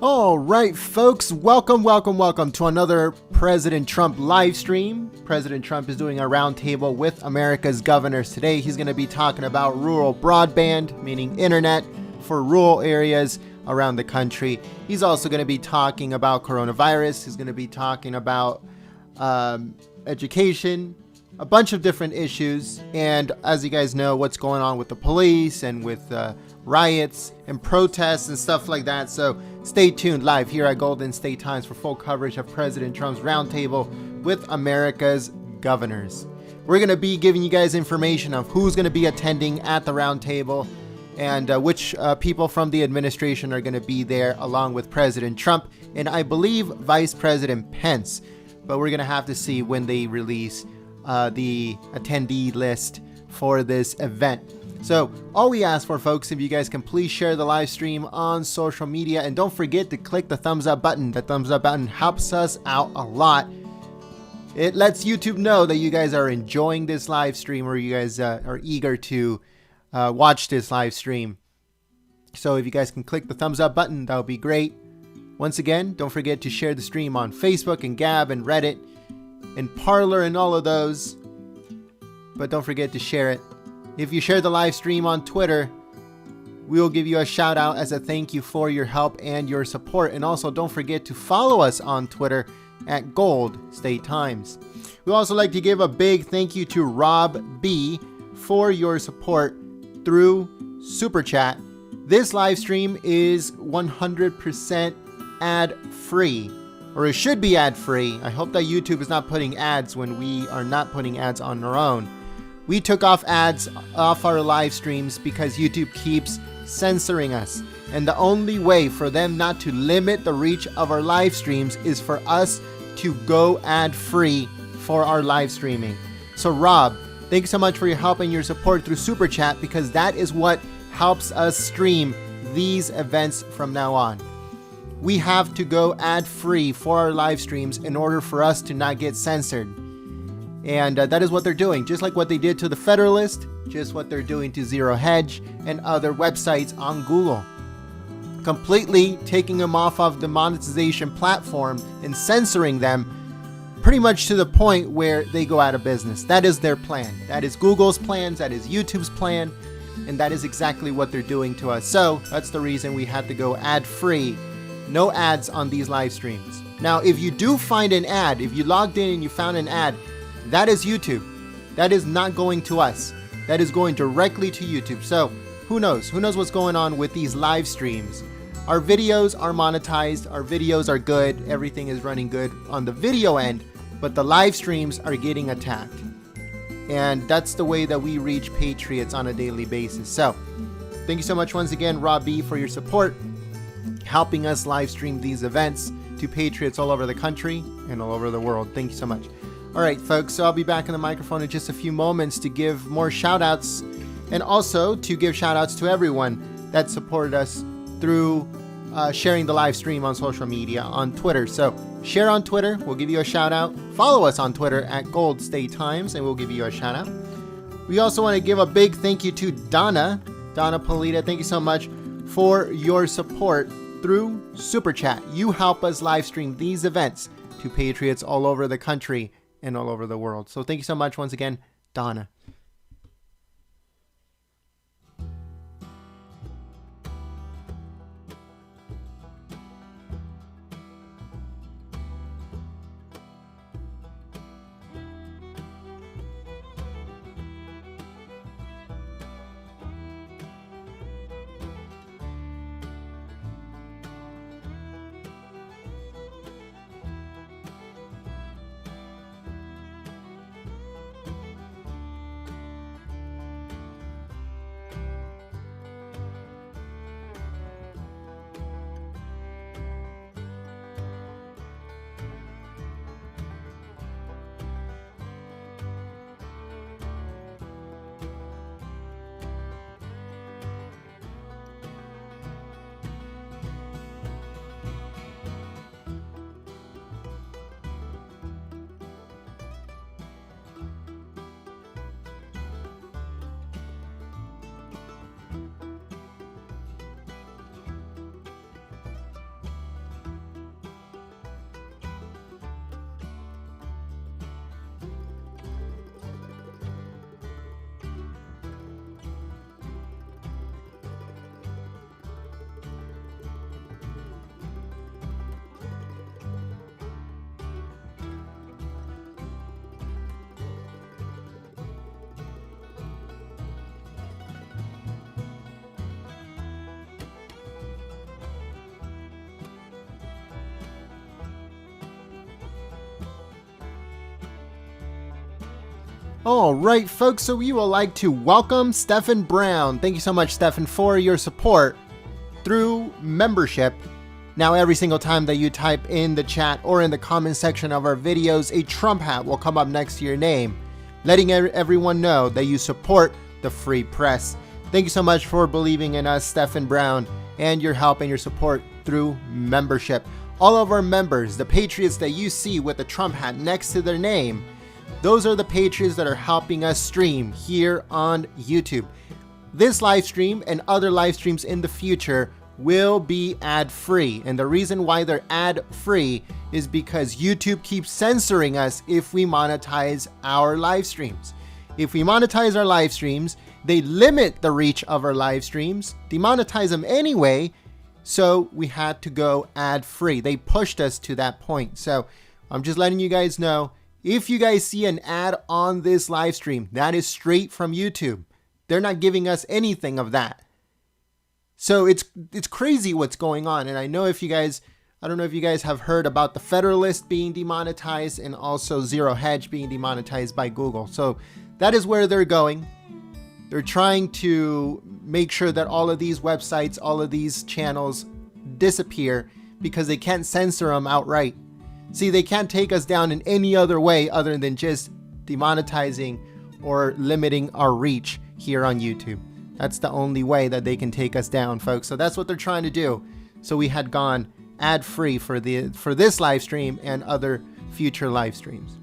All right, folks, welcome to another President Trump live stream. President Trump is doing a roundtable with America's governors today. He's going to be talking about rural broadband, meaning internet for rural areas around the country. He's also going to be talking about coronavirus. He's going to be talking about education, a bunch of different issues. And as you guys know, what's going on with the police and with riots and protests and stuff like that. So stay tuned live here at Golden State Times for full coverage of President Trump's roundtable with America's governors. We're going to be giving you guys information of who's going to be attending at the roundtable and which people from the administration are going to be there along with President Trump and I believe Vice President Pence. But we're going to have to see when they release the attendee list for this event. So all we ask for, folks, if you guys can please share the live stream on social media and don't forget to click the thumbs up button. The thumbs up button helps us out a lot. It lets YouTube know that you guys are enjoying this live stream or you guys are eager to watch this live stream. So if you guys can click the thumbs up button, that would be great. Once again, don't forget to share the stream on Facebook and Gab and Reddit and Parler and all of those. But don't forget to share it. If you share the live stream on Twitter, we will give you a shout out as a thank you for your help and your support. And also don't forget to follow us on Twitter at Gold State Times. We also like to give a big thank you to Rob B for your support through Super Chat. This live stream is 100% ad free, or it should be ad free. I hope that YouTube is not putting ads when we are not putting ads on our own. We took off ads off our live streams because YouTube keeps censoring us. And the only way for them not to limit the reach of our live streams is for us to go ad-free for our live streaming. So Rob, thank you so much for your help and your support through Super Chat, because that is what helps us stream these events from now on. We have to go ad-free for our live streams in order for us to not get censored. And that is what they're doing, just like what they did to the Federalist, just what they're doing to Zero Hedge and other websites on Google. Completely taking them off of the monetization platform and censoring them pretty much to the point where they go out of business. That is their plan. That is Google's plans, that is YouTube's plan, and that is exactly what they're doing to us. So that's the reason we had to go ad-free. No ads on these live streams. Now, if you do find an ad, if you logged in and you found an ad, that is YouTube. That is not going to us. That is going directly to YouTube. So who knows? Who knows what's going on with these live streams? Our videos are monetized. Our videos are good. Everything is running good on the video end, but the live streams are getting attacked. And that's the way that we reach patriots on a daily basis. So thank you so much once again, Rob B, for your support, helping us live stream these events to patriots all over the country and all over the world. Thank you so much. All right, folks, so I'll be back on the microphone in just a few moments to give more shout outs, and also to give shout outs to everyone that supported us through sharing the live stream on social media, on Twitter. So share on Twitter, we'll give you a shout out. Follow us on Twitter at Gold State Times, and we'll give you a shout out. We also want to give a big thank you to Donna Polita. Thank you so much for your support through Super Chat. You help us live stream these events to patriots all over the country and all over the world. So thank you so much once again, Donna. All right, folks, so we would like to welcome Stephen Brown. Thank you so much, Stephen, for your support through membership. Now, every single time that you type in the chat or in the comment section of our videos, a Trump hat will come up next to your name, letting everyone know that you support the free press. Thank you so much for believing in us, Stephen Brown, and your help and your support through membership. All of our members, the patriots that you see with the Trump hat next to their name, those are the patriots that are helping us stream here on YouTube. This live stream and other live streams in the future will be ad-free. And the reason why they're ad-free is because YouTube keeps censoring us if we monetize our live streams. If we monetize our live streams, they limit the reach of our live streams, demonetize them anyway, so we had to go ad-free. They pushed us to that point. So I'm just letting you guys know, if you guys see an ad on this live stream, that is straight from YouTube. They're not giving us anything of that. So it's crazy what's going on. And I know if you guys, I don't know if you guys have heard about the Federalist being demonetized and also Zero Hedge being demonetized by Google. So that is where they're going. They're trying to make sure that all of these websites, all of these channels disappear because they can't censor them outright. See, they can't take us down in any other way other than just demonetizing or limiting our reach here on YouTube. That's the only way that they can take us down, folks. So that's what they're trying to do. So we had gone ad-free for this live stream and other future live streams.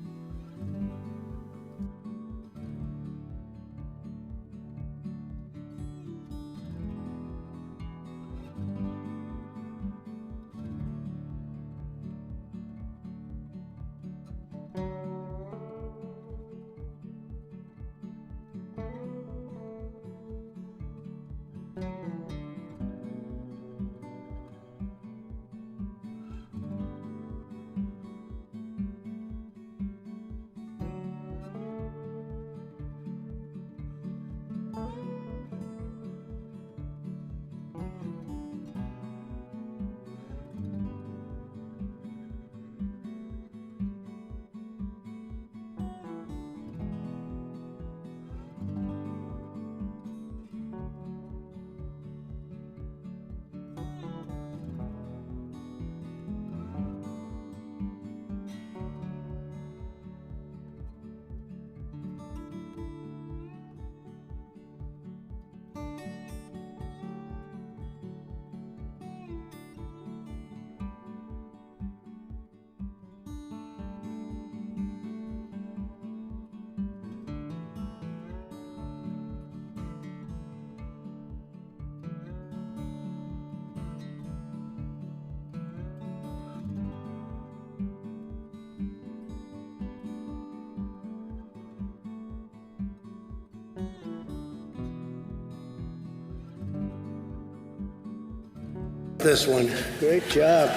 This one. Great job.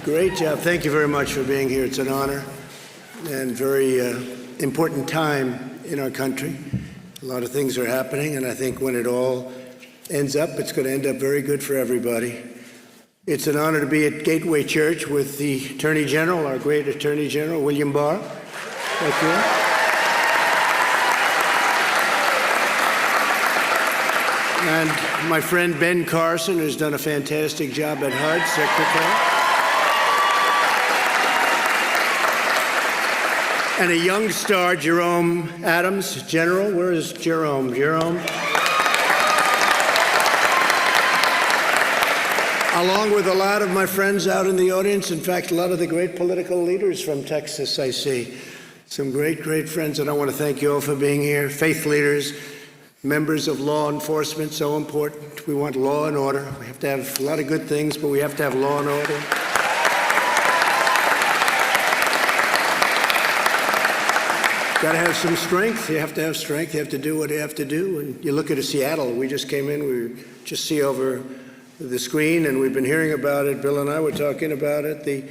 Great job. Thank you very much for being here. It's an honor and very important time in our country. A lot of things are happening, and I think when it all ends up, it's going to end up very good for everybody. It's an honor to be at Gateway Church with the Attorney General, our great Attorney General, William Barr. Thank you. And my friend Ben Carson, who's done a fantastic job at HUD, Secretary. And a young star, Jerome Adams, General. Where is Jerome? Jerome? Along with a lot of my friends out in the audience. In fact, a lot of the great political leaders from Texas, I see. Some great, great friends, and I want to thank you all for being here. Faith leaders, members of law enforcement, so important. We want law and order. We have to have a lot of good things, but we have to have law and order. Got to have some strength. You have to have strength. You have to do what you have to do. And you look at Seattle. We just came in. We just see over the screen, and we've been hearing about it. Bill and I were talking about it. The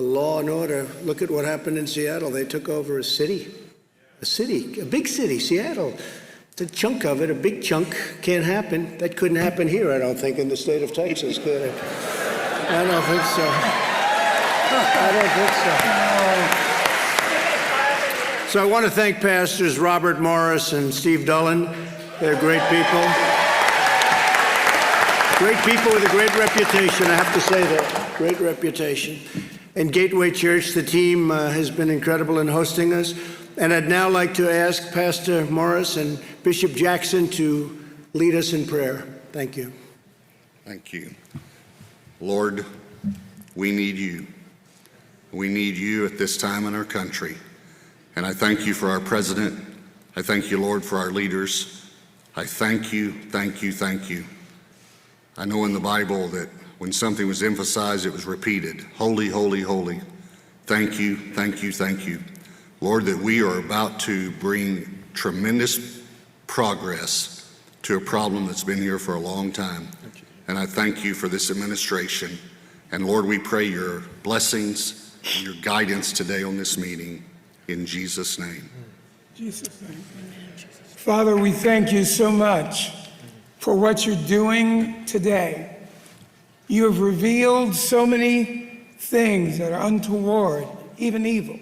law and order. Look at what happened in Seattle. They took over a city, a big city, Seattle. It's a chunk of it, a big chunk. Can't happen. That couldn't happen here, I don't think, in the state of Texas, could it? I don't think so. I don't think so. So I want to thank Pastors Robert Morris and Steve Dullen. They're great people. Great people with a great reputation, I have to say that. Great reputation. And Gateway Church, the team has been incredible in hosting us. And I'd now like to ask Pastor Morris and Bishop Jackson to lead us in prayer. Thank you. Thank you. Lord, we need you. We need you at this time in our country. And I thank you for our president. I thank you, Lord, for our leaders. I thank you, thank you, thank you. I know in the Bible that when something was emphasized, it was repeated. Holy, holy, holy. Thank you, thank you, thank you. Lord, that we are about to bring tremendous progress to a problem that's been here for a long time. And I thank you for this administration. And Lord, we pray your blessings and your guidance today on this meeting in Jesus' name. Jesus' name. Father, we thank you so much for what you're doing today. You have revealed so many things that are untoward, even evil.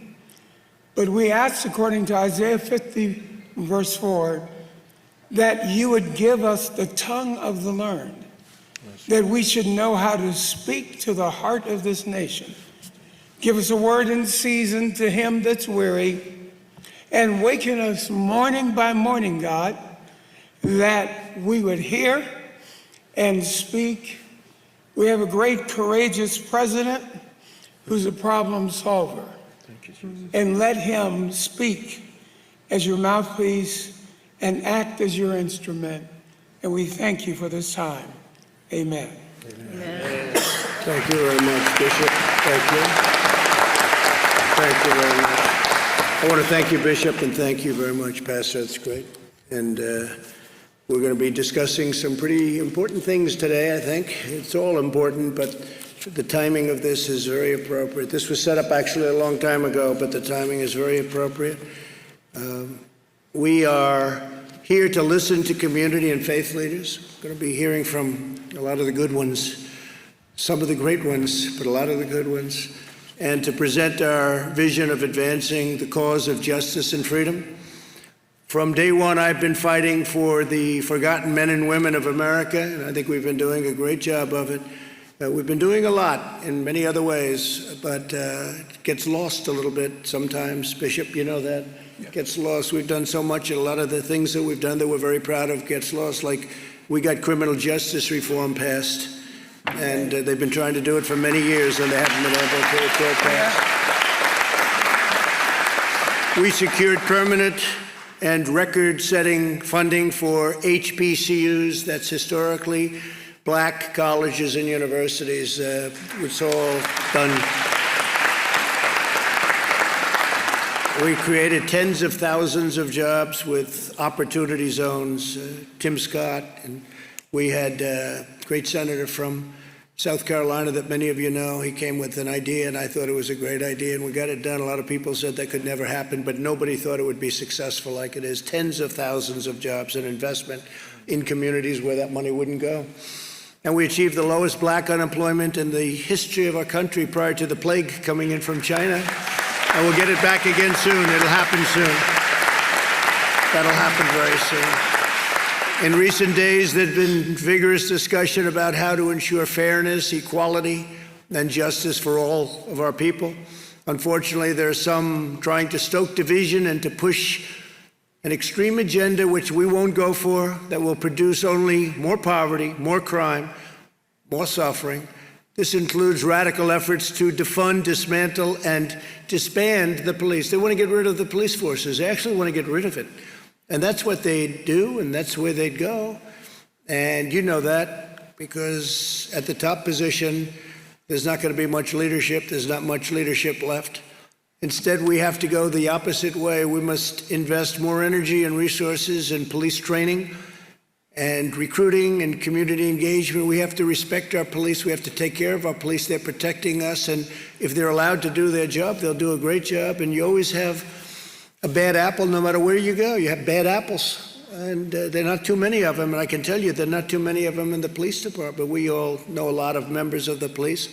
But we ask, according to Isaiah 53, verse 4, that you would give us the tongue of the learned, that we should know how to speak to the heart of this nation. Give us a word in season to him that's weary, and waken us morning by morning, God, that we would hear and speak. We have a great, courageous president who's a problem solver. And let him speak as your mouthpiece and act as your instrument. And we thank you for this time. Amen. Amen. Thank you very much, Bishop. Thank you. Thank you very much. I want to thank you, Bishop, and thank you very much, Pastor. That's great. And we're going to be discussing some pretty important things today, I think. It's all important, but the timing of this is very appropriate. This was set up actually a long time ago, but the timing is very appropriate. We are here to listen to community and faith leaders. We're going to be hearing from a lot of the good ones, some of the great ones, but a lot of the good ones, and to present our vision of advancing the cause of justice and freedom. From day one, I've been fighting for the forgotten men and women of America, and I think we've been doing a great job of it. We've been doing a lot in many other ways, but it gets lost a little bit sometimes. Bishop, you know that. It gets lost. We've done so much, and a lot of the things that we've done that we're very proud of gets lost. Like we got criminal justice reform passed, and they've been trying to do it for many years, and they haven't been able to. It's all passed. We secured permanent and record-setting funding for HBCUs, that's historically Black colleges and universities. It's all done. We created tens of thousands of jobs with opportunity zones. Tim Scott, and we had a great senator from South Carolina that many of you know. He came with an idea, and I thought it was a great idea, and we got it done. A lot of people said that could never happen, but nobody thought it would be successful like it is. Tens of thousands of jobs and investment in communities where that money wouldn't go. And we achieved the lowest Black unemployment in the history of our country prior to the plague coming in from China. And we'll get it back again soon. It'll happen soon. That'll happen very soon. In recent days, there's been vigorous discussion about how to ensure fairness, equality, and justice for all of our people. Unfortunately, there are some trying to stoke division and to push an extreme agenda which we won't go for, that will produce only more poverty, more crime, more suffering. This includes radical efforts to defund, dismantle, and disband the police. They want to get rid of the police forces. They actually want to get rid of it. And that's what they'd do, and that's where they'd go. And you know that because at the top position, there's not going to be much leadership. There's not much leadership left. Instead, we have to go the opposite way. We must invest more energy and resources in police training and recruiting and community engagement. We have to respect our police. We have to take care of our police. They're protecting us. And if they're allowed to do their job, they'll do a great job. And you always have a bad apple no matter where you go. You have bad apples. And there are not too many of them. And I can tell you there are not too many of them in the police department. We all know a lot of members of the police.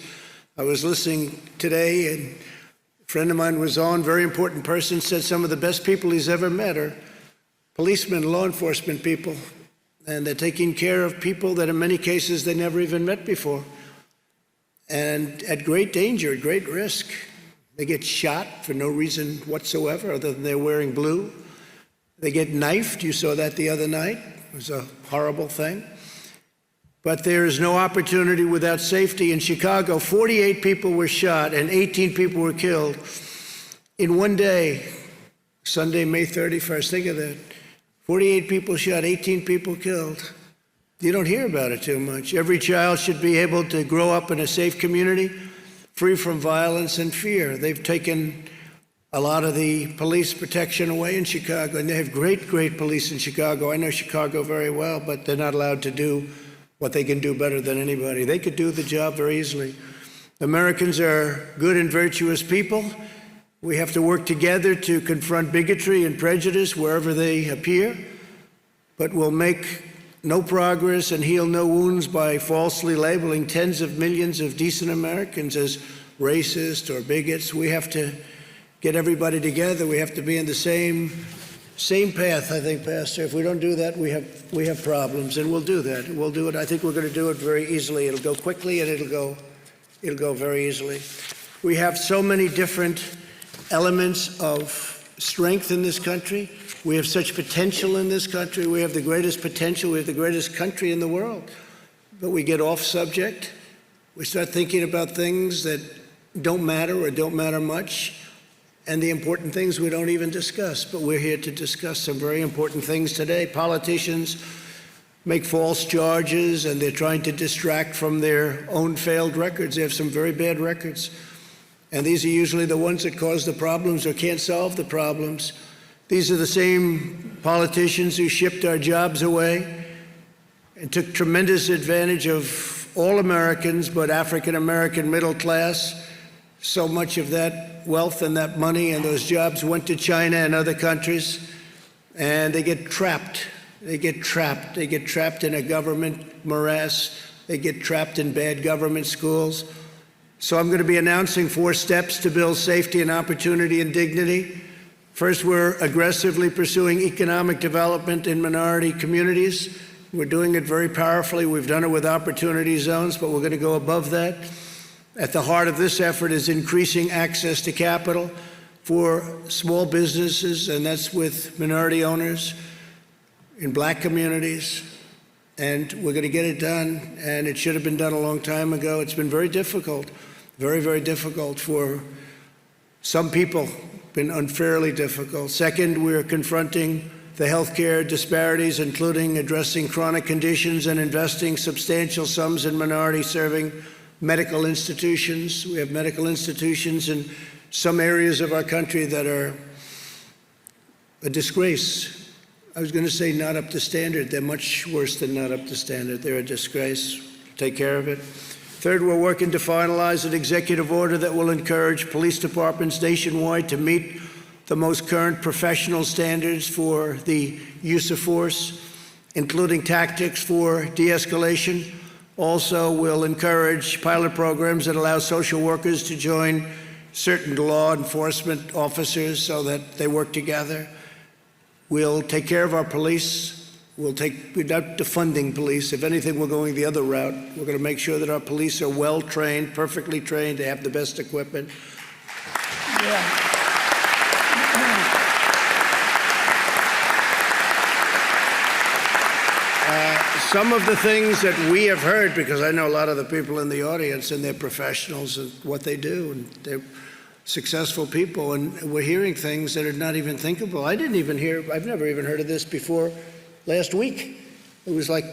I was listening today, and a friend of mine was on, very important person, said some of the best people he's ever met are policemen, law enforcement people. And they're taking care of people that in many cases they never even met before. And at great danger, at great risk. They get shot for no reason whatsoever other than they're wearing blue. They get knifed. You saw that the other night. It was a horrible thing. But there is no opportunity without safety. In Chicago, 48 people were shot and 18 people were killed in one day, Sunday, May 31st. Think of that. 48 people shot, 18 people killed. You don't hear about it too much. Every child should be able to grow up in a safe community, free from violence and fear. They've taken a lot of the police protection away in Chicago, and they have great, great police in Chicago. I know Chicago very well, but they're not allowed to do what they can do better than anybody. They could do the job very easily. Americans are good and virtuous people. We have to work together to confront bigotry and prejudice wherever they appear, but we'll make no progress and heal no wounds by falsely labeling tens of millions of decent Americans as racist or bigots. We have to get everybody together. We have to be in the same Same path, I think, Pastor. If we don't do that, we have problems, and we'll do that. We'll do it. I think we're going to do it very easily. It'll go quickly, and it'll go very easily. We have so many different elements of strength in this country. We have such potential in this country. We have the greatest potential. We have the greatest country in the world. But we get off subject. We start thinking about things that don't matter or don't matter much. And the important things we don't even discuss, but we're here to discuss some very important things today. Politicians make false charges, and they're trying to distract from their own failed records. They have some very bad records. And these are usually the ones that cause the problems or can't solve the problems. These are the same politicians who shipped our jobs away and took tremendous advantage of all Americans, but African-American middle class. So much of that wealth and that money and those jobs went to China and other countries, and they get trapped. They get trapped. They get trapped in a government morass. They get trapped in bad government schools. So I'm going to be announcing 4 steps to build safety and opportunity and dignity. First, we're aggressively pursuing economic development in minority communities. We're doing it very powerfully. We've done it with opportunity zones, but we're going to go above that. At the heart of this effort is increasing access to capital for small businesses, and that's with minority owners in black communities. And we're going to get it done, and it should have been done a long time ago. It's been very difficult, very, very difficult for some people, been unfairly difficult. Second, we're confronting the healthcare disparities, including addressing chronic conditions and investing substantial sums in minority-serving medical institutions. We have medical institutions in some areas of our country that are a disgrace. I was going to say not up to standard. They're much worse than not up to standard. They're a disgrace. Take care of it. Third, we're working to finalize an executive order that will encourage police departments nationwide to meet the most current professional standards for the use of force, including tactics for de-escalation. Also, we'll encourage pilot programs that allow social workers to join certain law enforcement officers so that they work together. We'll take care of our police. We're not defunding police. If anything, we're going the other route. We're going to make sure that our police are well trained, perfectly trained. They have the best equipment. Yeah. Some of the things that we have heard, because I know a lot of the people in the audience, and they're professionals in what they do, and they're successful people, and we're hearing things that are not even thinkable. I've never even heard of this before last week. It was like,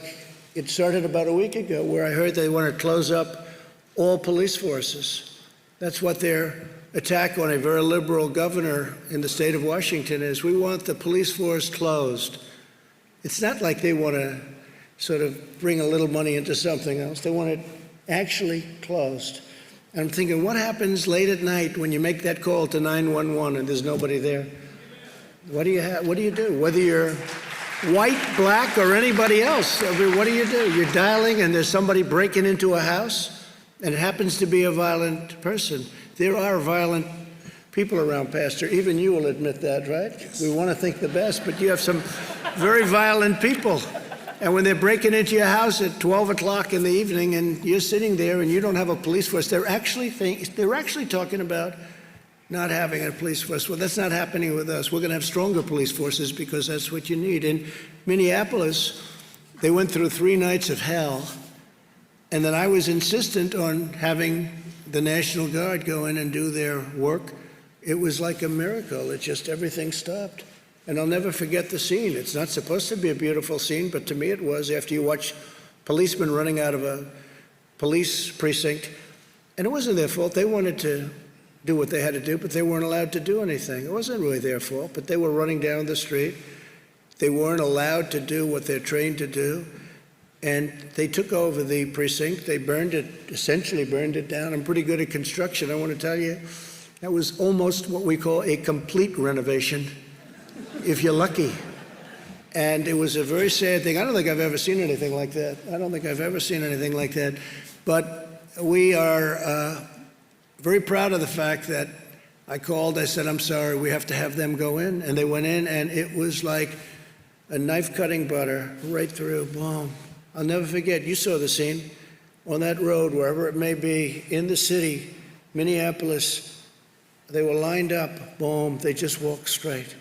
it started about a week ago, where I heard they want to close up all police forces. That's what their attack on a very liberal governor in the state of Washington is. We want the police force closed. It's not like they want to sort of bring a little money into something else. They want it actually closed. And I'm thinking, what happens late at night when you make that call to 911 and there's nobody there? What do you do? Whether you're white, black, or anybody else, I mean, what do? You're dialing and there's somebody breaking into a house, and it happens to be a violent person. There are violent people around, Pastor. Even you will admit that, right? Yes. We want to think the best, but you have some very violent people. And when they're breaking into your house at 12 o'clock in the evening and you're sitting there and you don't have a police force, they're actually talking about not having a police force. Well, that's not happening with us. We're going to have stronger police forces because that's what you need. In Minneapolis, they went through 3 nights of hell, and then I was insistent on having the National Guard go in and do their work. It was like a miracle. It just, everything stopped. And I'll never forget the scene. It's not supposed to be a beautiful scene, but to me it was, after you watch policemen running out of a police precinct. And it wasn't their fault. They wanted to do what they had to do, but they weren't allowed to do anything. It wasn't really their fault, but they were running down the street. They weren't allowed to do what they're trained to do. And they took over the precinct. They burned it, essentially burned it down. I'm pretty good at construction. I want to tell you, that was almost what we call a complete renovation, if you're lucky. And it was a very sad thing. I don't think I've ever seen anything like that. I don't think I've ever seen anything like that. But we are very proud of the fact that I called, I said, I'm sorry, we have to have them go in. And they went in, and it was like a knife cutting butter right through, boom. I'll never forget, you saw the scene on that road, wherever it may be, in the city, Minneapolis. They were lined up, boom, they just walked straight.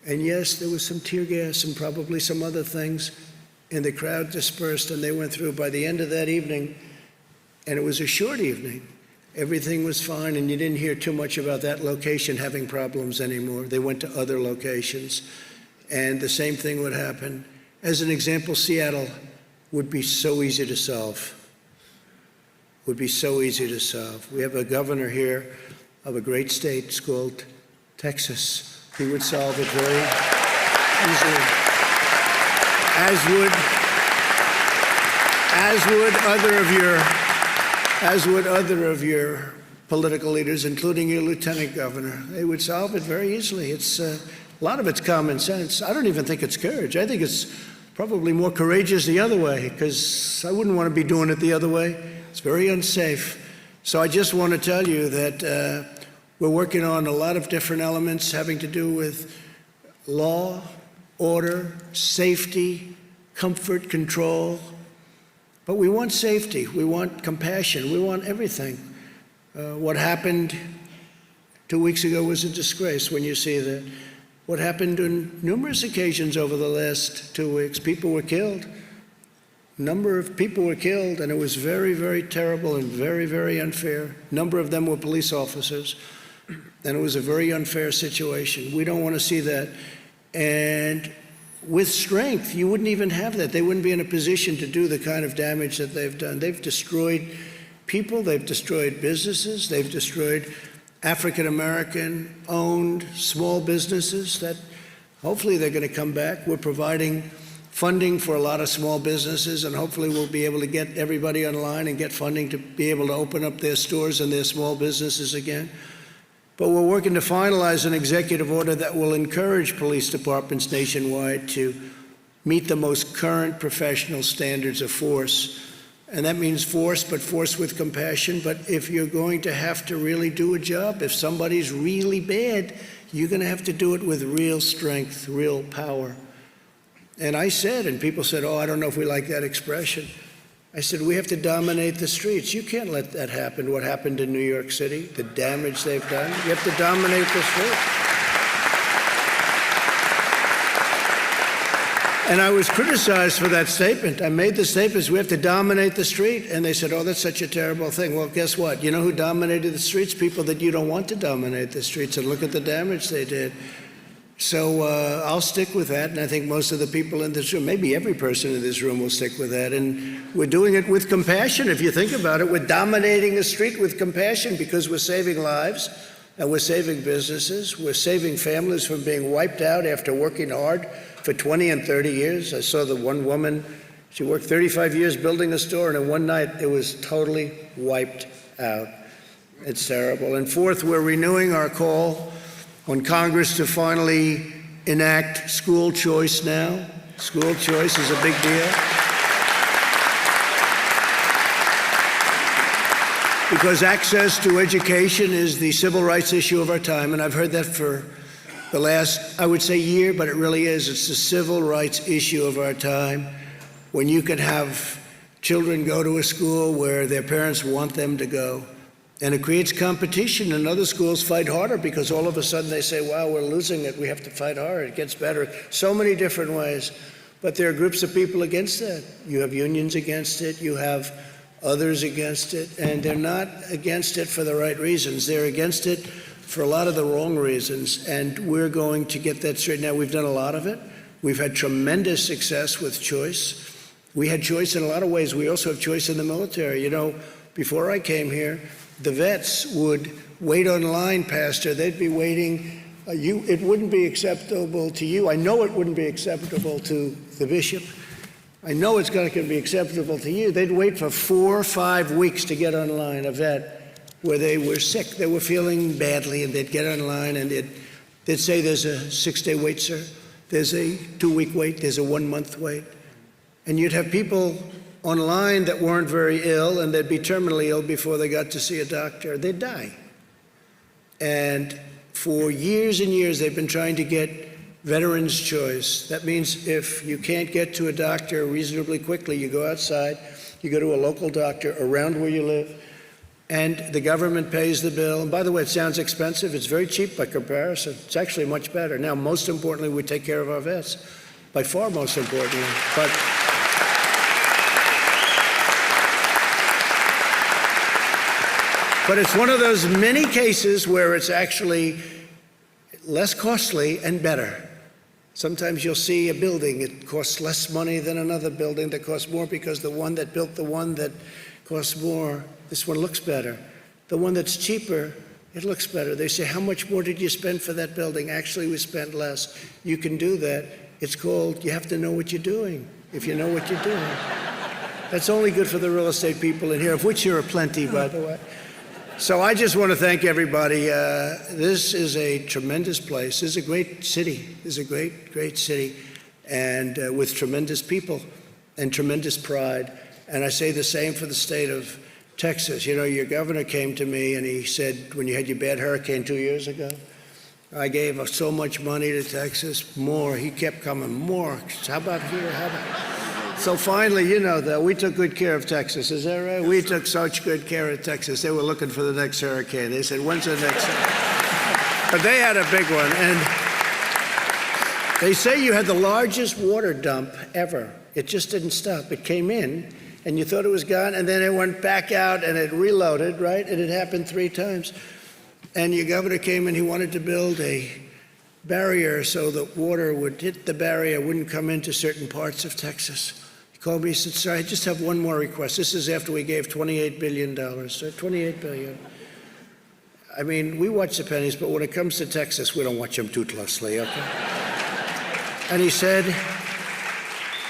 And yes, there was some tear gas and probably some other things, and the crowd dispersed and they went through. By the end of that evening, and it was a short evening, everything was fine, and you didn't hear too much about that location having problems anymore. They went to other locations, and the same thing would happen. As an example, Seattle would be so easy to solve. Would be so easy to solve. We have a governor here of a great state. It's called Texas. He would solve it very easily. As would other of your political leaders, including your lieutenant governor. They would solve it very easily. It's a lot of it's common sense. I don't even think it's courage. I think it's probably more courageous the other way, because I wouldn't want to be doing it the other way. It's very unsafe. So I just want to tell you that we're working on a lot of different elements having to do with law, order, safety, comfort, control. But we want safety, we want compassion, we want everything. What happened 2 weeks ago was a disgrace when you see that. What happened on numerous occasions over the last 2 weeks, people were killed. A number of people were killed, and it was very, very terrible and very, very unfair. A number of them were police officers, and it was a very unfair situation. We don't want to see that. And with strength, you wouldn't even have that. They wouldn't be in a position to do the kind of damage that they've done. They've destroyed people, they've destroyed businesses, they've destroyed African-American owned small businesses that hopefully they're going to come back. We're providing funding for a lot of small businesses, and hopefully we'll be able to get everybody online and get funding to be able to open up their stores and their small businesses again. But we're working to finalize an executive order that will encourage police departments nationwide to meet the most current professional standards of force. And that means force, but force with compassion. But if you're going to have to really do a job, if somebody's really bad, you're going to have to do it with real strength, real power. And I said, and people said, oh, I don't know if we like that expression. I said, we have to dominate the streets. You can't let that happen, what happened in New York City, the damage they've done. You have to dominate the streets. And I was criticized for that statement. I made the statement, we have to dominate the street. And they said, oh, that's such a terrible thing. Well, guess what? You know who dominated the streets? People that you don't want to dominate the streets. And look at the damage they did. So I'll stick with that, and I think most of the people in this room, maybe every person in this room will stick with that. And we're doing it with compassion. If you think about it, we're dominating the street with compassion because we're saving lives and we're saving businesses. We're saving families from being wiped out after working hard for 20 and 30 years. I saw the one woman, she worked 35 years building a store, and in one night it was totally wiped out. It's terrible. And fourth, we're renewing our call on Congress to finally enact school choice now. School choice is a big deal. Because access to education is the civil rights issue of our time, and I've heard that for the last, I would say, year, but it really is. It's the civil rights issue of our time. When you can have children go to a school where their parents want them to go, and it creates competition, and other schools fight harder because all of a sudden they say, wow, we're losing it, we have to fight harder, it gets better. So many different ways. But there are groups of people against that. You have unions against it, you have others against it, and they're not against it for the right reasons. They're against it for a lot of the wrong reasons, and we're going to get that straight. Now, we've done a lot of it. We've had tremendous success with choice. We had choice in a lot of ways. We also have choice in the military. You know, before I came here, the vets would wait online, Pastor. They'd be waiting. It wouldn't be acceptable to you. I know it wouldn't be acceptable to the bishop. I know it's going to be acceptable to you. They'd wait for 4 or 5 weeks to get online, a vet, where they were sick. They were feeling badly, and they'd get online, and they'd say, there's a 6-day wait, sir. There's a 2-week wait. There's a 1-month wait. And you'd have people online that weren't very ill, and they'd be terminally ill before they got to see a doctor. They'd die. And for years and years, they've been trying to get veterans' choice. That means if you can't get to a doctor reasonably quickly, you go outside, you go to a local doctor around where you live, and the government pays the bill. And by the way, it sounds expensive. It's very cheap by comparison. It's actually much better. Now, most importantly, we take care of our vets, by far most importantly. But it's one of those many cases where it's actually less costly and better. Sometimes you'll see a building, it costs less money than another building that costs more because the one that built the one that costs more, this one looks better. The one that's cheaper, it looks better. They say, how much more did you spend for that building? Actually, we spent less. You can do that. It's called, you have to know what you're doing, if you know what you're doing. That's only good for the real estate people in here, of which there are plenty, by the way. So I just want to thank everybody. This is a tremendous place. This is a great city. This is a great, great city, and with tremendous people and tremendous pride. And I say the same for the state of Texas. You know, your governor came to me and he said, when you had your bad hurricane 2 years ago, I gave so much money to Texas, more. He kept coming, more. How about here? How about... So finally, you know, though, we took good care of Texas. Is that right? We took such good care of Texas. They were looking for the next hurricane. They said, when's the next hurricane? But they had a big one. And they say you had the largest water dump ever. It just didn't stop. It came in, and you thought it was gone, and then it went back out, and it reloaded, right? And it happened 3 times. And your governor came in, he wanted to build a barrier so that water would hit the barrier, wouldn't come into certain parts of Texas. Called me, he said, sir, I just have one more request. This is after we gave $28 billion, sir, $28 billion. I mean, we watch the pennies, but when it comes to Texas, we don't watch them too closely, okay? And he said,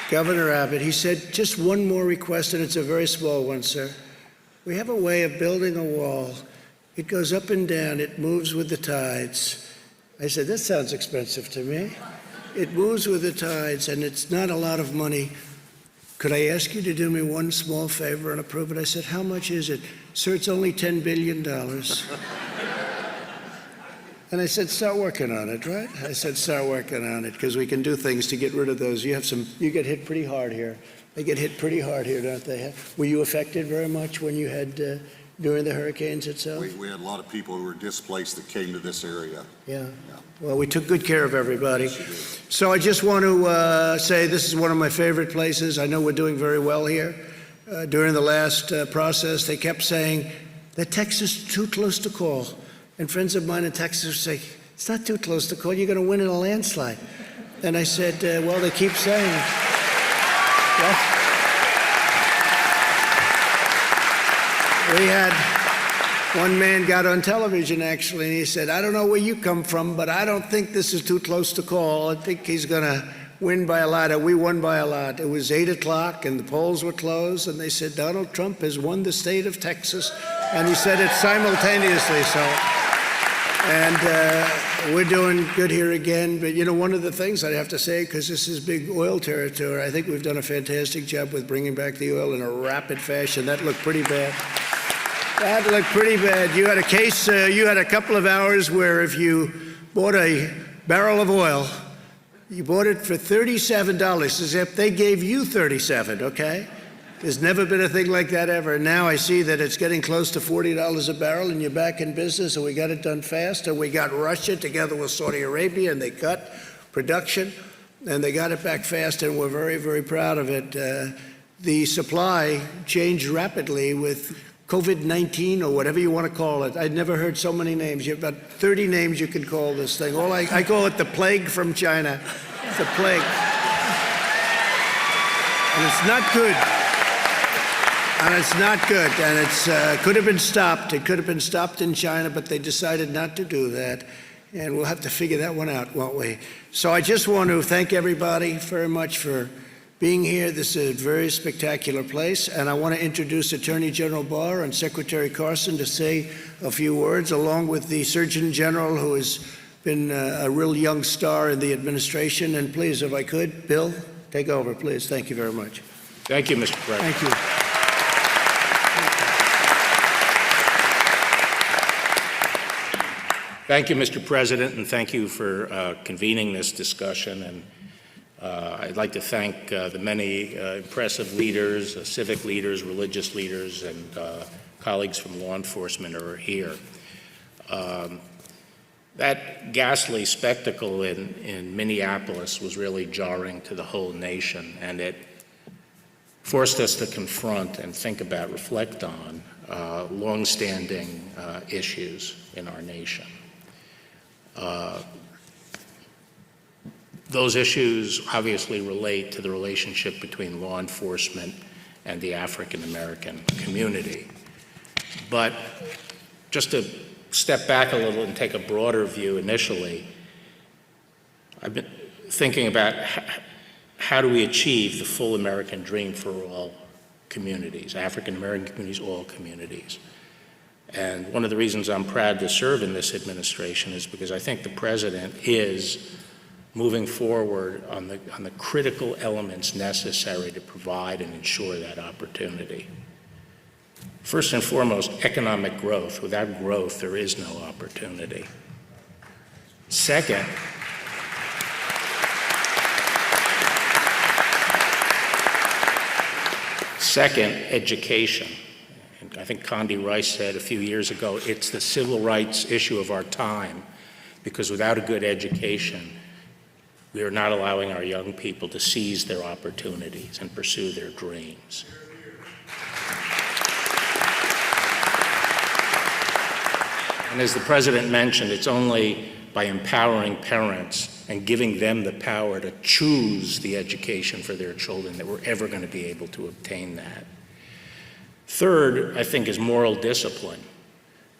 Governor Abbott, he said, just one more request, and it's a very small one, sir. We have a way of building a wall. It goes up and down. It moves with the tides. I said, that sounds expensive to me. It moves with the tides, and it's not a lot of money. Could I ask you to do me one small favor and approve it? I said, how much is it? Sir, it's only $10 billion. And I said, start working on it, right? I said, start working on it, because we can do things to get rid of those. You get hit pretty hard here. They get hit pretty hard here, don't they? Were you affected very much when you had, during the hurricanes itself? We had a lot of people who were displaced that came to this area. Yeah. Well, we took good care of everybody. So I just want to say this is one of my favorite places. I know we're doing very well here. During the last process, they kept saying that Texas is too close to call. And friends of mine in Texas would say, it's not too close to call. You're going to win in a landslide. And I said, well, they keep saying it. Well, we had one man got on television, actually, and he said, I don't know where you come from, but I don't think this is too close to call. I think he's going to win by a lot. And we won by a lot. It was 8 o'clock, and the polls were closed, and they said, Donald Trump has won the state of Texas. And he said it simultaneously, so. And we're doing good here again. But, you know, one of the things I have to say, because this is big oil territory, I think we've done a fantastic job with bringing back the oil in a rapid fashion. That looked pretty bad. That looked pretty bad. You had a case, you had a couple of hours where if you bought a barrel of oil, you bought it for $37, as if they gave you 37, okay? There's never been a thing like that ever. Now I see that it's getting close to $40 a barrel, and you're back in business, and we got it done fast, and we got Russia together with Saudi Arabia, and they cut production, and they got it back fast, and we're very, very proud of it. The supply changed rapidly with COVID-19 or whatever you want to call it. I'd never heard so many names. You have about 30 names you can call this thing. I call it the plague from China. It's a plague. And it's not good. And it's not good. And it could have been stopped. It could have been stopped in China, but they decided not to do that. And we'll have to figure that one out, won't we? So I just want to thank everybody very much for being here. This is a very spectacular place, and I want to introduce Attorney General Barr and Secretary Carson to say a few words, along with the Surgeon General, who has been a real young star in the administration. And please, if I could, Bill, take over, please. Thank you very much. Thank you, Mr. President. Thank you. Thank you, Mr. President, and thank you for convening this discussion. And I'd like to thank the many impressive leaders, civic leaders, religious leaders, and colleagues from law enforcement who are here. That ghastly spectacle in Minneapolis was really jarring to the whole nation, and it forced us to confront and think about, reflect on longstanding issues in our nation. Those issues obviously relate to the relationship between law enforcement and the African American community. But just to step back a little and take a broader view initially, I've been thinking about how do we achieve the full American dream for all communities, African American communities, all communities. And one of the reasons I'm proud to serve in this administration is because I think the President is moving forward on the critical elements necessary to provide and ensure that opportunity. First and foremost, economic growth. Without growth, there is no opportunity. Second, education. And I think Condi Rice said a few years ago, it's the civil rights issue of our time, because without a good education, we are not allowing our young people to seize their opportunities and pursue their dreams. And as the President mentioned, it's only by empowering parents and giving them the power to choose the education for their children that we're ever going to be able to obtain that. Third, I think, is moral discipline.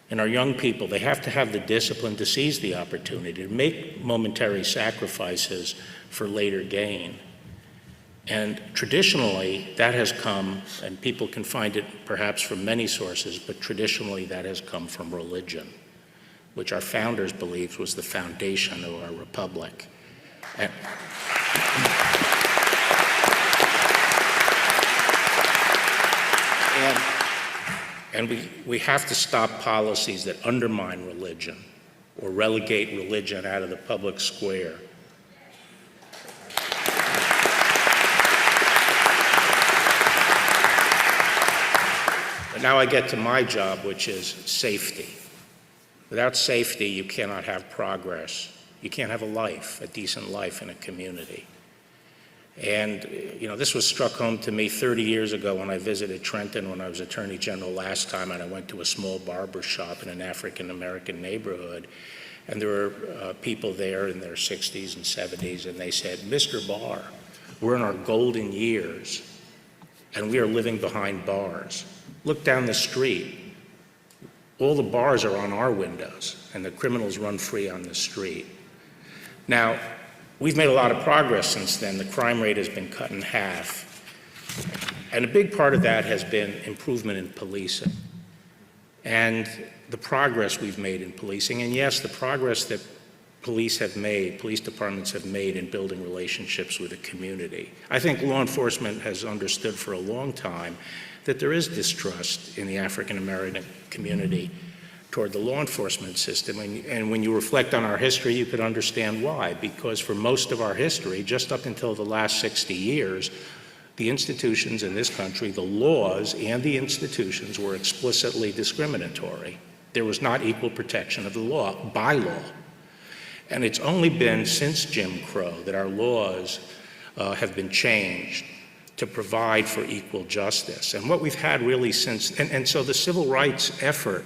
And our young people, they have to have the discipline to seize the opportunity, to make momentary sacrifices for later gain. And traditionally, that has come, and people can find it perhaps from many sources, but traditionally that has come from religion, which our founders believed was the foundation of our republic. And we have to stop policies that undermine religion or relegate religion out of the public square. But now I get to my job, which is safety. Without safety, you cannot have progress. You can't have a life, a decent life in a community. And, you know, this was struck home to me 30 years ago when I visited Trenton when I was Attorney General last time, and I went to a small barber shop in an African-American neighborhood. And there were people there in their 60s and 70s, and they said, "Mr. Barr, we're in our golden years, and we are living behind bars. Look down the street. All the bars are on our windows, and the criminals run free on the street." Now, we've made a lot of progress since then. The crime rate has been cut in half. And a big part of that has been improvement in policing and the progress we've made in policing. And yes, the progress that police departments have made in building relationships with the community. I think law enforcement has understood for a long time that there is distrust in the African American community toward the law enforcement system. And when you reflect on our history, you could understand why. Because for most of our history, just up until the last 60 years, the institutions in this country, the laws and the institutions were explicitly discriminatory. There was not equal protection of the law, by law. And it's only been since Jim Crow that our laws have been changed to provide for equal justice. And what we've had really since, and so the civil rights effort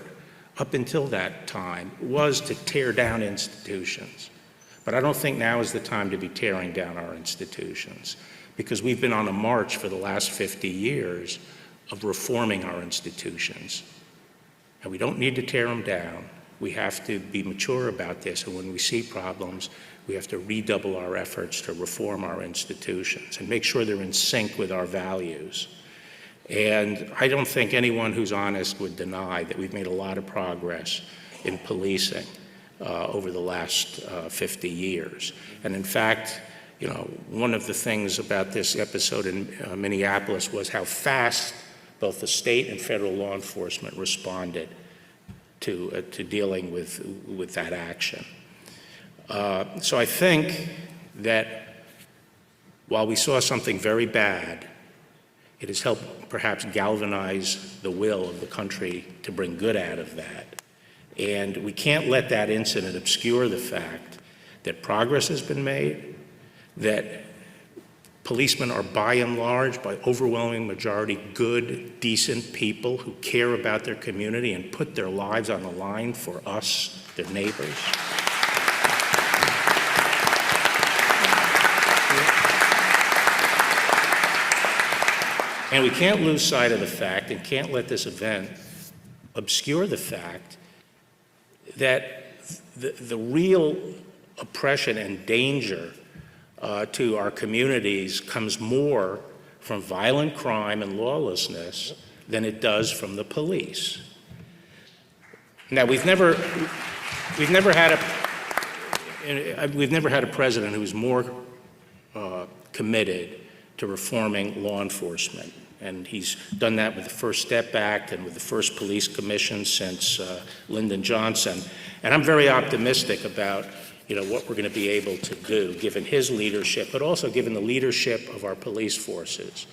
up until that time was to tear down institutions. But I don't think now is the time to be tearing down our institutions, because we've been on a march for the last 50 years of reforming our institutions. And we don't need to tear them down. We have to be mature about this, and when we see problems, we have to redouble our efforts to reform our institutions and make sure they're in sync with our values. And I don't think anyone who's honest would deny that we've made a lot of progress in policing over the last 50 years. And in fact, you know, one of the things about this episode in Minneapolis was how fast both the state and federal law enforcement responded to dealing with that action. So I think that while we saw something very bad, it has helped perhaps galvanize the will of the country to bring good out of that. And we can't let that incident obscure the fact that progress has been made, that policemen are by and large, by overwhelming majority, good, decent people who care about their community and put their lives on the line for us, their neighbors. And we can't lose sight of the fact and can't let this event obscure the fact that the real oppression and danger to our communities comes more from violent crime and lawlessness than it does from the police. Now, we've never had a president who's more committed to reforming law enforcement. And he's done that with the First Step Act and with the first police commission since Lyndon Johnson. And I'm very optimistic about what we're going to be able to do, given his leadership, but also given the leadership of our police forces,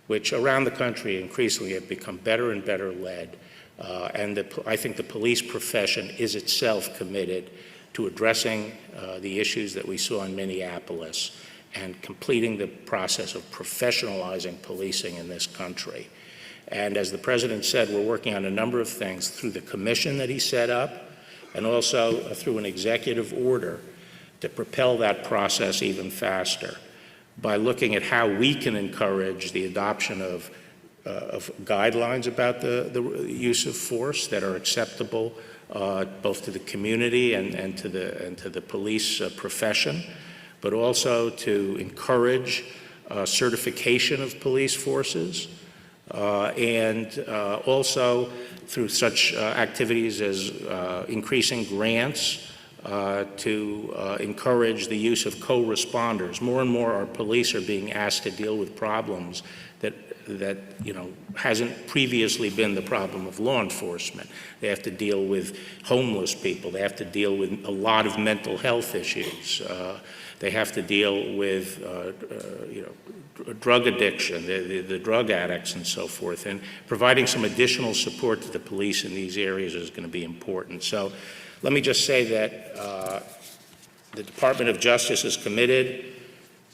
which around the country increasingly have become better and better led. And I think the police profession is itself committed to addressing the issues that we saw in Minneapolis and completing the process of professionalizing policing in this country. And as the President said, we're working on a number of things through the commission that he set up and also through an executive order to propel that process even faster by looking at how we can encourage the adoption of guidelines about the use of force that are acceptable both to the community and to the police profession, but also to encourage certification of police forces, and also through such activities as increasing grants to encourage the use of co-responders. More and more our police are being asked to deal with problems that hasn't previously been the problem of law enforcement. They have to deal with homeless people. They have to deal with a lot of mental health issues. They have to deal with drug addiction, the drug addicts and so forth. And providing some additional support to the police in these areas is going to be important. So let me just say that the Department of Justice is committed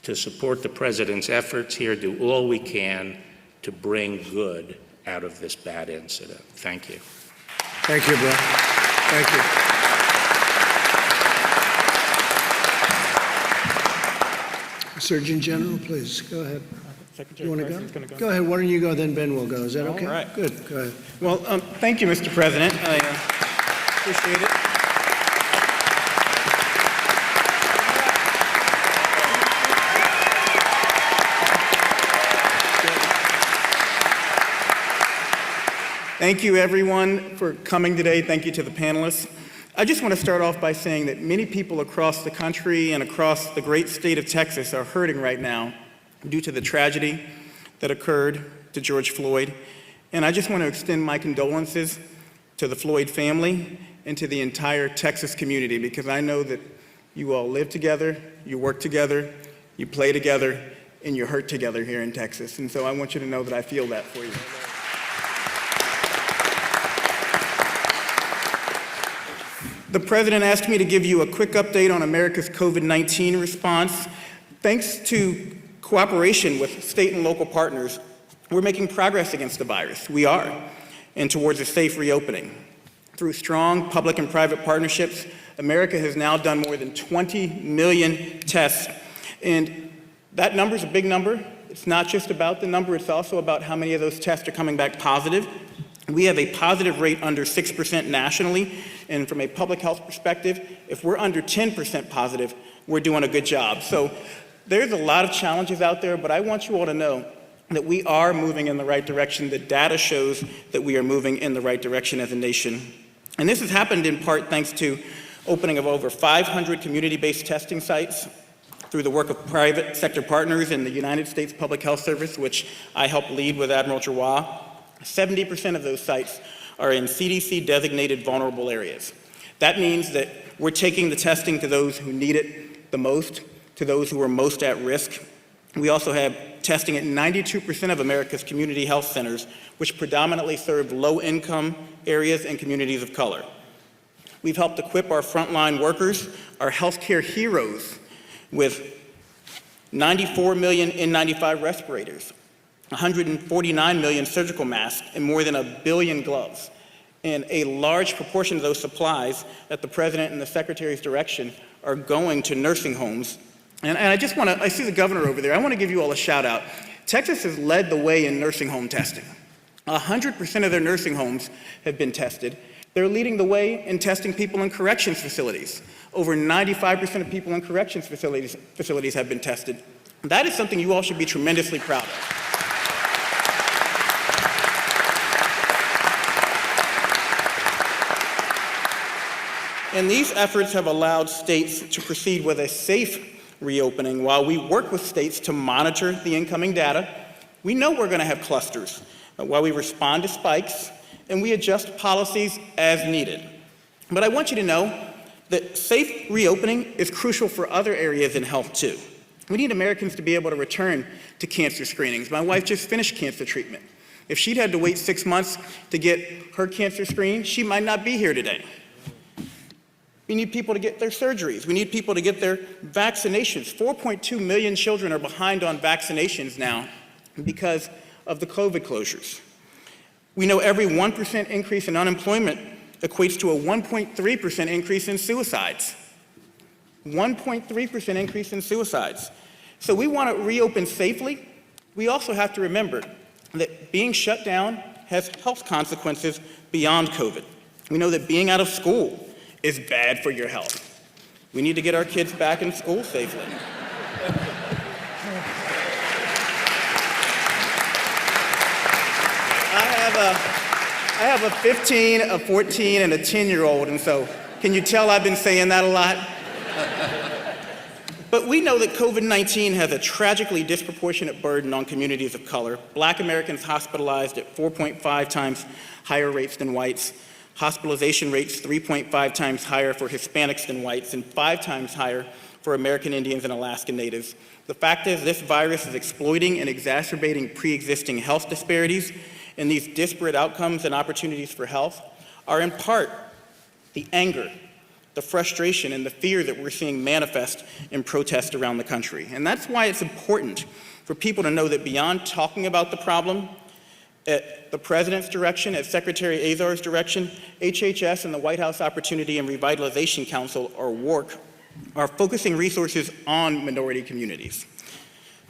to support the President's efforts here, do all we can to bring good out of this bad incident. Thank you. Thank you, Bill. Thank you. Surgeon General, please, go ahead. Secretary, You want President's to gonna go? Go ahead, why don't you go, then Ben will go. Is that okay? All right. Good, go ahead. Well, thank you, Mr. President. I appreciate it. Thank you, everyone, for coming today. Thank you to the panelists. I just want to start off by saying that many people across the country and across the great state of Texas are hurting right now due to the tragedy that occurred to George Floyd. And I just want to extend my condolences to the Floyd family and to the entire Texas community, because I know that you all live together, you work together, you play together, and you hurt together here in Texas. And so I want you to know that I feel that for you. The President asked me to give you a quick update on America's COVID-19 response. Thanks to cooperation with state and local partners, we're making progress against the virus. We are, and towards a safe reopening. Through strong public and private partnerships, America has now done more than 20 million tests. And that number is a big number. It's not just about the number, it's also about how many of those tests are coming back positive. We have a positive rate under 6% nationally, and from a public health perspective, if we're under 10% positive, we're doing a good job. So there's a lot of challenges out there, but I want you all to know that we are moving in the right direction. The data shows that we are moving in the right direction as a nation. And this has happened in part thanks to opening of over 500 community-based testing sites through the work of private sector partners in the United States Public Health Service, which I help lead with Admiral Giroir. 70% of those sites are in CDC-designated vulnerable areas. That means that we're taking the testing to those who need it the most, to those who are most at risk. We also have testing at 92% of America's community health centers, which predominantly serve low-income areas and communities of color. We've helped equip our frontline workers, our healthcare heroes, with 94 million N95 respirators, 149 million surgical masks, and more than 1 billion gloves. And a large proportion of those supplies at the President and the Secretary's direction are going to nursing homes. And I just want to, I see the governor over there, I want to give you all a shout out. Texas has led the way in nursing home testing. 100% of their nursing homes have been tested. They're leading the way in testing people in corrections facilities. Over 95% of people in corrections facilities have been tested. That is something you all should be tremendously proud of. And these efforts have allowed states to proceed with a safe reopening while we work with states to monitor the incoming data. We know we're going to have clusters while we respond to spikes and we adjust policies as needed. But I want you to know that safe reopening is crucial for other areas in health too. We need Americans to be able to return to cancer screenings. My wife just finished cancer treatment. If she'd had to wait 6 months to get her cancer screened, she might not be here today. We need people to get their surgeries. We need people to get their vaccinations. 4.2 million children are behind on vaccinations now because of the COVID closures. We know every 1% increase in unemployment equates to a 1.3% increase in suicides. 1.3% increase in suicides. So we want to reopen safely. We also have to remember that being shut down has health consequences beyond COVID. We know that being out of school is bad for your health. We need to get our kids back in school safely. I have a 15, a 14, and a 10-year-old, and so can you tell I've been saying that a lot? But we know that COVID-19 has a tragically disproportionate burden on communities of color. Black Americans hospitalized at 4.5 times higher rates than whites. Hospitalization rates 3.5 times higher for Hispanics than whites and 5 times higher for American Indians and Alaska Natives. The fact is this virus is exploiting and exacerbating pre-existing health disparities, and these disparate outcomes and opportunities for health are in part the anger, the frustration, and the fear that we're seeing manifest in protests around the country. And that's why it's important for people to know that beyond talking about the problem, at the President's direction, at Secretary Azar's direction, HHS and the White House Opportunity and Revitalization Council, or WARC, are focusing resources on minority communities.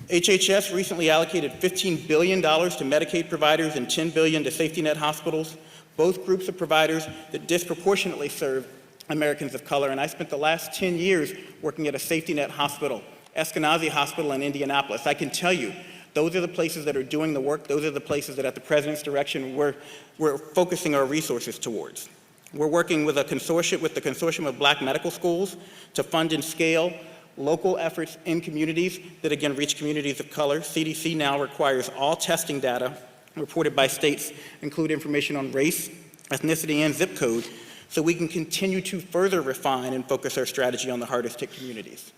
HHS recently allocated $15 billion to Medicaid providers and $10 billion to safety net hospitals, both groups of providers that disproportionately serve Americans of color. And I spent the last 10 years working at a safety net hospital, Eskenazi Hospital in Indianapolis. I can tell you, those are the places that are doing the work. Those are the places that at the President's direction we're focusing our resources towards. We're working with the Consortium of Black Medical Schools to fund and scale local efforts in communities that again reach communities of color. CDC now requires all testing data reported by states include information on race, ethnicity, and zip code so we can continue to further refine and focus our strategy on the hardest hit communities.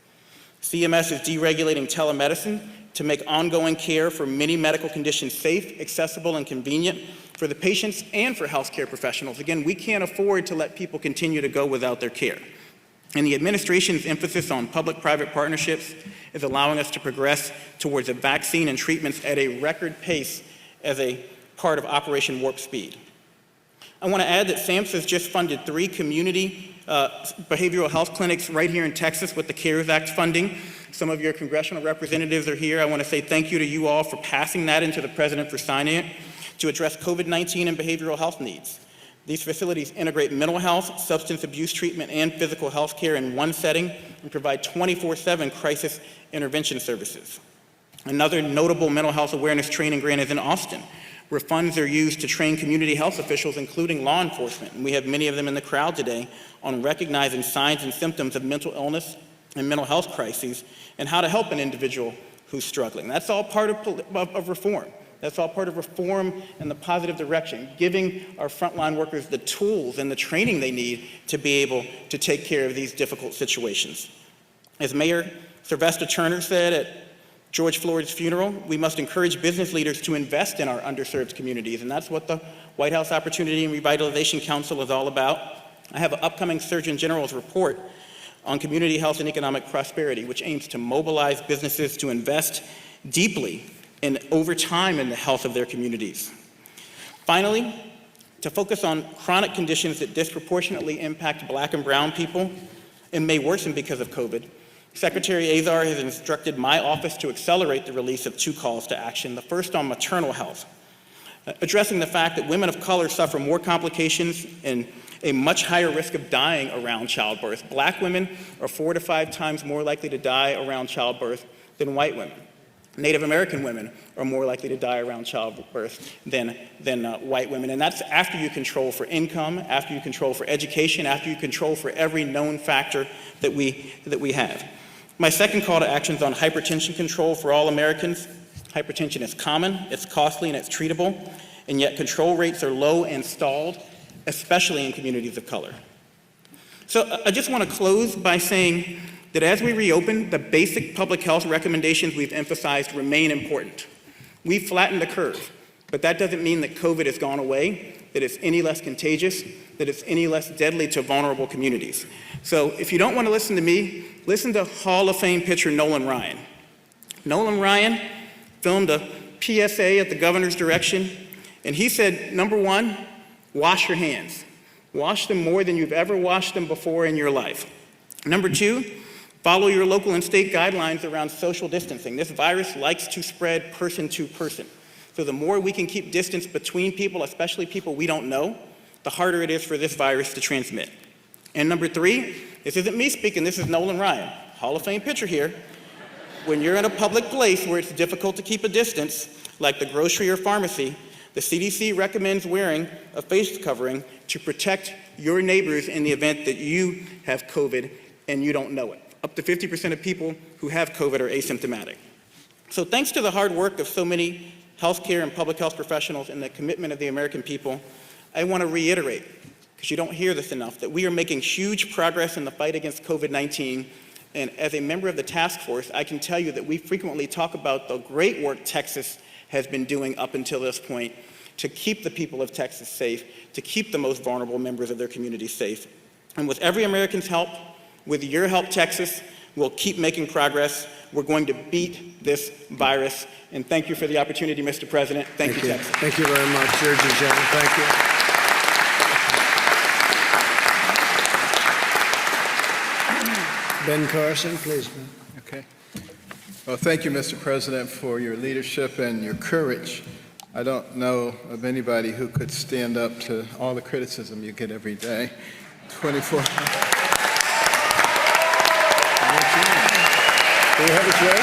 CMS is deregulating telemedicine to make ongoing care for many medical conditions safe, accessible, and convenient for the patients and for healthcare professionals. Again, we can't afford to let people continue to go without their care. And the administration's emphasis on public-private partnerships is allowing us to progress towards a vaccine and treatments at a record pace as a part of Operation Warp Speed. I want to add that SAMHSA has just funded 3 community behavioral health clinics right here in Texas with the CARES Act funding. Some of your congressional representatives are here. I want to say thank you to you all for passing that into the President for signing it to address COVID-19 and behavioral health needs. These facilities integrate mental health, substance abuse treatment, and physical health care in one setting and provide 24/7 crisis intervention services. Another notable mental health awareness training grant is in Austin, where funds are used to train community health officials, including law enforcement, and we have many of them in the crowd today, on recognizing signs and symptoms of mental illness and mental health crises and how to help an individual who's struggling. That's all part of reform. That's all part of reform in the positive direction, giving our frontline workers the tools and the training they need to be able to take care of these difficult situations. As Mayor Sylvester Turner said at George Floyd's funeral, we must encourage business leaders to invest in our underserved communities, and that's what the White House Opportunity and Revitalization Council is all about. I have an upcoming Surgeon General's report on community health and economic prosperity, which aims to mobilize businesses to invest deeply and over time in the health of their communities. Finally, to focus on chronic conditions that disproportionately impact Black and brown people and may worsen because of COVID, Secretary Azar has instructed my office to accelerate the release of 2 calls to action, the first on maternal health, addressing the fact that women of color suffer more complications and a much higher risk of dying around childbirth. Black women are 4 to 5 times more likely to die around childbirth than white women. Native American women are more likely to die around childbirth than white women. And that's after you control for income, after you control for education, after you control for every known factor that we have. My second call to action is on hypertension control for all Americans. Hypertension is common, it's costly, and it's treatable, and yet control rates are low and stalled, especially in communities of color. So I just want to close by saying that as we reopen, the basic public health recommendations we've emphasized remain important. We've flattened the curve, but that doesn't mean that COVID has gone away, that it's any less contagious, that it's any less deadly to vulnerable communities. So if you don't want to listen to me, listen to Hall of Fame pitcher Nolan Ryan. Nolan Ryan filmed a PSA at the governor's direction, and he said, number 1, wash your hands. Wash them more than you've ever washed them before in your life. Number 2, follow your local and state guidelines around social distancing. This virus likes to spread person to person. So the more we can keep distance between people, especially people we don't know, the harder it is for this virus to transmit. And number 3, this isn't me speaking, this is Nolan Ryan, Hall of Fame pitcher here. When you're in a public place where it's difficult to keep a distance, like the grocery or pharmacy, the CDC recommends wearing a face covering to protect your neighbors in the event that you have COVID and you don't know it. Up to 50% of people who have COVID are asymptomatic. So thanks to the hard work of so many healthcare and public health professionals and the commitment of the American people, I want to reiterate, because you don't hear this enough, that we are making huge progress in the fight against COVID-19. And as a member of the task force, I can tell you that we frequently talk about the great work Texas has been doing up until this point to keep the people of Texas safe, to keep the most vulnerable members of their community safe. And with every American's help, with your help, Texas, we'll keep making progress. We're going to beat this virus. And thank you for the opportunity, Mr. President. Thank you, Texas. Thank you very much, Surgeon General. Thank you. Ben Carson, please, Ben. Okay. Well, thank you, Mr. President, for your leadership and your courage. I don't know of anybody who could stand up to all the criticism you get every day. 24. Do you have a chair?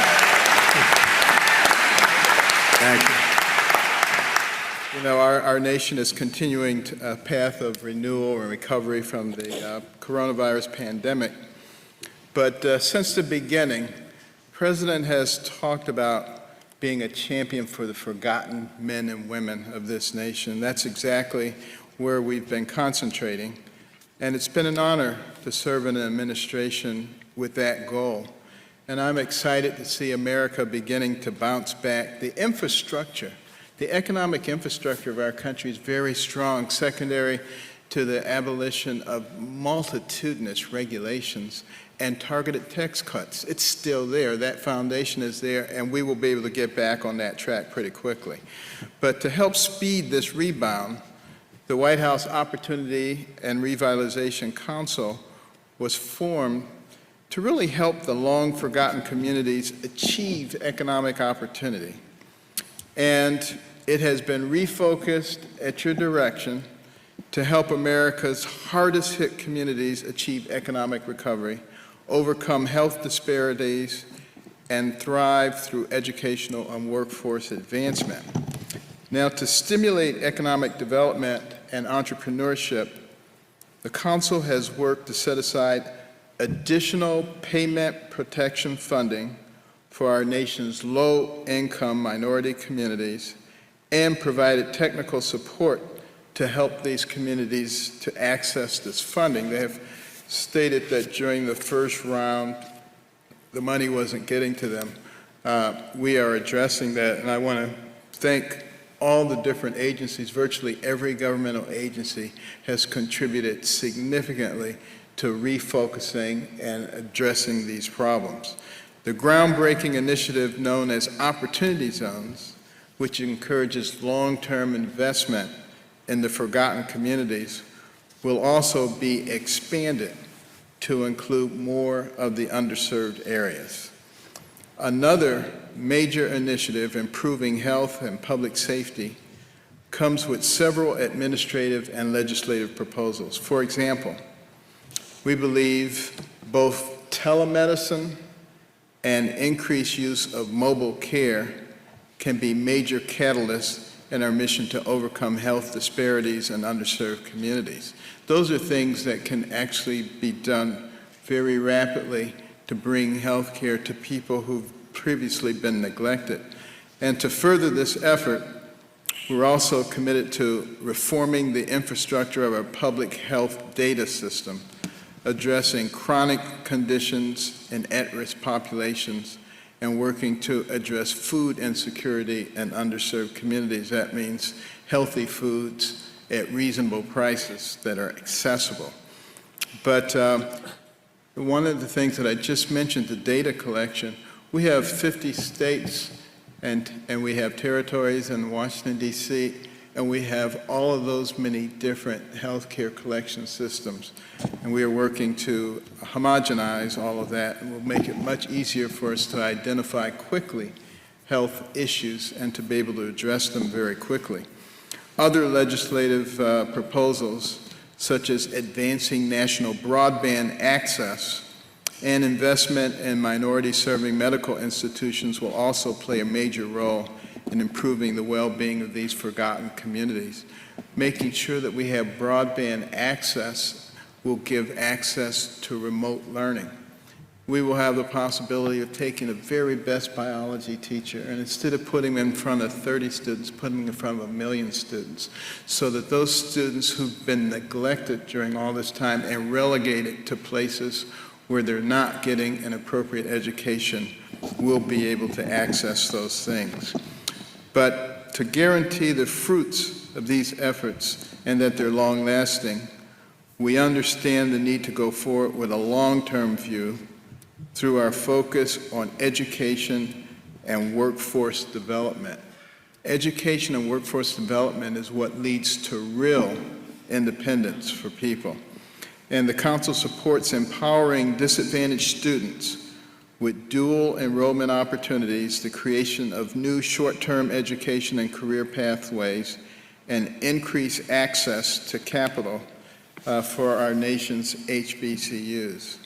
Thank you. You know, our nation is continuing a path of renewal and recovery from the coronavirus pandemic. But since the beginning, the President has talked about being a champion for the forgotten men and women of this nation. That's exactly where we've been concentrating. And it's been an honor to serve in an administration with that goal. And I'm excited to see America beginning to bounce back. The infrastructure, the economic infrastructure of our country is very strong, secondary to the abolition of multitudinous regulations and targeted tax cuts. It's still there. That foundation is there, and we will be able to get back on that track pretty quickly. But to help speed this rebound, the White House Opportunity and Revitalization Council was formed to really help the long-forgotten communities achieve economic opportunity. And it has been refocused at your direction to help America's hardest-hit communities achieve economic recovery, overcome health disparities, and thrive through educational and workforce advancement. Now, to stimulate economic development and entrepreneurship, the Council has worked to set aside additional payment protection funding for our nation's low-income minority communities and provided technical support to help these communities to access this funding. They have stated that during the first round, the money wasn't getting to them. We are addressing that, and I want to thank all the different agencies. Virtually every governmental agency has contributed significantly to refocusing and addressing these problems. The groundbreaking initiative known as Opportunity Zones, which encourages long-term investment in the forgotten communities, will also be expanded to include more of the underserved areas. Another major initiative, improving health and public safety, comes with several administrative and legislative proposals. For example, we believe both telemedicine and increased use of mobile care can be major catalysts in our mission to overcome health disparities in underserved communities. Those are things that can actually be done very rapidly to bring health care to people who've previously been neglected. And to further this effort, we're also committed to reforming the infrastructure of our public health data system, addressing chronic conditions in at-risk populations, and working to address food insecurity in underserved communities. That means healthy foods at reasonable prices that are accessible. But one of the things that I just mentioned, the data collection, we have 50 states and we have territories in Washington, D.C., and we have all of those many different healthcare collection systems. And we are working to homogenize all of that, and will make it much easier for us to identify quickly health issues and to be able to address them very quickly. Other legislative proposals, such as advancing national broadband access and investment in minority-serving medical institutions, will also play a major role in improving the well-being of these forgotten communities. Making sure that we have broadband access will give access to remote learning. We will have the possibility of taking the very best biology teacher, and instead of putting them in front of 30 students, putting them in front of 1 million students, so that those students who've been neglected during all this time and relegated to places where they're not getting an appropriate education will be able to access those things. But to guarantee the fruits of these efforts and that they're long-lasting, we understand the need to go forward with a long-term view through our focus on education and workforce development. Education and workforce development is what leads to real independence for people. And the Council supports empowering disadvantaged students with dual enrollment opportunities, the creation of new short-term education and career pathways, and increased access to capital for our nation's HBCUs.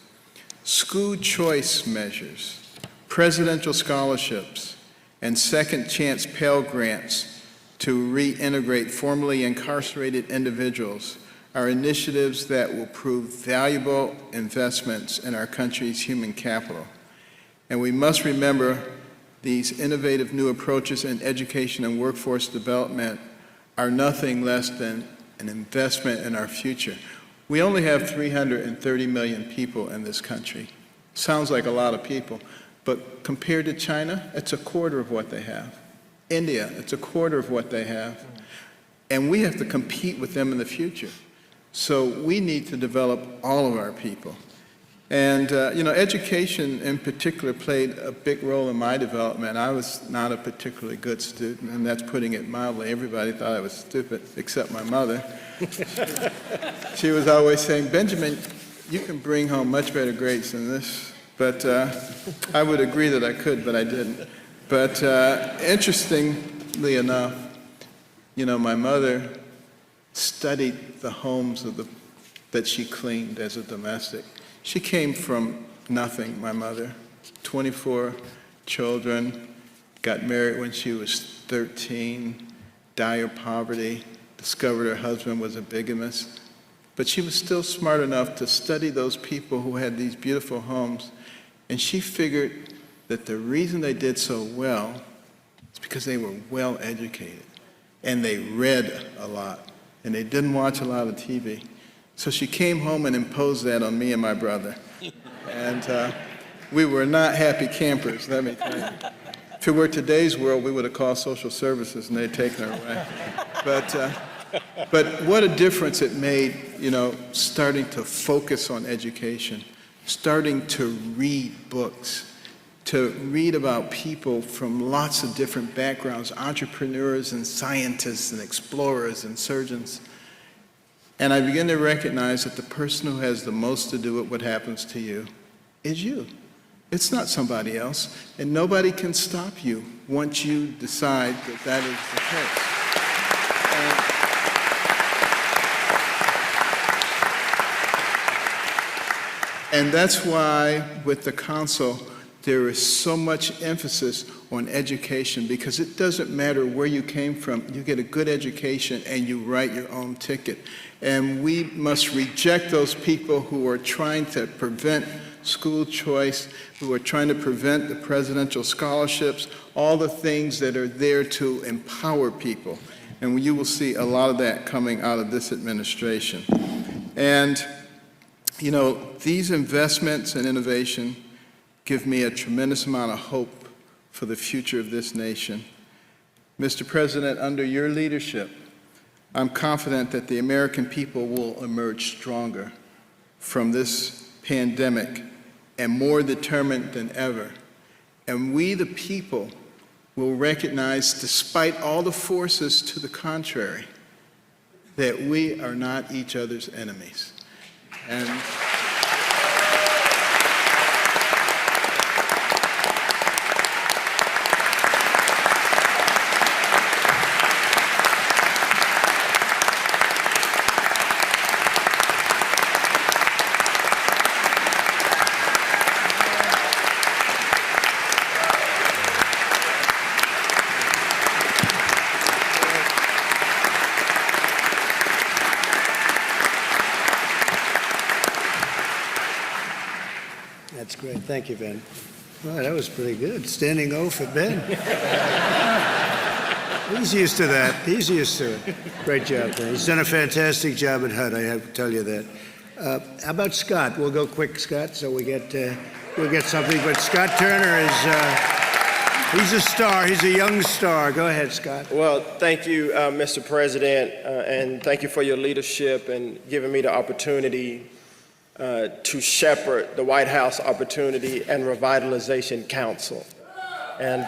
School choice measures, presidential scholarships, and second chance Pell Grants to reintegrate formerly incarcerated individuals are initiatives that will prove valuable investments in our country's human capital. And we must remember these innovative new approaches in education and workforce development are nothing less than an investment in our future. We only have 330 million people in this country. Sounds like a lot of people, but compared to China, it's a quarter of what they have. India, it's a quarter of what they have. And we have to compete with them in the future. So we need to develop all of our people. And, education in particular played a big role in my development. I was not a particularly good student, and that's putting it mildly. Everybody thought I was stupid, except my mother. She was always saying, "Benjamin, you can bring home much better grades than this." But I would agree that I could, but I didn't. But interestingly enough, my mother studied the homes that she cleaned as a domestic. She came from nothing, my mother. 24 children, got married when she was 13, dire poverty, discovered her husband was a bigamist. But she was still smart enough to study those people who had these beautiful homes, and she figured that the reason they did so well is because they were well educated. and they read a lot, and they didn't watch a lot of TV. So she came home and imposed that on me and my brother. And we were not happy campers, let me tell you. If it were today's world, we would have called social services and they'd taken her away. But what a difference it made, starting to focus on education, starting to read books, to read about people from lots of different backgrounds, entrepreneurs and scientists and explorers and surgeons. And I begin to recognize that the person who has the most to do with what happens to you is you. It's not somebody else, and nobody can stop you once you decide that that is the case. And that's why with the council, there is so much emphasis on education, because it doesn't matter where you came from, you get a good education and you write your own ticket. And we must reject those people who are trying to prevent school choice, who are trying to prevent the presidential scholarships, all the things that are there to empower people. And you will see a lot of that coming out of this administration. And, these investments in innovation give me a tremendous amount of hope for the future of this nation. Mr. President, under your leadership, I'm confident that the American people will emerge stronger from this pandemic and more determined than ever. And we, the people, will recognize, despite all the forces to the contrary, that we are not each other's enemies. And That's great. Thank you, Ben. Well, that was pretty good. Standing O for Ben. He's used to that. He's used to it. Great job, Ben. He's done a fantastic job at HUD, I have to tell you that. How about Scott? We'll go quick, Scott, so we'll get something. But Scott Turner is, he's a star. He's a young star. Go ahead, Scott. Well, thank you, Mr. President, and thank you for your leadership and giving me the opportunity to shepherd the White House Opportunity and Revitalization Council. And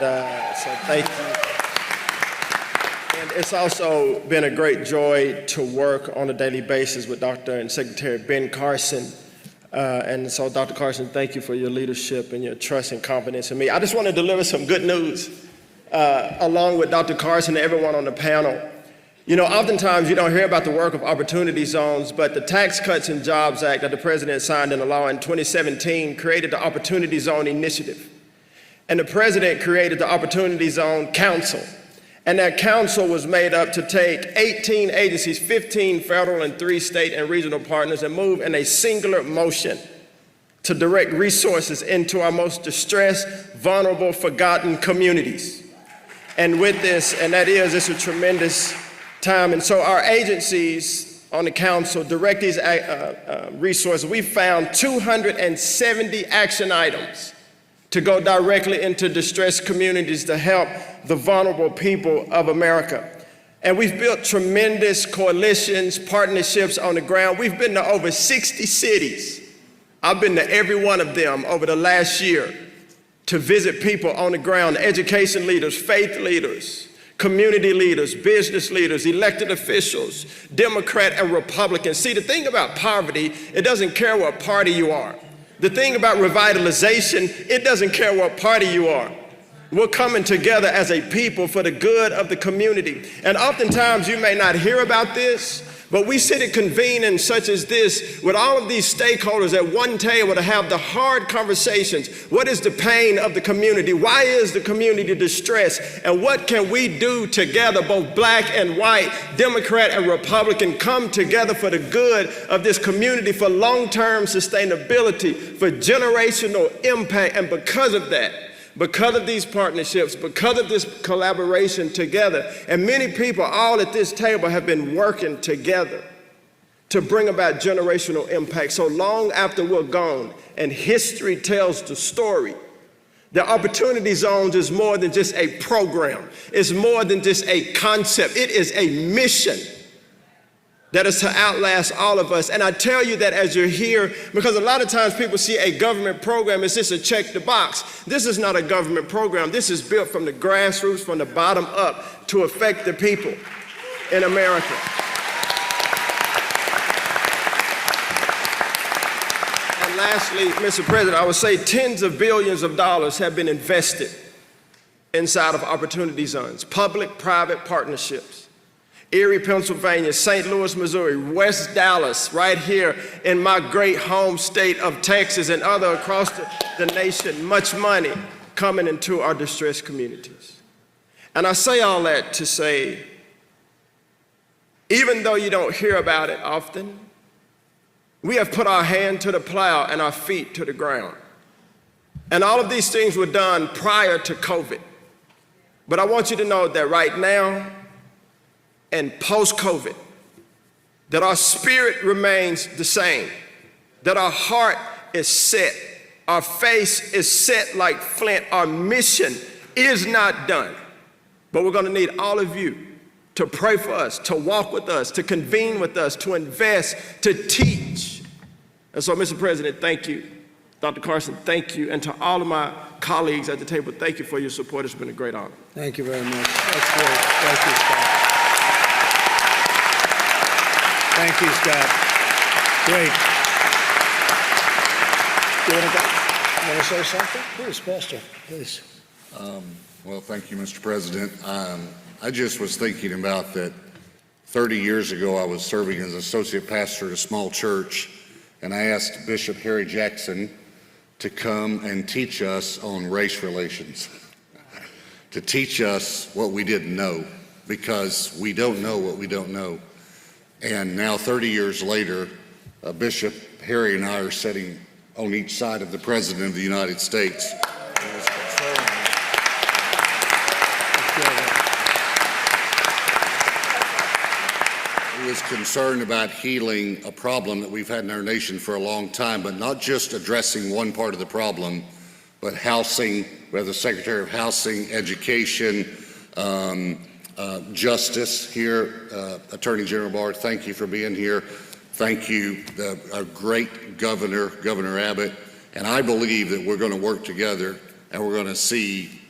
so thank you. And it's also been a great joy to work on a daily basis with Dr. and Secretary Ben Carson. And so, Dr. Carson, thank you for your leadership and your trust and confidence in me. I just want to deliver some good news along with Dr. Carson and everyone on the panel. Oftentimes you don't hear about the work of opportunity zones, but the Tax Cuts and Jobs Act that the President signed into law in 2017 created the Opportunity Zone Initiative. And the President created the Opportunity Zone Council. And that council was made up to take 18 agencies, 15 federal and 3 state and regional partners, and move in a singular motion to direct resources into our most distressed, vulnerable, forgotten communities. And with this, and it's a tremendous time. And so our agencies on the council direct these resources. We found 270 action items to go directly into distressed communities to help the vulnerable people of America. And we've built tremendous coalitions, partnerships on the ground. We've been to over 60 cities. I've been to every one of them over the last year to visit people on the ground, education leaders, faith leaders, community leaders, business leaders, elected officials, Democrat and Republican. See, the thing about poverty, it doesn't care what party you are. The thing about revitalization, it doesn't care what party you are. We're coming together as a people for the good of the community. And oftentimes you may not hear about this, but we sit at convenings such as this with all of these stakeholders at one table to have the hard conversations. What is the pain of the community? Why is the community distressed? And what can we do together, both black and white, Democrat and Republican, come together for the good of this community, for long-term sustainability, for generational impact. And because of that, because of these partnerships, because of this collaboration together. And many people all at this table have been working together to bring about generational impact. So long after we're gone and history tells the story, the Opportunity Zones is more than just a program. It's more than just a concept. It is a mission that is to outlast all of us. And I tell you that as you're here, because a lot of times people see a government program as just a check the box. This is not a government program. This is built from the grassroots, from the bottom up, to affect the people in America. And lastly, Mr. President, I would say tens of billions of dollars have been invested inside of Opportunity Zones, public-private partnerships. Erie, Pennsylvania, St. Louis, Missouri, West Dallas, right here in my great home state of Texas, and other across the nation, much money coming into our distressed communities. And I say all that to say, even though you don't hear about it often, we have put our hand to the plow and our feet to the ground. And all of these things were done prior to COVID. But I want you to know that right now, and post-COVID, that our spirit remains the same, that our heart is set, our face is set like flint, our mission is not done. But we're gonna need all of you to pray for us, to walk with us, to convene with us, to invest, to teach. And so, Mr. President, thank you. Dr. Carson, thank you. And to all of my colleagues at the table, thank you for your support. It's been a great honor. Thank you very much. That's great. Thank you, Scott. Thank you, Scott. Great. You want to say something? Please, Pastor, please. Well, thank you, Mr. President. I just was thinking about that 30 years ago, I was serving as associate pastor at a small church, and I asked Bishop Harry Jackson to come and teach us on race relations, to teach us what we didn't know, because we don't know what we don't know. And now 30 years later, Bishop Harry and I are sitting on each side of the President of the United States. He was concerned about healing a problem that we've had in our nation for a long time, but not just addressing one part of the problem, but housing. We have the Secretary of Housing, Education, Justice here. Attorney General Barr, thank you for being here. Thank you, our great governor, Governor Abbott. And I believe that we're going to work together and we're going to see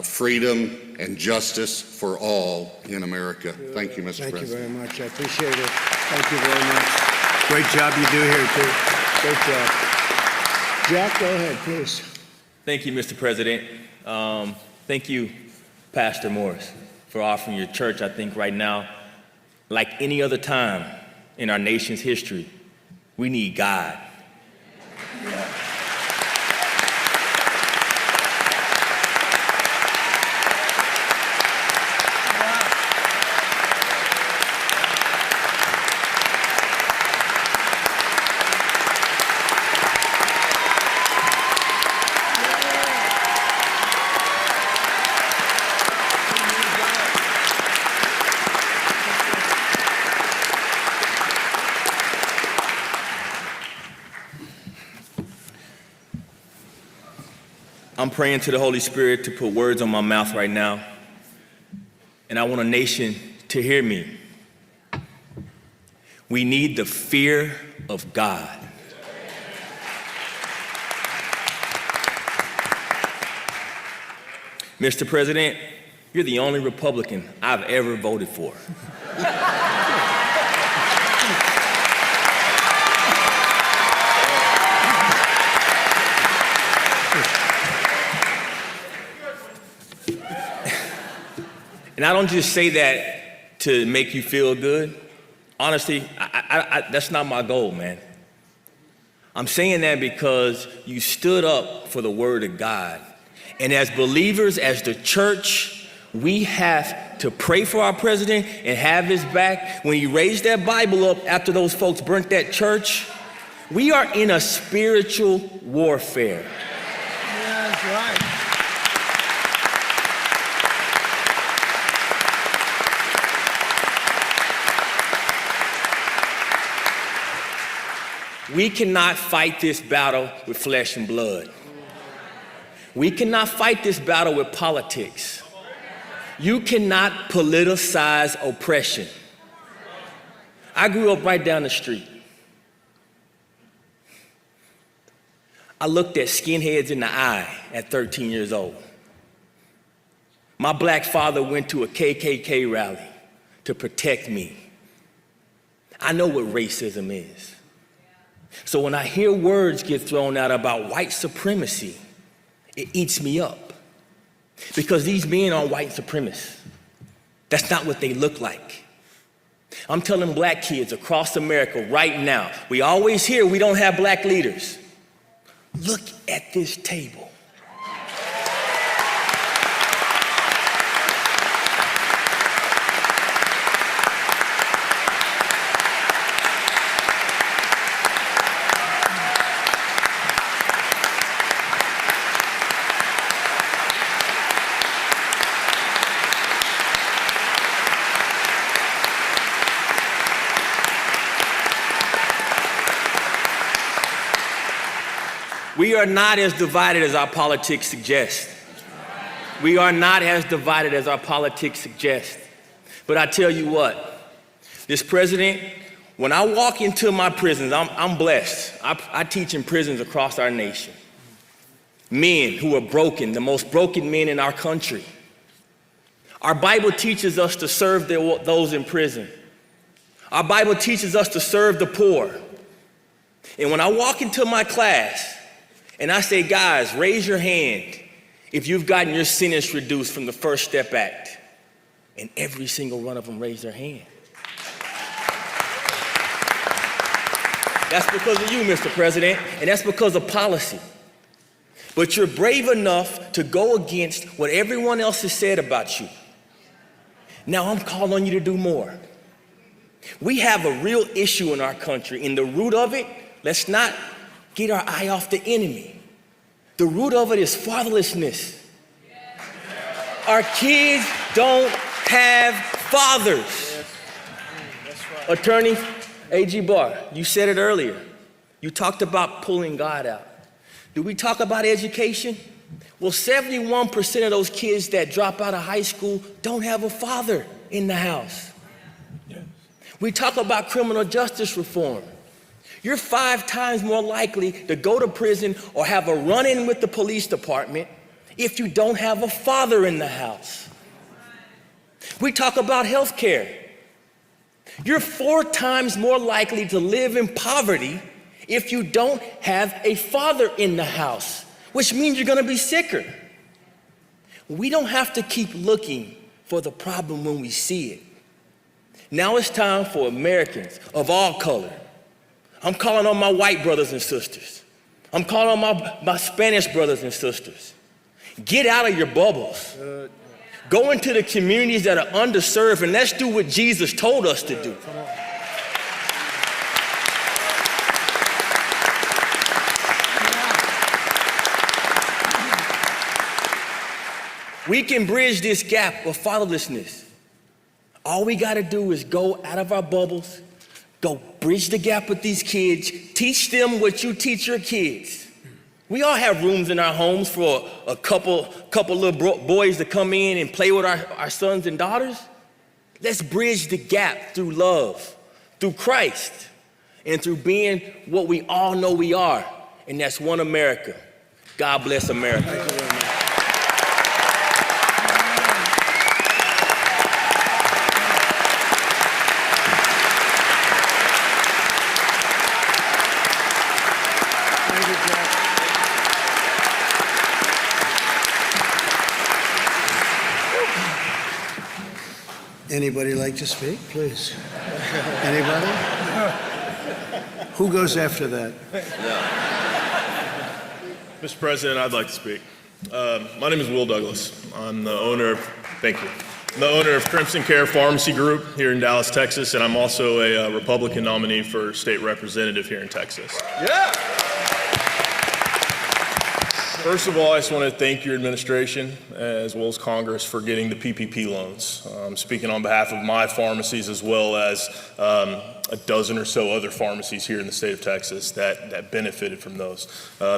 freedom and justice for all in America. Thank you, Mr. President. Thank you very much. I appreciate it. Thank you very much. Great job you do here, too. Great job. Jack, go ahead, please. Thank you, Mr. President. Thank you, Pastor Morris, for offering your church. I think right now, like any other time in our nation's history, we need God. I'm praying to the Holy Spirit to put words on my mouth right now, and I want a nation to hear me. We need the fear of God. Mr. President, you're the only Republican I've ever voted for. And I don't just say that to make you feel good. Honestly, that's not my goal, man. I'm saying that because you stood up for the word of God. And as believers, as the church, we have to pray for our president and have his back. When he raised that Bible up after those folks burnt that church, we are in a spiritual warfare. Yeah, that's right. We cannot fight this battle with flesh and blood. We cannot fight this battle with politics. You cannot politicize oppression. I grew up right down the street. I looked at skinheads in the eye at 13 years old. My black father went to a KKK rally to protect me. I know what racism is. So when I hear words get thrown out about white supremacy, it eats me up. Because these men are white supremacists. That's not what they look like. I'm telling black kids across America right now, we always hear we don't have black leaders. Look at this table. We are not as divided as our politics suggest. We are not as divided as our politics suggest. But I tell you what, this president, when I walk into my prisons, I'm blessed. I teach in prisons across our nation. Men who are broken, the most broken men in our country. Our Bible teaches us to serve those in prison. Our Bible teaches us to serve the poor. And when I walk into my class, and I say, guys, raise your hand if you've gotten your sentence reduced from the First Step Act. And every single one of them raised their hand. That's because of you, Mr. President, and that's because of policy. But you're brave enough to go against what everyone else has said about you. Now I'm calling on you to do more. We have a real issue in our country. In the root of it, let's not get our eye off the enemy. The root of it is fatherlessness. Our kids don't have fathers. Attorney A.G. Barr, you said it earlier. You talked about pulling God out. Do we talk about education? Well, 71% of those kids that drop out of high school don't have a father in the house. We talk about criminal justice reform. You're 5 times more likely to go to prison or have a run-in with the police department if you don't have a father in the house. We talk about health care. You're 4 times more likely to live in poverty if you don't have a father in the house, which means you're gonna be sicker. We don't have to keep looking for the problem when we see it. Now it's time for Americans of all color. I'm calling on my white brothers and sisters. I'm calling on my Spanish brothers and sisters. Get out of your bubbles. Go into the communities that are underserved and let's do what Jesus told us to do. We can bridge this gap of fatherlessness. All we gotta do is go out of our bubbles, go bridge the gap with these kids, teach them what you teach your kids. We all have rooms in our homes for a couple little boys to come in and play with our sons and daughters. Let's bridge the gap through love, through Christ, and through being what we all know we are, and that's one America. God bless America. Thank you very much. Anybody like to speak, please? Anybody? Who goes after that? Mr. President, I'd like to speak. My name is Will Douglas. I'm the owner of Crimson Care Pharmacy Group here in Dallas, Texas, and I'm also a Republican nominee for state representative here in Texas. Yeah. First of all, I just want to thank your administration as well as Congress for getting the PPP loans. Speaking on behalf of my pharmacies as well as a dozen or so other pharmacies here in the state of Texas that benefited from those.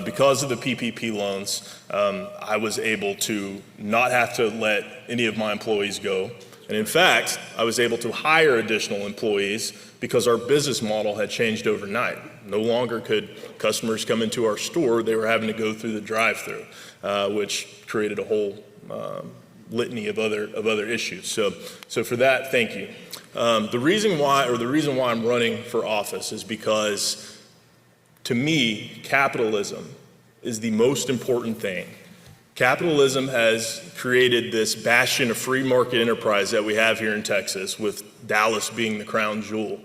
Because of the PPP loans, I was able to not have to let any of my employees go. And in fact, I was able to hire additional employees because our business model had changed overnight. No longer could customers come into our store, they were having to go through the drive-thru, which created a whole litany of other issues. So for that, thank you. The reason why I'm running for office is because, to me, capitalism is the most important thing. Capitalism has created this bastion of free market enterprise that we have here in Texas, with Dallas being the crown jewel.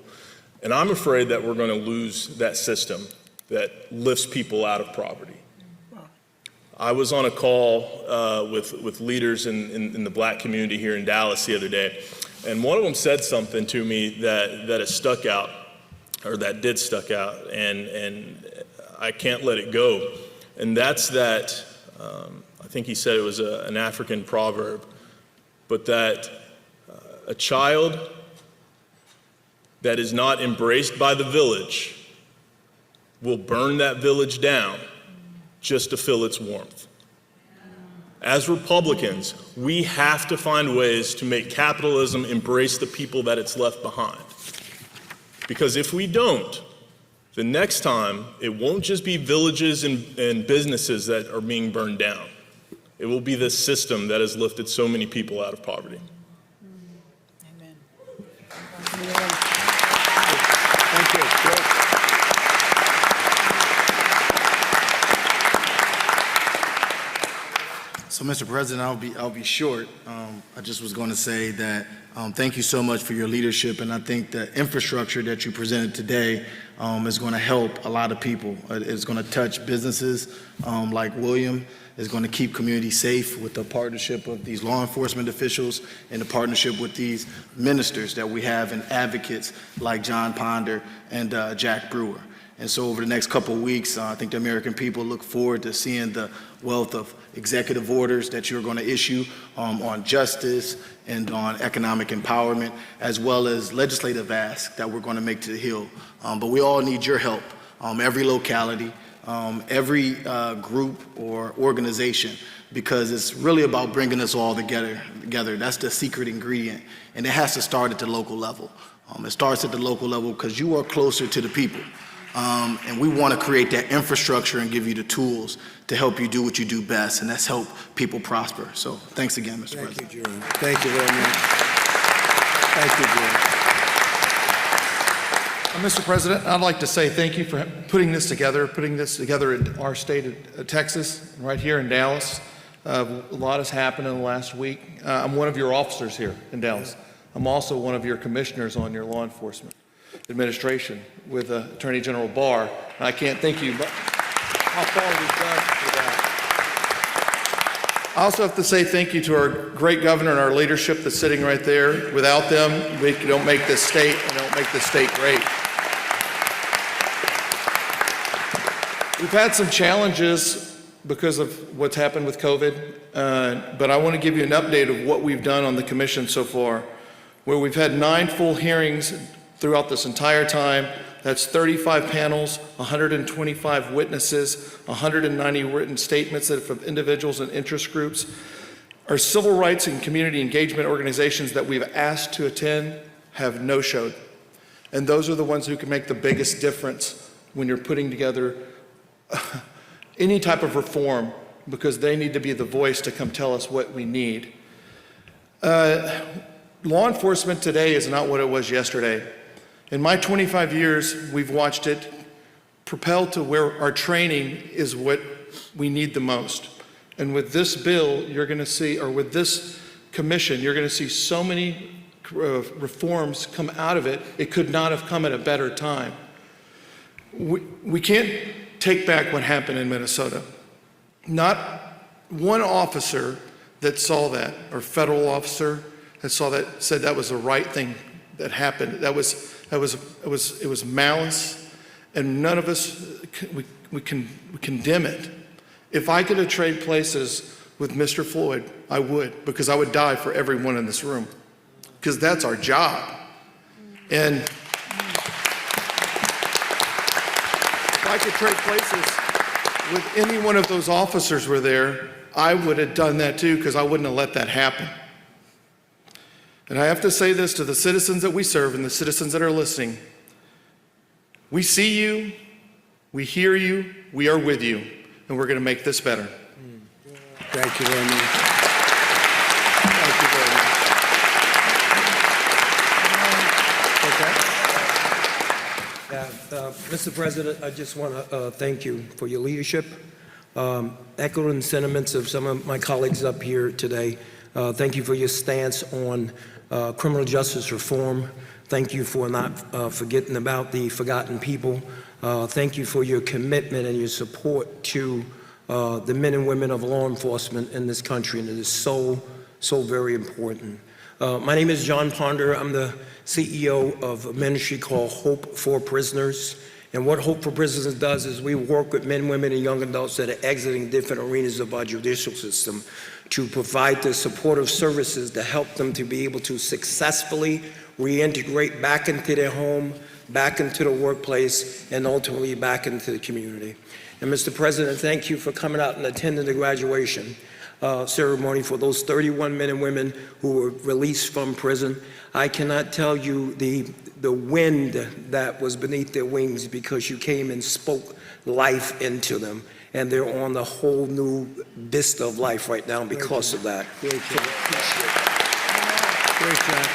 And I'm afraid that we're going to lose that system that lifts people out of poverty. I was on a call with leaders in the black community here in Dallas the other day, and one of them said something to me that has stuck out, or that did stuck out, and I can't let it go. And that's that, I think he said it was an African proverb, but that a child that is not embraced by the village will burn that village down just to fill its warmth. As Republicans, we have to find ways to make capitalism embrace the people that it's left behind. Because if we don't, the next time, it won't just be villages and businesses that are being burned down. It will be the system that has lifted so many people out of poverty. Amen. Thank you. So, Mr. President, I'll be short. I just was going to say that thank you so much for your leadership, and I think the infrastructure that you presented today is going to help a lot of people. It's going to touch businesses like William. It's going to keep communities safe with the partnership of these law enforcement officials and the partnership with these ministers that we have and advocates like John Ponder and Jack Brewer. And so over the next couple of weeks, I think the American people look forward to seeing the wealth of executive orders that you're going to issue on justice and on economic empowerment, as well as legislative asks that we're going to make to the Hill. But we all need your help, every locality, every group or organization, because it's really about bringing us all together. That's the secret ingredient, and it has to start at the local level. It starts at the local level because you are closer to the people. And we want to create that infrastructure and give you the tools to help you do what you do best, and that's help people prosper. So thanks again, Mr. President. Thank you, Jerome. Thank you very much. Thank you, Jerome. Mr. President, I'd like to say thank you for putting this together in our state of Texas, right here in Dallas. A lot has happened in the last week. I'm one of your officers here in Dallas. I'm also one of your commissioners on your law enforcement administration with Attorney General Barr. And I can't thank you how far we've done for that. I also have to say thank you to our great governor and our leadership that's sitting right there. Without them, we don't make this state, and don't make this state great. We've had some challenges because of what's happened with COVID, but I want to give you an update of what we've done on the commission so far, where we've had 9 full hearings throughout this entire time. That's 35 panels, 125 witnesses, 190 written statements of individuals and interest groups. Our civil rights and community engagement organizations that we've asked to attend have no-showed. And those are the ones who can make the biggest difference when you're putting together any type of reform, because they need to be the voice to come tell us what we need. Law enforcement today is not what it was yesterday. In my 25 years, we've watched it propel to where our training is what we need the most. And with this bill, you're going to see, or with this commission, you're going to see so many reforms come out of it. It could not have come at a better time. We can't take back what happened in Minnesota. Not one officer that saw that, or federal officer that saw that, said that was the right thing that happened. It was malice, and none of us we condemn it. If I could have traded places with Mr. Floyd, I would, because I would die for everyone in this room, because that's our job. And if I could trade places with any one of those officers were there, I would have done that too, because I wouldn't have let that happen. And I have to say this to the citizens that we serve and the citizens that are listening. We see you, we hear you, we are with you, and we're going to make this better. Thank you very much. Thank you very much. Mr. President, I just want to thank you for your leadership. Echoing sentiments of some of my colleagues up here today, thank you for your stance on criminal justice reform. Thank you for not forgetting about the forgotten people. Thank you for your commitment and your support to the men and women of law enforcement in this country, and it is so very important. My name is John Ponder. I'm the CEO of a ministry called Hope for Prisoners. And what Hope for Prisoners does is we work with men, women, and young adults that are exiting different arenas of our judicial system to provide the supportive services to help them to be able to successfully reintegrate back into their home, back into the workplace, and ultimately back into the community. And Mr. President, thank you for coming out and attending the graduation ceremony for those 31 men and women who were released from prison. I cannot tell you the wind that was beneath their wings, because you came and spoke life into them. And they're on a whole new vista of life right now because of that. Great job. Great job.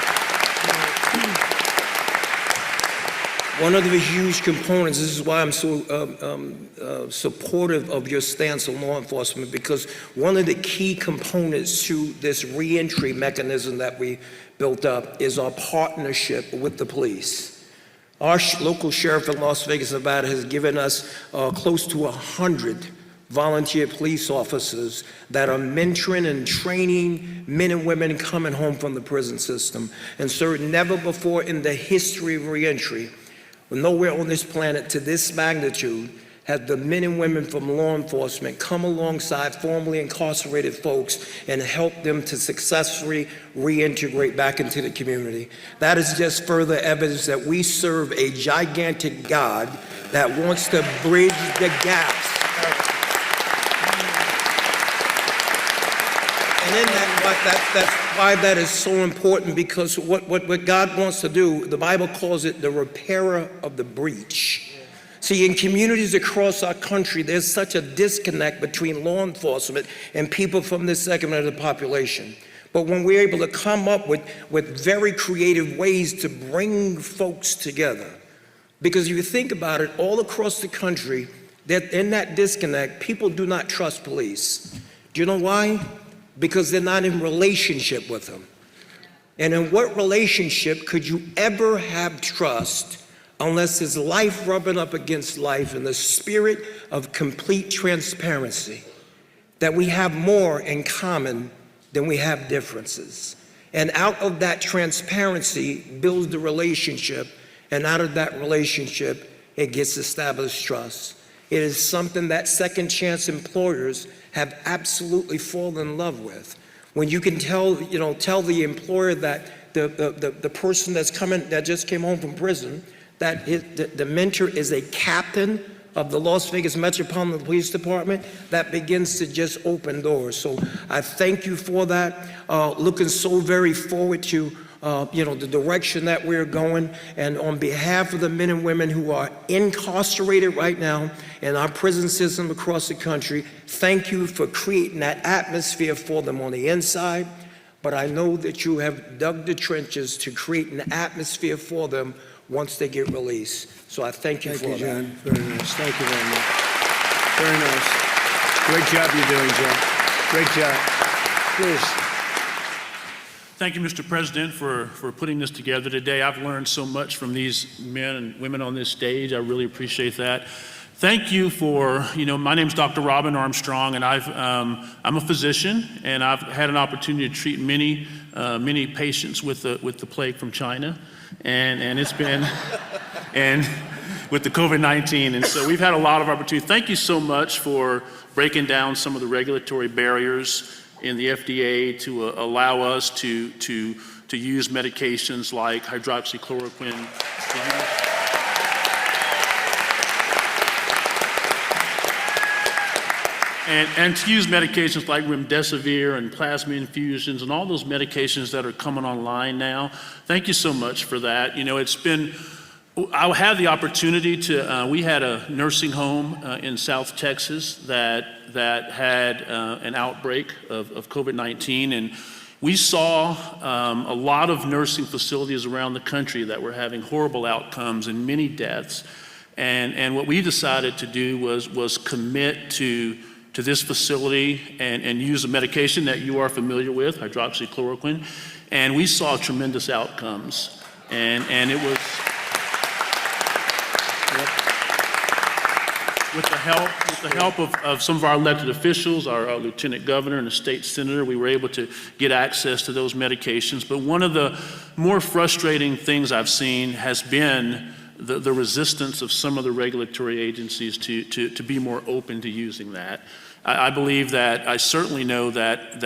One of the huge components, this is why I'm so supportive of your stance on law enforcement, because one of the key components to this reentry mechanism that we built up is our partnership with the police. Our local sheriff in Las Vegas, Nevada has given us close to 100 volunteer police officers that are mentoring and training men and women coming home from the prison system. And sir, never before in the history of reentry, nowhere on this planet to this magnitude, have the men and women from law enforcement come alongside formerly incarcerated folks and help them to successfully reintegrate back into the community. That is just further evidence that we serve a gigantic God that wants to bridge the gaps. And in that's why that is so important, because what God wants to do, the Bible calls it the repairer of the breach. See, in communities across our country, there's such a disconnect between law enforcement and people from this segment of the population. But when we're able to come up with very creative ways to bring folks together, because if you think about it, all across the country, that in that disconnect, people do not trust police. Do you know why? Because they're not in relationship with them. And in what relationship could you ever have trust unless there's life rubbing up against life and the spirit of complete transparency, that we have more in common than we have differences. And out of that transparency builds the relationship, and out of that relationship, it gets established trust. It is something that second chance employers have absolutely fallen in love with. When you can tell the employer that the person that just came home from prison, that the mentor is a captain of the Las Vegas Metropolitan Police Department, that begins to just open doors. So I thank you for that. Looking so very forward to the direction that we're going. And on behalf of the men and women who are incarcerated right now in our prison system across the country, thank you for creating that atmosphere for them on the inside. But I know that you have dug the trenches to create an atmosphere for them once they get released. So I thank you for that. Thank you, John. Very nice. Thank you very much. Very nice. Great job you're doing, John. Great job. Please. Thank you, Mr. President, for putting this together today. I've learned so much from these men and women on this stage. I really appreciate that. Thank you for, my name's Dr. Robin Armstrong, and I'm a physician, and I've had an opportunity to treat many patients with the plague from China. And it's been, and with the COVID-19. And so we've had a lot of opportunity. Thank you so much for breaking down some of the regulatory barriers in the FDA to allow us to use medications like hydroxychloroquine. And to use medications like remdesivir and plasma infusions and all those medications that are coming online now. Thank you so much for that. You know, I had the opportunity to, we had a nursing home in South Texas that had an outbreak of COVID-19, and we saw a lot of nursing facilities around the country that were having horrible outcomes and many deaths. And what we decided to do was commit to this facility and use a medication that you are familiar with, hydroxychloroquine, and we saw tremendous outcomes. And it was, with the help of some of our elected officials, our lieutenant governor and the state senator, we were able to get access to those medications. But one of the more frustrating things I've seen has been the resistance of some of the regulatory agencies to be more open to using that. I believe that, I certainly know that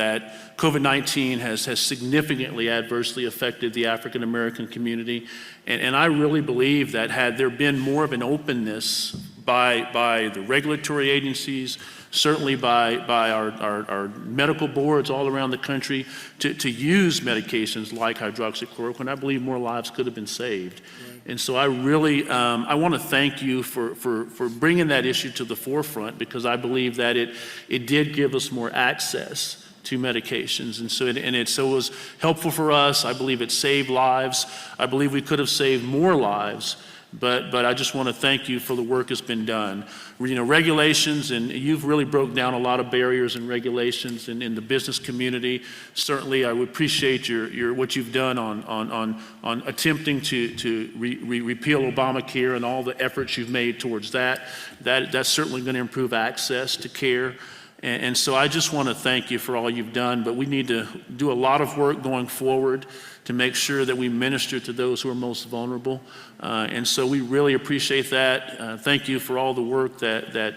COVID-19 has significantly adversely affected the African American community. And I really believe that had there been more of an openness by the regulatory agencies, certainly by our medical boards all around the country to use medications like hydroxychloroquine, I believe more lives could have been saved. And so I really, I want to thank you for bringing that issue to the forefront, because I believe that it did give us more access to medications. And so it was helpful for us. I believe it saved lives. I believe we could have saved more lives. But I just want to thank you for the work that's been done. You know, regulations, and you've really broke down a lot of barriers and regulations in the business community. Certainly, I would appreciate your what you've done on attempting to repeal Obamacare and all the efforts you've made towards that. That's certainly going to improve access to care. And so I just want to thank you for all you've done, but we need to do a lot of work going forward to make sure that we minister to those who are most vulnerable. And so we really appreciate that. Thank you for all the work that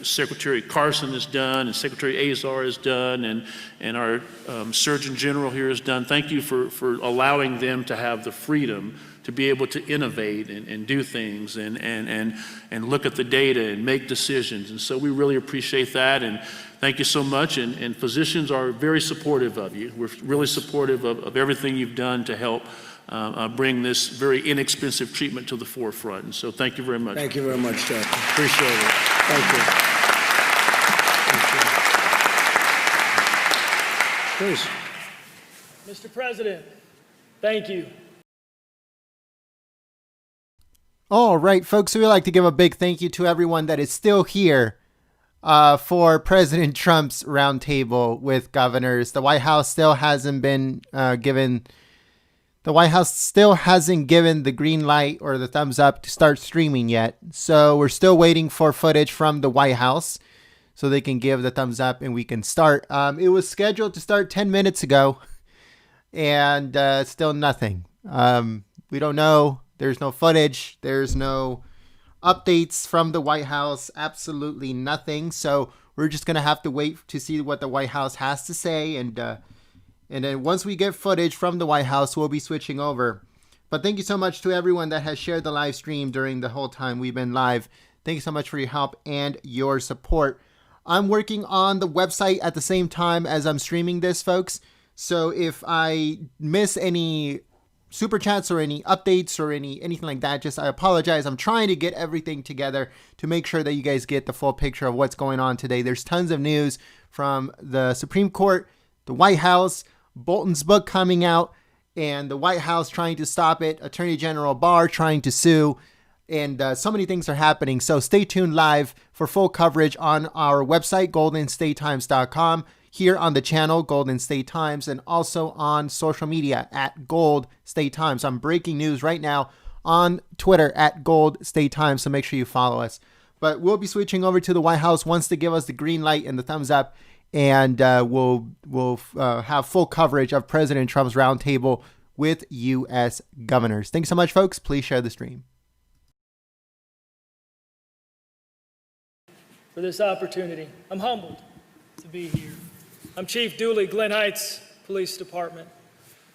Secretary Carson has done and Secretary Azar has done and our Surgeon General here has done. Thank you for allowing them to have the freedom to be able to innovate and do things and look at the data and make decisions. And so we really appreciate that, and thank you so much. And physicians are very supportive of you. We're really supportive of everything you've done to help bring this very inexpensive treatment to the forefront. And so thank you very much. Thank you very much, Chuck. Appreciate it. Thank you. Please. Mr. President, thank you. All right, folks, so we'd like to give a big thank you to everyone that is still here for President Trump's roundtable with governors. The White House still hasn't been given the green light or the thumbs up to start streaming yet. So we're still waiting for footage from the White House so they can give the thumbs up and we can start. It was scheduled to start 10 minutes ago and still nothing. We don't know. There's no footage. There's no updates from the White House. Absolutely nothing. So we're just going to have to wait to see what the White House has to say. And then once we get footage from the White House, we'll be switching over. But thank you so much to everyone that has shared the live stream during the whole time we've been live. Thank you so much for your help and your support. I'm working on the website at the same time as I'm streaming this, folks. So if I miss any super chats or any updates or anything like that, just I apologize. I'm trying to get everything together to make sure that you guys get the full picture of what's going on today. There's tons of news from the Supreme Court, the White House, Bolton's book coming out, and the White House trying to stop it, Attorney General Barr trying to sue, and so many things are happening. So stay tuned live for full coverage on our website, goldenstatetimes.com, here on the channel, Golden State Times, and also on social media at Gold State Times. I'm breaking news right now on Twitter at Gold State Times, so make sure you follow us. But we'll be switching over to the White House once they give us the green light and the thumbs up, and we'll have full coverage of President Trump's roundtable with U.S. governors. Thanks so much, folks. Please share the stream. for this opportunity. I'm humbled to be here. I'm Chief Dooley, Glen Heights Police Department.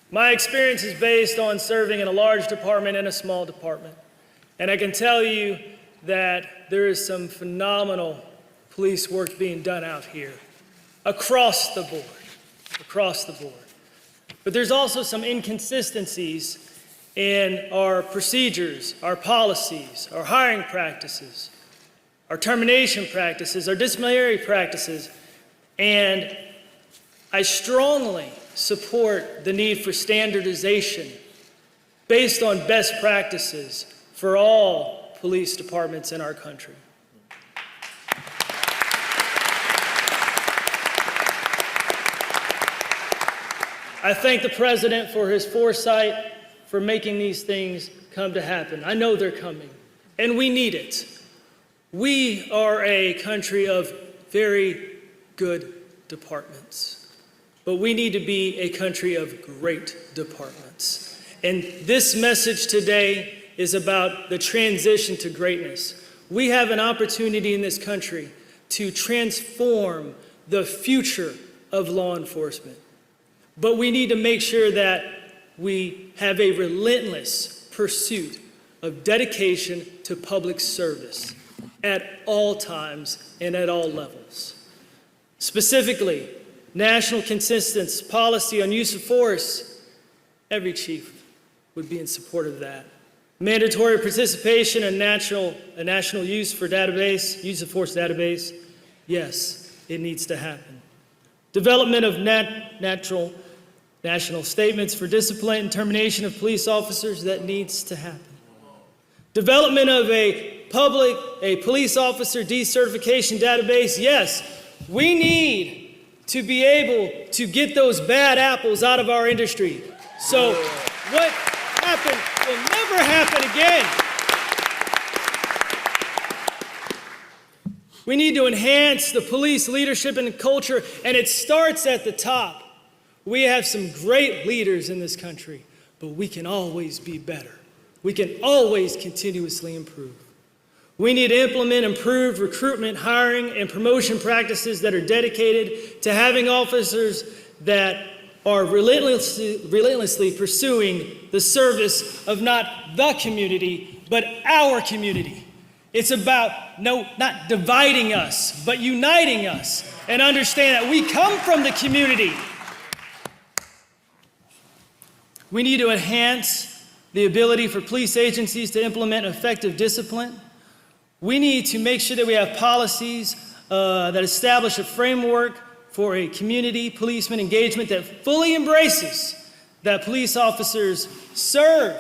My experience is based on serving in a large department and a small department. And I can tell you that there is some phenomenal police work being done out here, across the board. But there's also some inconsistencies in our procedures, our policies, our hiring practices, our termination practices, our disciplinary practices, and I strongly support the need for standardization based on best practices for all police departments in our country. I thank the President for his foresight for making these things come to happen. I know they're coming, and we need it. We are a country of very good departments, but we need to be a country of great departments. And this message today is about the transition to greatness. We have an opportunity in this country to transform the future of law enforcement. But we need to make sure that we have a relentless pursuit of dedication to public service at all times and at all levels. Specifically, national consensus policy on use of force, every chief would be in support of that. Mandatory participation in a national use of force database, yes, it needs to happen. Development of national statements for discipline and termination of police officers, that needs to happen. Development of a police officer decertification database, yes, we need to be able to get those bad apples out of our industry. So what happened will never happen again. We need to enhance the police leadership and culture, and it starts at the top. We have some great leaders in this country, but we can always be better. We can always continuously improve. We need to implement improved recruitment, hiring, and promotion practices that are dedicated to having officers that are relentlessly pursuing the service of not the community, but our community. It's about not dividing us, but uniting us, and understand that we come from the community. We need to enhance the ability for police agencies to implement effective discipline. We need to make sure that we have policies that establish a framework for a community policeman engagement that fully embraces that police officers serve,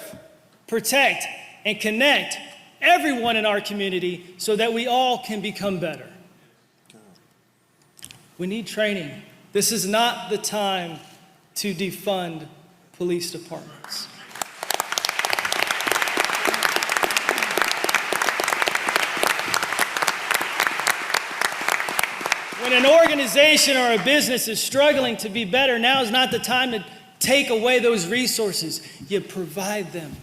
protect, and connect everyone in our community so that we all can become better. We need training. This is not the time to defund police departments. When an organization or a business is struggling to be better, now is not the time to take away those resources. You provide them,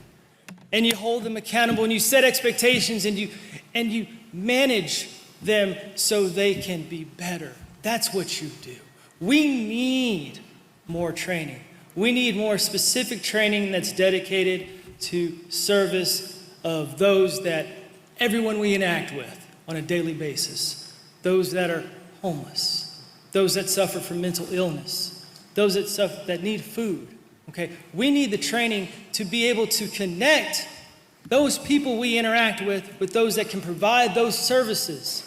and you hold them accountable, and you set expectations, and you manage them so they can be better. That's what you do. We need more training. We need more specific training that's dedicated to service of those that everyone we interact with on a daily basis, those that are homeless, those that suffer from mental illness, those that need food. Okay, we need the training to be able to connect those people we interact with those that can provide those services.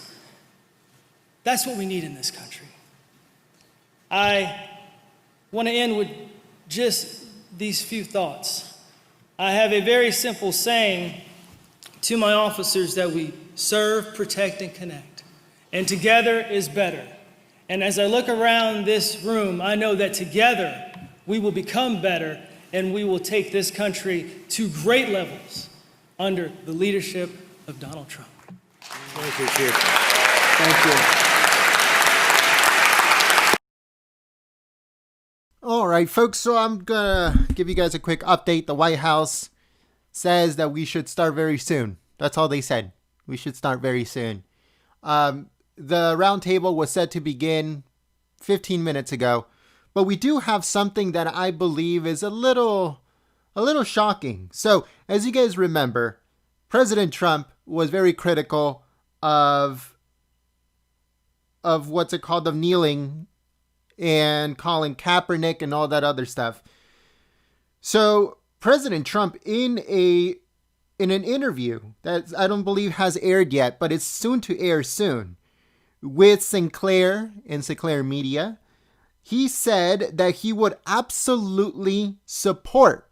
That's what we need in this country. I want to end with just these few thoughts. I have a very simple saying to my officers that we serve, protect, and connect. And together is better. And as I look around this room, I know that together we will become better and we will take this country to great levels under the leadership of Donald Trump. Thank you, Chief. Thank you. All right, folks, so I'm gonna give you guys a quick update. The White House says that we should start very soon. That's all they said. We should start very soon. the roundtable was set to begin 15 minutes ago, but we do have something that I believe is a little shocking. So, as you guys remember, President Trump was very critical of what's it called, of kneeling and calling Kaepernick and all that other stuff. So President Trump, in an interview that I don't believe has aired yet, but it's soon to air soon, with Sinclair and Sinclair Media, he said that he would absolutely support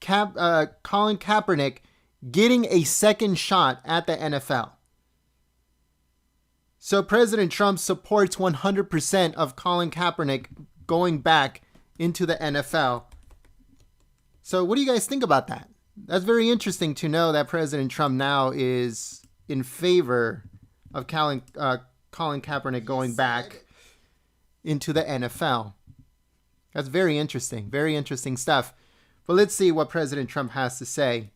Colin Kaepernick getting a second shot at the NFL. So President Trump supports 100% of Colin Kaepernick going back into the NFL. So what do you guys think about that? That's very interesting to know that President Trump now is in favor of Colin Kaepernick going back into the NFL. That's very interesting stuff. But let's see what President Trump has to say.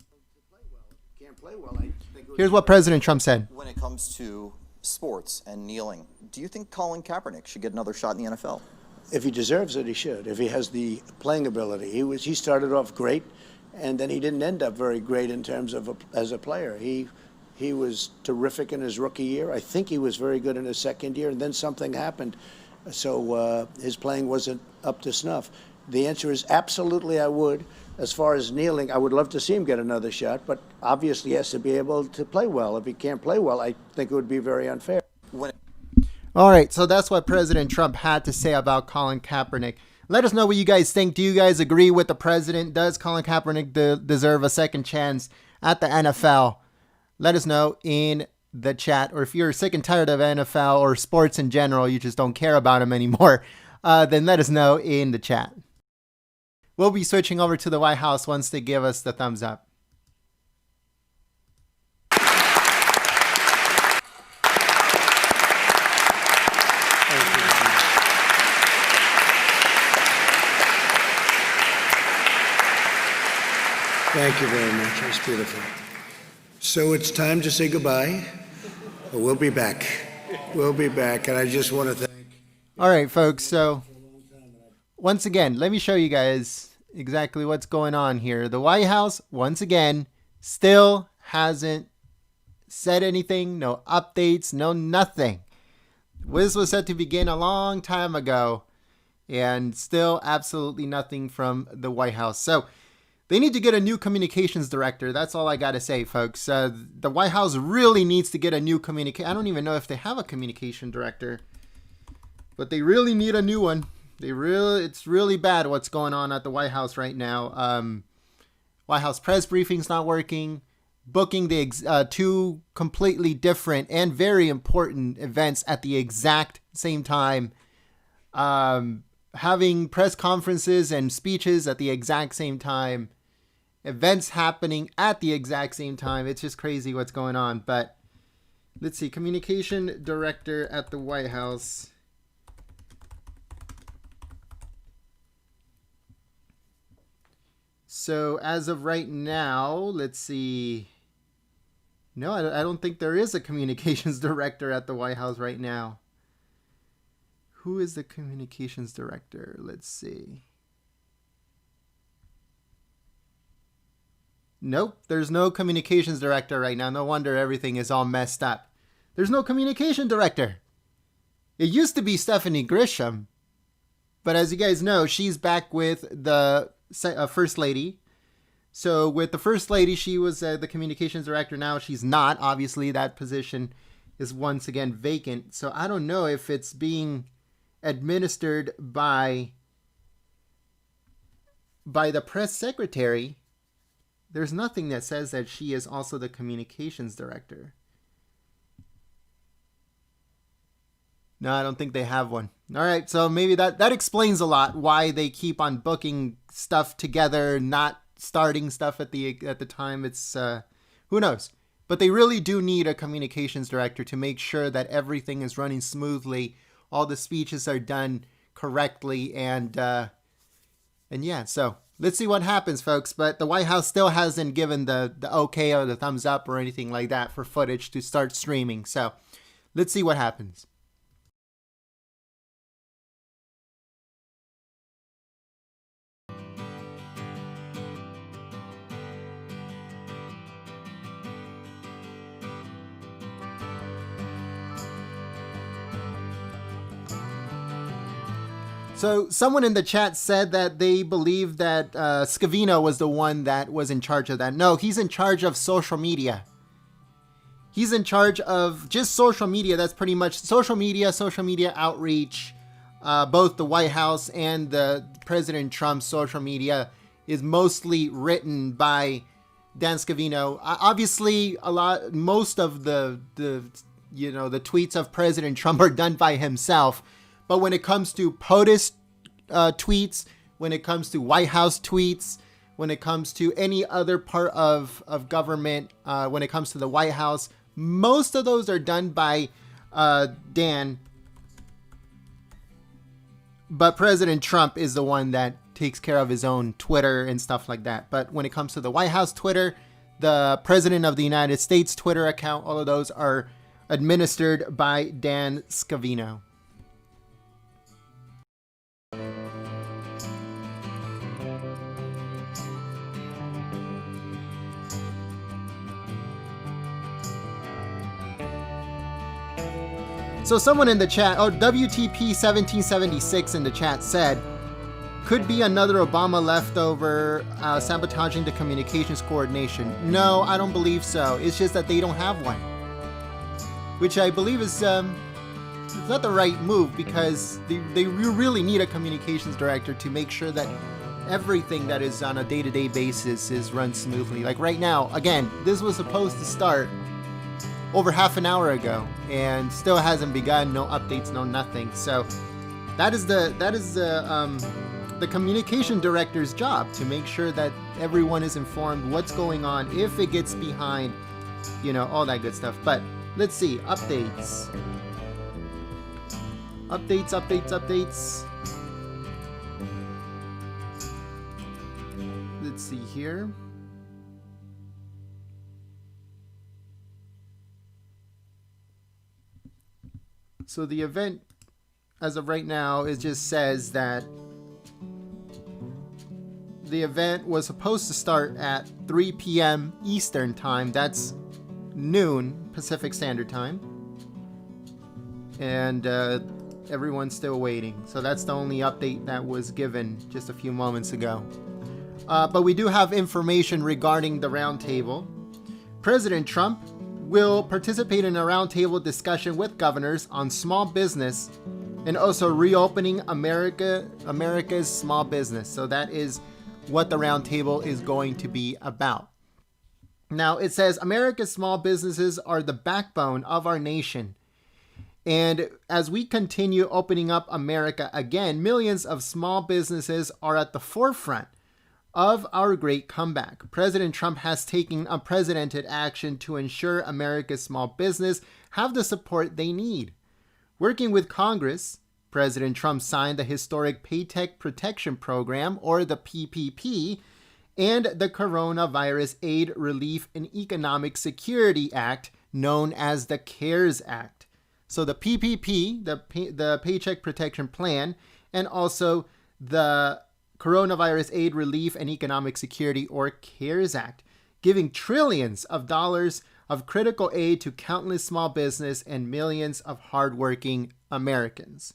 Here's what President Trump said. When it comes to sports and kneeling, do you think Colin Kaepernick should get another shot in the NFL? If he deserves it, he should. If he has the playing ability. He started off great, and then he didn't end up very great in terms of as a player. He was terrific in his rookie year. I think he was very good in his second year, and then something happened. So his playing wasn't up to snuff. The answer is absolutely I would. As far as kneeling, I would love to see him get another shot, but obviously he has to be able to play well. If he can't play well, I think it would be very unfair. All right, so that's what President Trump had to say about Colin Kaepernick. Let us know what you guys think. Do you guys agree with the president? Does Colin Kaepernick deserve a second chance at the NFL? Let us know in the chat. Or if you're sick and tired of NFL or sports in general, you just don't care about them anymore, then let us know in the chat. We'll be switching over to the White House once they give us the thumbs up. Thank you very much. That's beautiful. So it's time to say goodbye. We'll be back. We'll be back. And I just want to thank... All right, folks. So once again, let me show you guys exactly what's going on here. The White House, once again, still hasn't said anything. No updates, no nothing. This was set to begin a long time ago, and still absolutely nothing from the White House. So they need to get a new communications director. That's all I got to say, folks. The White House really needs to get a new I don't even know if they have a communication director, but they really need a new one. It's really bad what's going on at the White House right now. White House press briefing's not working. Booking the two completely different and very important events at the exact same time. Having press conferences and speeches at the exact same time. Events happening at the exact same time. It's just crazy what's going on. But let's see. Communication director at the White House. So as of right now, let's see. No, I don't think there is a communications director at the White House right now. Who is the communications director? Let's see. Nope, there's no communications director right now. No wonder everything is all messed up. There's no communication director. It used to be Stephanie Grisham. But as you guys know, she's back with the First Lady. So with the First Lady, she was the communications director. Now she's not. Obviously, that position is once again vacant. So I don't know if it's being administered by the press secretary. There's nothing that says that she is also the communications director. No, I don't think they have one. All right, so maybe that explains a lot why they keep on booking stuff together, not starting stuff at the time. It's who knows. But they really do need a communications director to make sure that everything is running smoothly, all the speeches are done correctly, and yeah. So let's see what happens, folks. But the White House still hasn't given the okay or the thumbs up or anything like that for footage to start streaming. So let's see what happens. So someone in the chat said that they believe that Scavino was the one that was in charge of that. No, he's in charge of social media. He's in charge of just social media. That's pretty much social media outreach. Both the White House and the President Trump's social media is mostly written by Dan Scavino. Obviously, most of the tweets of President Trump are done by himself. But when it comes to POTUS tweets, when it comes to White House tweets, when it comes to any other part of government, when it comes to the White House, most of those are done by Dan. But President Trump is the one that takes care of his own Twitter and stuff like that. But when it comes to the White House Twitter, the President of the United States Twitter account, all of those are administered by Dan Scavino. So someone in the chat, WTP 1776 in the chat said, could be another Obama leftover sabotaging the communications coordination. No, I don't believe so. It's just that they don't have one. Which I believe is it's not the right move, because they really need a communications director to make sure that everything that is on a day-to-day basis is run smoothly. Like right now, again, this was supposed to start over half an hour ago and still hasn't begun. No updates, no nothing. So that is the communication director's job, to make sure that everyone is informed what's going on, if it gets behind, all that good stuff. But let's see, updates. Let's see here. So the event, as of right now, it just says that the event was supposed to start at 3 p.m. Eastern Time. That's noon Pacific Standard Time. And everyone's still waiting. So that's the only update that was given just a few moments ago. But we do have information regarding the roundtable. President Trump will participate in a roundtable discussion with governors on small business and also reopening America's small business. So that is what the roundtable is going to be about. Now it says America's small businesses are the backbone of our nation. And as we continue opening up America again, millions of small businesses are at the forefront of our great comeback. President Trump has taken unprecedented action to ensure America's small business have the support they need. Working with Congress, President Trump signed the historic Paycheck Protection Program, or the PPP, and the Coronavirus Aid, Relief, and Economic Security Act, known as the CARES Act. So the PPP, the Paycheck Protection Plan, and also the Coronavirus Aid, Relief, and Economic Security, or CARES Act, giving trillions of dollars of critical aid to countless small business and millions of hardworking Americans.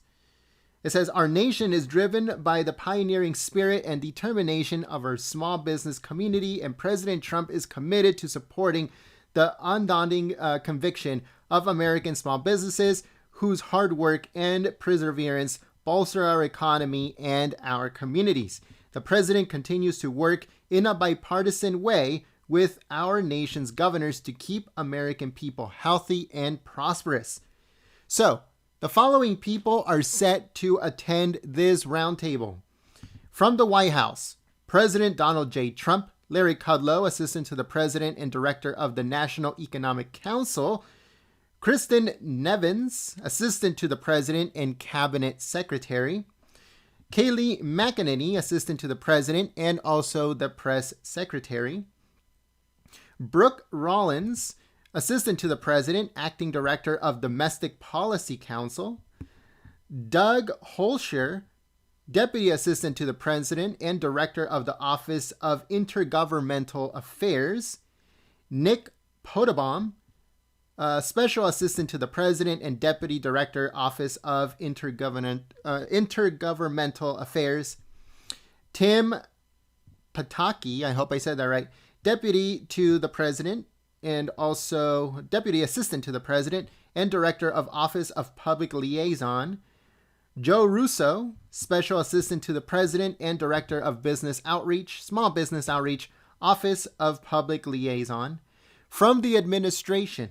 It says, our nation is driven by the pioneering spirit and determination of our small business community, and President Trump is committed to supporting the undaunting conviction of American small businesses whose hard work and perseverance bolster our economy and our communities. The president continues to work in a bipartisan way with our nation's governors to keep American people healthy and prosperous. So, the following people are set to attend this roundtable. From the White House, President Donald J. Trump, Larry Kudlow, Assistant to the President and Director of the National Economic Council, Kristen Nevins, Assistant to the President and Cabinet Secretary, Kayleigh McEnany, Assistant to the President and also the Press Secretary, Brooke Rollins, Assistant to the President, Acting Director of Domestic Policy Council, Doug Holscher, Deputy Assistant to the President and Director of the Office of Intergovernmental Affairs, Nick Potabom, Special Assistant to the President and Deputy Director, Office of Intergovernmental Affairs. Tim Pataki, I hope I said that right, Deputy to the President and also Deputy Assistant to the President and Director of Office of Public Liaison. Joe Russo, Special Assistant to the President and Director of Business Outreach, Small Business Outreach, Office of Public Liaison. From the administration,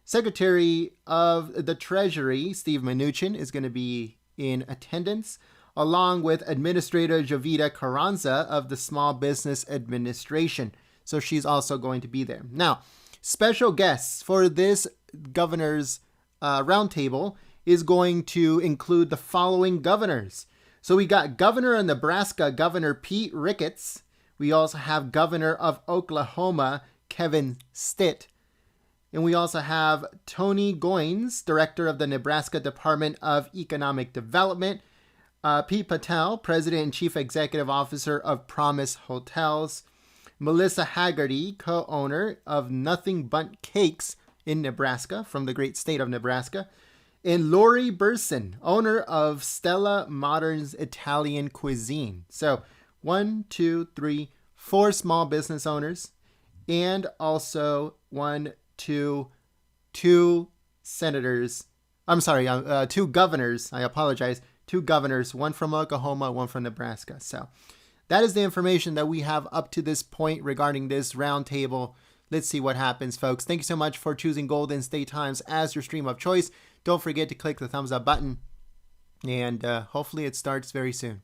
Secretary of the Treasury, Steve Mnuchin, is going to be in attendance, along with Administrator Jovita Carranza of the Small Business Administration. So she's also going to be there. Now, special guests for this governor's roundtable is going to include the following governors. So we got Governor of Nebraska, Governor Pete Ricketts. We also have Governor of Oklahoma, Kevin Stitt. And we also have Tony Goines, Director of the Nebraska Department of Economic Development. Pete Patel, President and Chief Executive Officer of Promise Hotels. Melissa Haggerty, co-owner of Nothing But Cakes in Nebraska, from the great state of Nebraska. And Lori Burson, owner of Stella Modern's Italian Cuisine. So 1, 2, 3, 4 small business owners, and also 2 senators. I'm sorry, 2 governors. I apologize. 2 governors, one from Oklahoma, one from Nebraska. So that is the information that we have up to this point regarding this roundtable. Let's see what happens, folks. Thank you so much for choosing Golden State Times as your stream of choice. Don't forget to click the thumbs up button, and hopefully it starts very soon.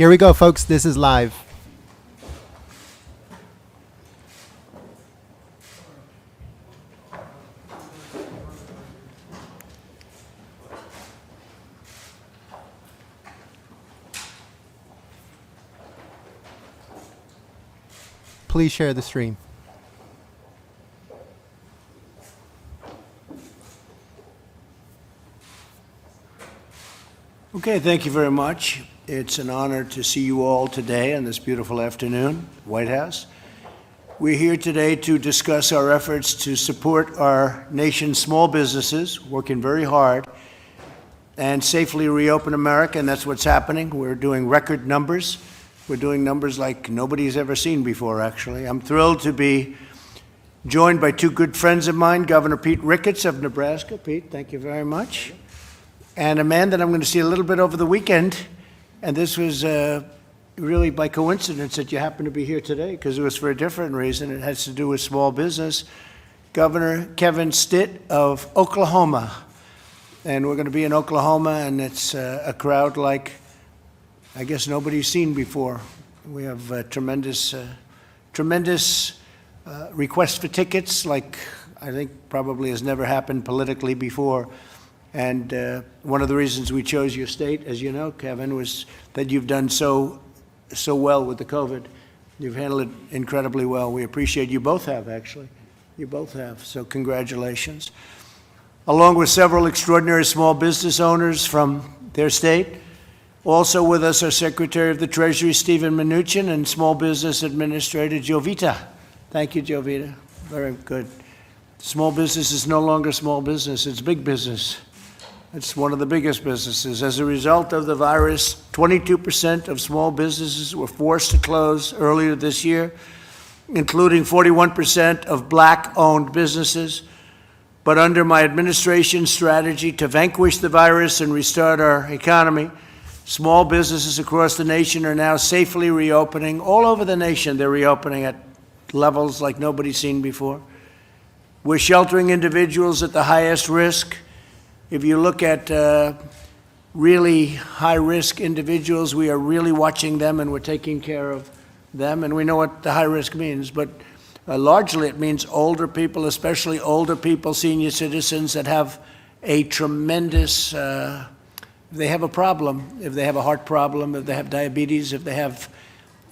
Here we go, folks. This is live. Please share the stream. Okay, thank you very much. It's an honor to see you all today on this beautiful afternoon, White House. We're here today to discuss our efforts to support our nation's small businesses, working very hard, and safely reopen America, and that's what's happening. We're doing record numbers. We're doing numbers like nobody's ever seen before, actually. I'm thrilled to be joined by two good friends of mine, Governor Pete Ricketts of Nebraska. Pete, thank you very much. And a man that I'm going to see a little bit over the weekend, and this was really by coincidence that you happen to be here today, because it was for a different reason. It has to do with small business. Governor Kevin Stitt of Oklahoma. And we're going to be in Oklahoma, and it's a crowd like I guess nobody's seen before. We have tremendous requests for tickets, like I think probably has never happened politically before. And one of the reasons we chose your state, as you know, Kevin, was that you've done so well with the COVID. You've handled it incredibly well. We appreciate you both have, actually. You both have, so congratulations. Along with several extraordinary small business owners from their state. Also with us are Secretary of the Treasury, Stephen Mnuchin, and Small Business Administrator, Jovita. Thank you, Jovita. Very good. Small business is no longer small business, it's big business. It's one of the biggest businesses. As a result of the virus, 22% of small businesses were forced to close earlier this year, including 41% of Black-owned businesses. But under my administration's strategy to vanquish the virus and restart our economy, small businesses across the nation are now safely reopening. All over the nation, they're reopening at levels like nobody's seen before. We're sheltering individuals at the highest risk. If you look at really high-risk individuals, we are really watching them and we're taking care of them. And we know what the high risk means, but largely it means older people, especially older people, senior citizens that have a tremendous if they have a problem, if they have a heart problem, if they have diabetes, if they have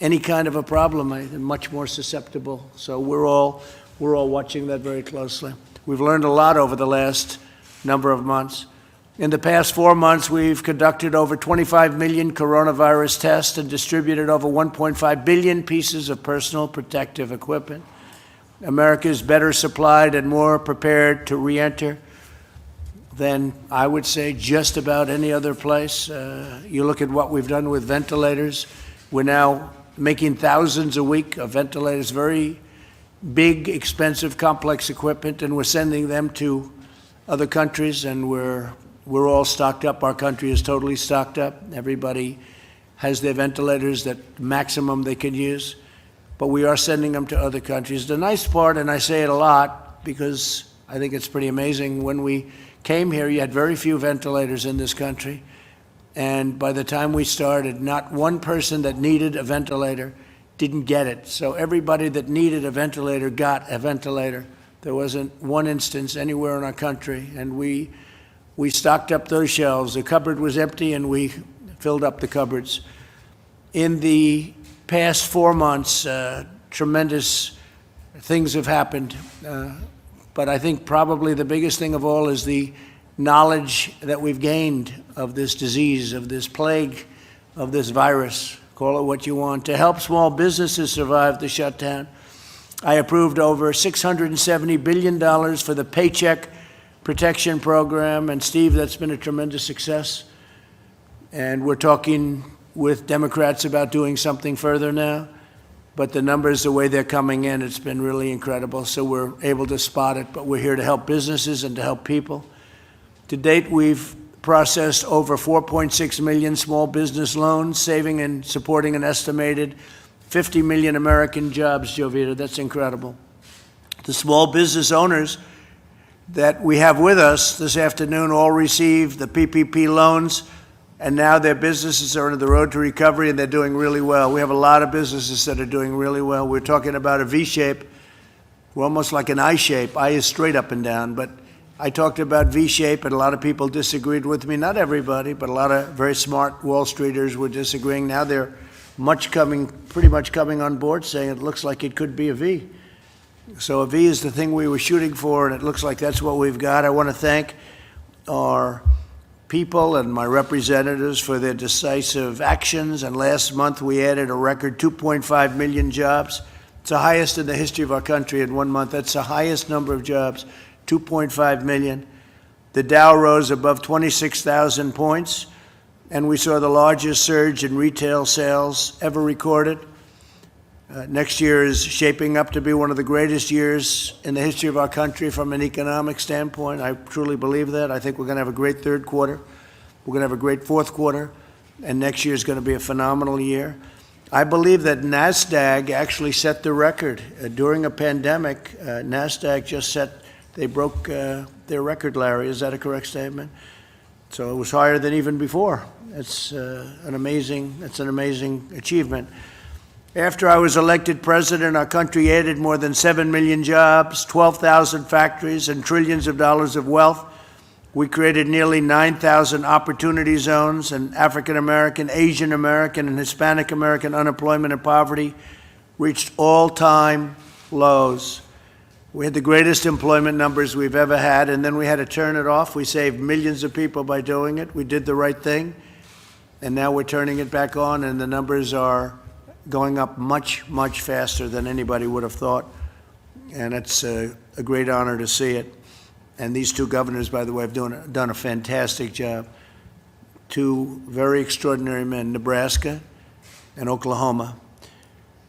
any kind of a problem, they're much more susceptible. So we're all watching that very closely. We've learned a lot over the last number of months. In the past 4 months, we've conducted over 25 million coronavirus tests and distributed over 1.5 billion pieces of personal protective equipment. America is better supplied and more prepared to re-enter than I would say just about any other place. You look at what we've done with ventilators. We're now making thousands a week of ventilators, very big, expensive, complex equipment, and we're sending them to other countries, and we're all stocked up. Our country is totally stocked up. Everybody has their ventilators that maximum they can use, but we are sending them to other countries. The nice part, and I say it a lot because I think it's pretty amazing, when we came here, you had very few ventilators in this country. And by the time we started, not one person that needed a ventilator didn't get it. So everybody that needed a ventilator got a ventilator. There wasn't one instance anywhere in our country. And we stocked up those shelves. The cupboard was empty and we filled up the cupboards. In the past 4 months, tremendous things have happened. But I think probably the biggest thing of all is the knowledge that we've gained of this disease, of this plague, of this virus, call it what you want, to help small businesses survive the shutdown. I approved over $670 billion for the Paycheck Protection Program, and Steve, that's been a tremendous success. And we're talking with Democrats about doing something further now. But the numbers, the way they're coming in, it's been really incredible. So we're able to spot it, but we're here to help businesses and to help people. To date, we've processed over 4.6 million small business loans, saving and supporting an estimated 50 million American jobs, Jovita. That's incredible. The small business owners that we have with us this afternoon all received the PPP loans and now their businesses are on the road to recovery, and they're doing really well. We have a lot of businesses that are doing really well. We're talking about a V shape. We're almost like an I shape. I is straight up and down, but I talked about V shape, and a lot of people disagreed with me. Not everybody, but a lot of very smart Wall Streeters were disagreeing. Now they're pretty much coming on board, saying it looks like it could be a V. So a V is the thing we were shooting for, and it looks like that's what we've got. I want to thank our people and my representatives for their decisive actions. And last month we added a record 2.5 million jobs. It's the highest in the history of our country in 1 month. That's the highest number of jobs, 2.5 million. The Dow rose above 26,000 points, and we saw the largest surge in retail sales ever recorded. Next year is shaping up to be one of the greatest years in the history of our country from an economic standpoint. I truly believe that. I think we're going to have a great third quarter. We're going to have a great fourth quarter, and next year is going to be a phenomenal year. I believe that NASDAQ actually set the record. During a pandemic, NASDAQ just they broke their record, Larry. Is that a correct statement? So it was higher than even before. It's an amazing achievement. After I was elected president, our country added more than 7 million jobs, 12,000 factories, and trillions of dollars of wealth. We created nearly 9,000 opportunity zones, and African American, Asian American, and Hispanic American unemployment and poverty reached all-time lows. We had the greatest employment numbers we've ever had, and then we had to turn it off. We saved millions of people by doing it. We did the right thing, and now we're turning it back on, and the numbers are going up much, much faster than anybody would have thought. And it's a great honor to see it. And these two governors, by the way, have done a fantastic job. Two very extraordinary men, Nebraska and Oklahoma.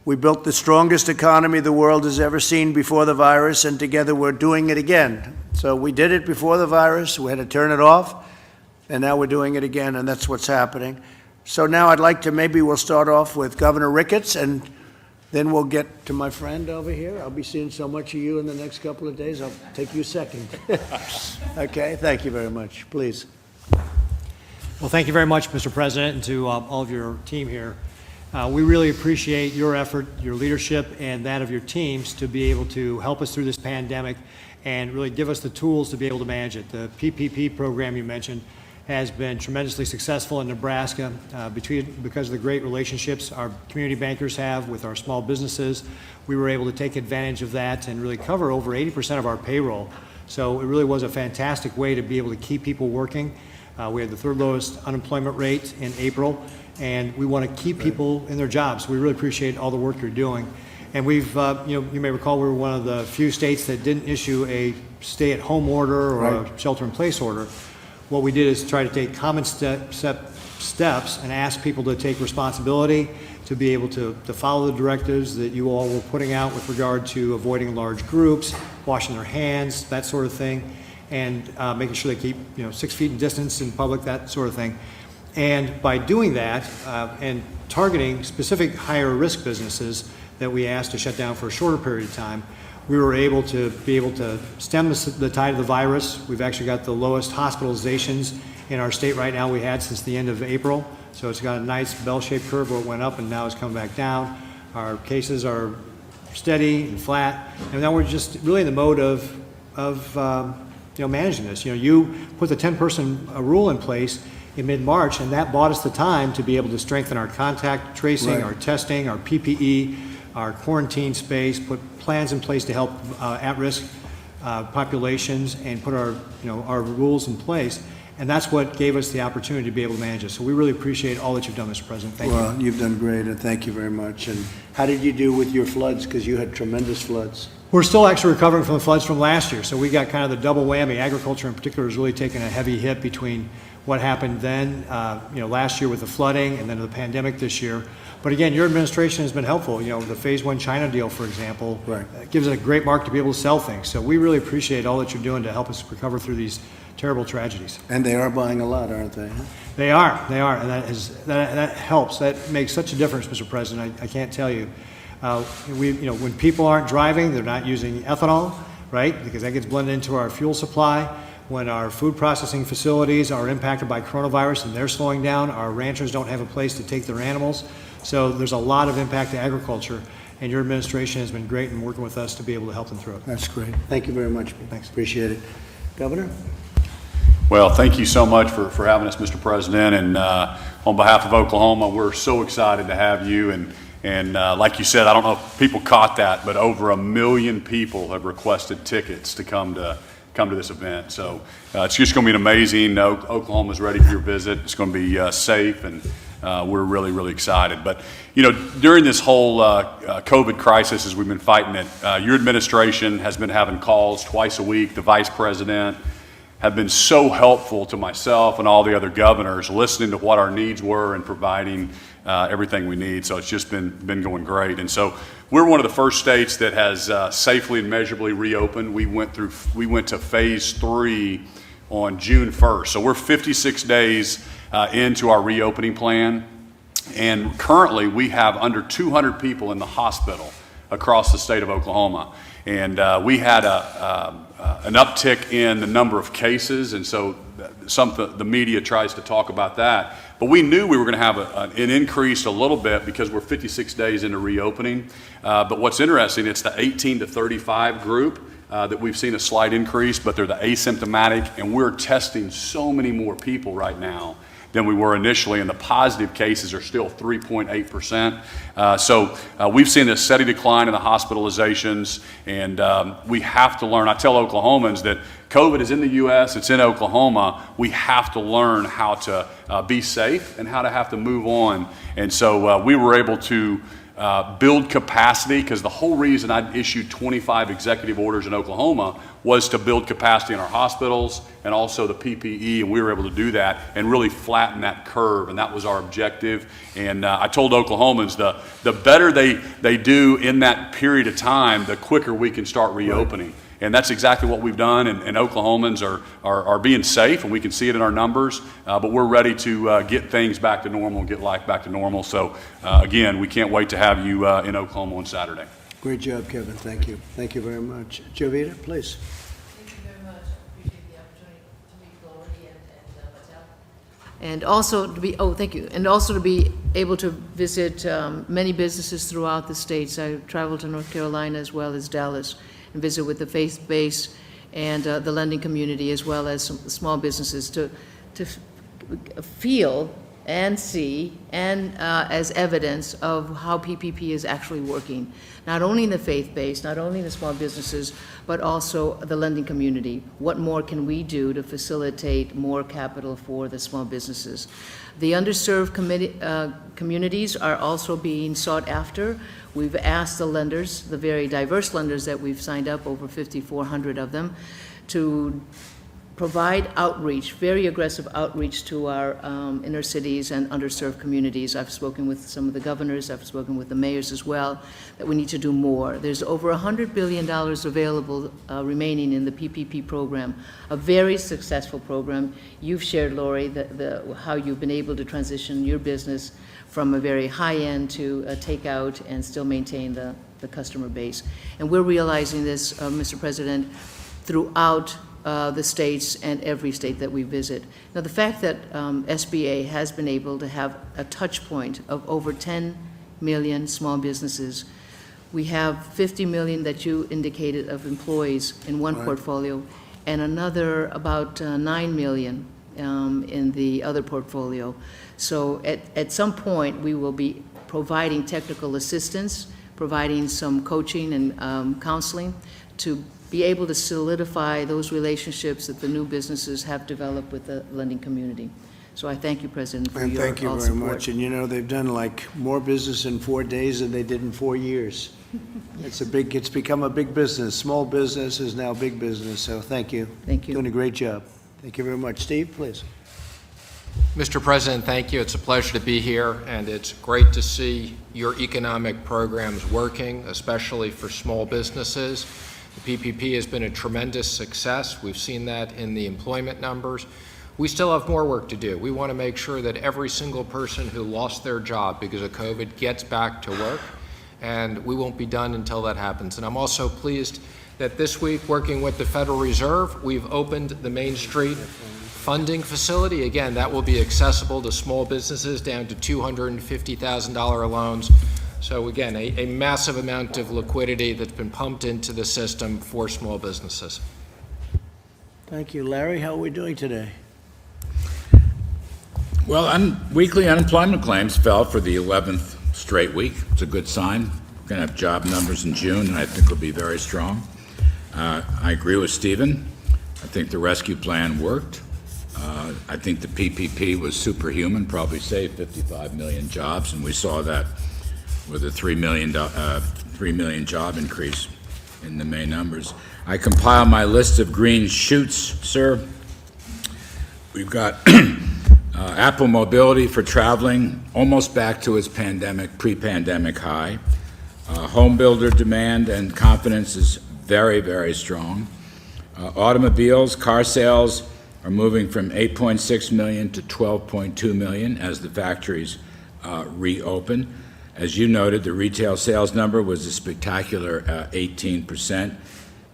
We built the strongest economy the world has ever seen before the virus, and together we're doing it again. So we did it before the virus, we had to turn it off, and now we're doing it again, and that's what's happening. So now I'd like to, maybe we'll start off with Governor Ricketts, and then we'll get to my friend over here. I'll be seeing so much of you in the next couple of days. I'll take you second. Okay, thank you very much. Please. Well, thank you very much, Mr. President, and to all of your team here. We really appreciate your effort, your leadership, and that of your teams to be able to help us through this pandemic and really give us the tools to be able to manage it. The PPP program you mentioned has been tremendously successful in Nebraska because of the great relationships our community bankers have with our small businesses. We were able to take advantage of that and really cover over 80% of our payroll. So it really was a fantastic way to be able to keep people working. We had the third lowest unemployment rate in April, and we want to keep people in their jobs. We really appreciate all the work you're doing. And we've, you may recall we were one of the few states that didn't issue a stay-at-home order or a shelter-in-place order. What we did is try to take common steps and ask people to take responsibility, to be able to follow the directives that you all were putting out with regard to avoiding large groups, washing their hands, that sort of thing, and making sure they keep 6 feet in distance in public, that sort of thing. And by doing that and targeting specific higher risk businesses that we asked to shut down for a shorter period of time, we were able to stem the tide of the virus. We've actually got the lowest hospitalizations in our state right now we had since the end of April. So it's got a nice bell-shaped curve where it went up and now it's come back down. Our cases are steady and flat, and now we're just really in the mode of managing this. You put the 10-person rule in place in mid-March, and that bought us the time to be able to strengthen our contact tracing, our testing, our PPE, our quarantine space, put plans in place to help at-risk populations, and put our rules in place. And that's what gave us the opportunity to be able to manage it. So we really appreciate all that you've done, Mr. President. Thank you. Well, you've done great, and thank you very much. And how did you do with your floods? Because you had tremendous floods. We're still actually recovering from the floods from last year. So we got kind of the double whammy. Agriculture in particular has really taken a heavy hit between what happened then, last year with the flooding, and then the pandemic this year. But again, your administration has been helpful. The Phase 1 China deal, for example, gives it a great mark to be able to sell things. So we really appreciate all that you're doing to help us recover through these terrible tragedies. And they are buying a lot, aren't they? They are, and that helps. That makes such a difference, Mr. President. I can't tell you. When people aren't driving, they're not using ethanol, right? Because that gets blended into our fuel supply. when our food processing facilities are impacted by coronavirus and they're slowing down, our ranchers don't have a place to take their animals. So there's a lot of impact to agriculture, and your administration has been great in working with us to be able to help them through it. That's great. Thank you very much. Thanks. Appreciate it. Governor? Well, thank you so much for having us, Mr. President. And on behalf of Oklahoma, we're so excited to have you. And like you said, I don't know if people caught that, but over 1 million people have requested tickets to come to this event. So it's just going to be amazing. Oklahoma's ready for your visit. It's going to be safe, and we're really, really excited. But, you know, during this whole COVID crisis, as we've been fighting it, your administration has been having calls twice a week. The Vice President have been so helpful to myself and all the other governors, listening to what our needs were and providing everything we need. So it's just been going great. And so we're one of the first states that has safely and measurably reopened. We went to phase 3 on June 1st. So we're 56 days into our reopening plan. And currently we have under 200 people in the hospital across the state of Oklahoma. And we had an uptick in the number of cases, and so the media tries to talk about that. But we knew we were going to have an increase a little bit because we're 56 days into reopening. But what's interesting, it's the 18 to 35 group that we've seen a slight increase, but they're the asymptomatic, and we're testing so many more people right now than we were initially, and the positive cases are still 3.8%. So we've seen a steady decline in the hospitalizations, and we have to learn. I tell Oklahomans that COVID is in the U.S., it's in Oklahoma. We have to learn how to be safe and how to have to move on. And so we were able to build capacity, because the whole reason I issued 25 executive orders in Oklahoma was to build capacity in our hospitals and also the PPE, and we were able to do that and really flatten that curve, and that was our objective. And I told Oklahomans the better they do in that period of time, the quicker we can start reopening. Right. And that's exactly what we've done, and Oklahomans are being safe, and we can see it in our numbers, but we're ready to get things back to normal and get life back to normal. So again, we can't wait to have you in Oklahoma on Saturday. Great job, Kevin. Thank you. Thank you very much. Jovita, please. Thank you very much. I appreciate the opportunity to meet Glory and Patel. Thank you. And also to be able to visit many businesses throughout the states. I traveled to North Carolina as well as Dallas and visit with the faith base and the lending community, as well as some small businesses, to feel and see and as evidence of how PPP is actually working, not only in the faith base, not only in the small businesses, but also the lending community. What more can we do to facilitate more capital for the small businesses? The underserved communities are also being sought after. We've asked the lenders, the very diverse lenders that we've signed up, over 5,400 of them, to provide outreach, very aggressive outreach to our inner cities and underserved communities. I've spoken with some of the governors, I've spoken with the mayors as well, that we need to do more. There's over $100 billion available remaining in the PPP program, a very successful program. You've shared, Lori, how you've been able to transition your business from a very high end to a takeout and still maintain the customer base. And we're realizing this, Mr. President, throughout the states and every state that we visit. Now, the fact that SBA has been able to have a touch point of over 10 million small businesses. We have 50 million that you indicated of employees in one portfolio, and another about 9 million in the other portfolio. So at some point, we will be providing technical assistance, providing some coaching and counseling to be able to solidify those relationships that the new businesses have developed with the lending community. So I thank you, President, for your support. Thank you very much. And you know, they've done like more business in 4 days than they did in 4 years. It's become a big business. Small business is now big business. So thank you. Thank you. Doing a great job. Thank you very much. Steve, please. Mr. President, thank you. It's a pleasure to be here, and it's great to see your economic programs working, especially for small businesses. The PPP has been a tremendous success. We've seen that in the employment numbers. We still have more work to do. We want to make sure that every single person who lost their job because of COVID gets back to work, and we won't be done until that happens. And I'm also pleased that this week, working with the Federal Reserve, we've opened the Main Street funding facility. Again, that will be accessible to small businesses down to $250,000 loans. So again, a massive amount of liquidity that's been pumped into the system for small businesses. Thank you. Larry, how are we doing today? Well, weekly unemployment claims fell for the 11th straight week. It's a good sign. We're going to have job numbers in June, and I think will be very strong. I agree with Stephen. I think the rescue plan worked. I think the PPP was superhuman, probably saved 55 million jobs, and we saw that with a 3 million job increase in the May numbers. I compile my list of green shoots, sir. We've got Apple Mobility for traveling almost back to its pre-pandemic high. Home builder demand and confidence is very, very strong. Automobiles, car sales are moving from 8.6 million to 12.2 million as the factories reopen. As you noted, the retail sales number was a spectacular 18%.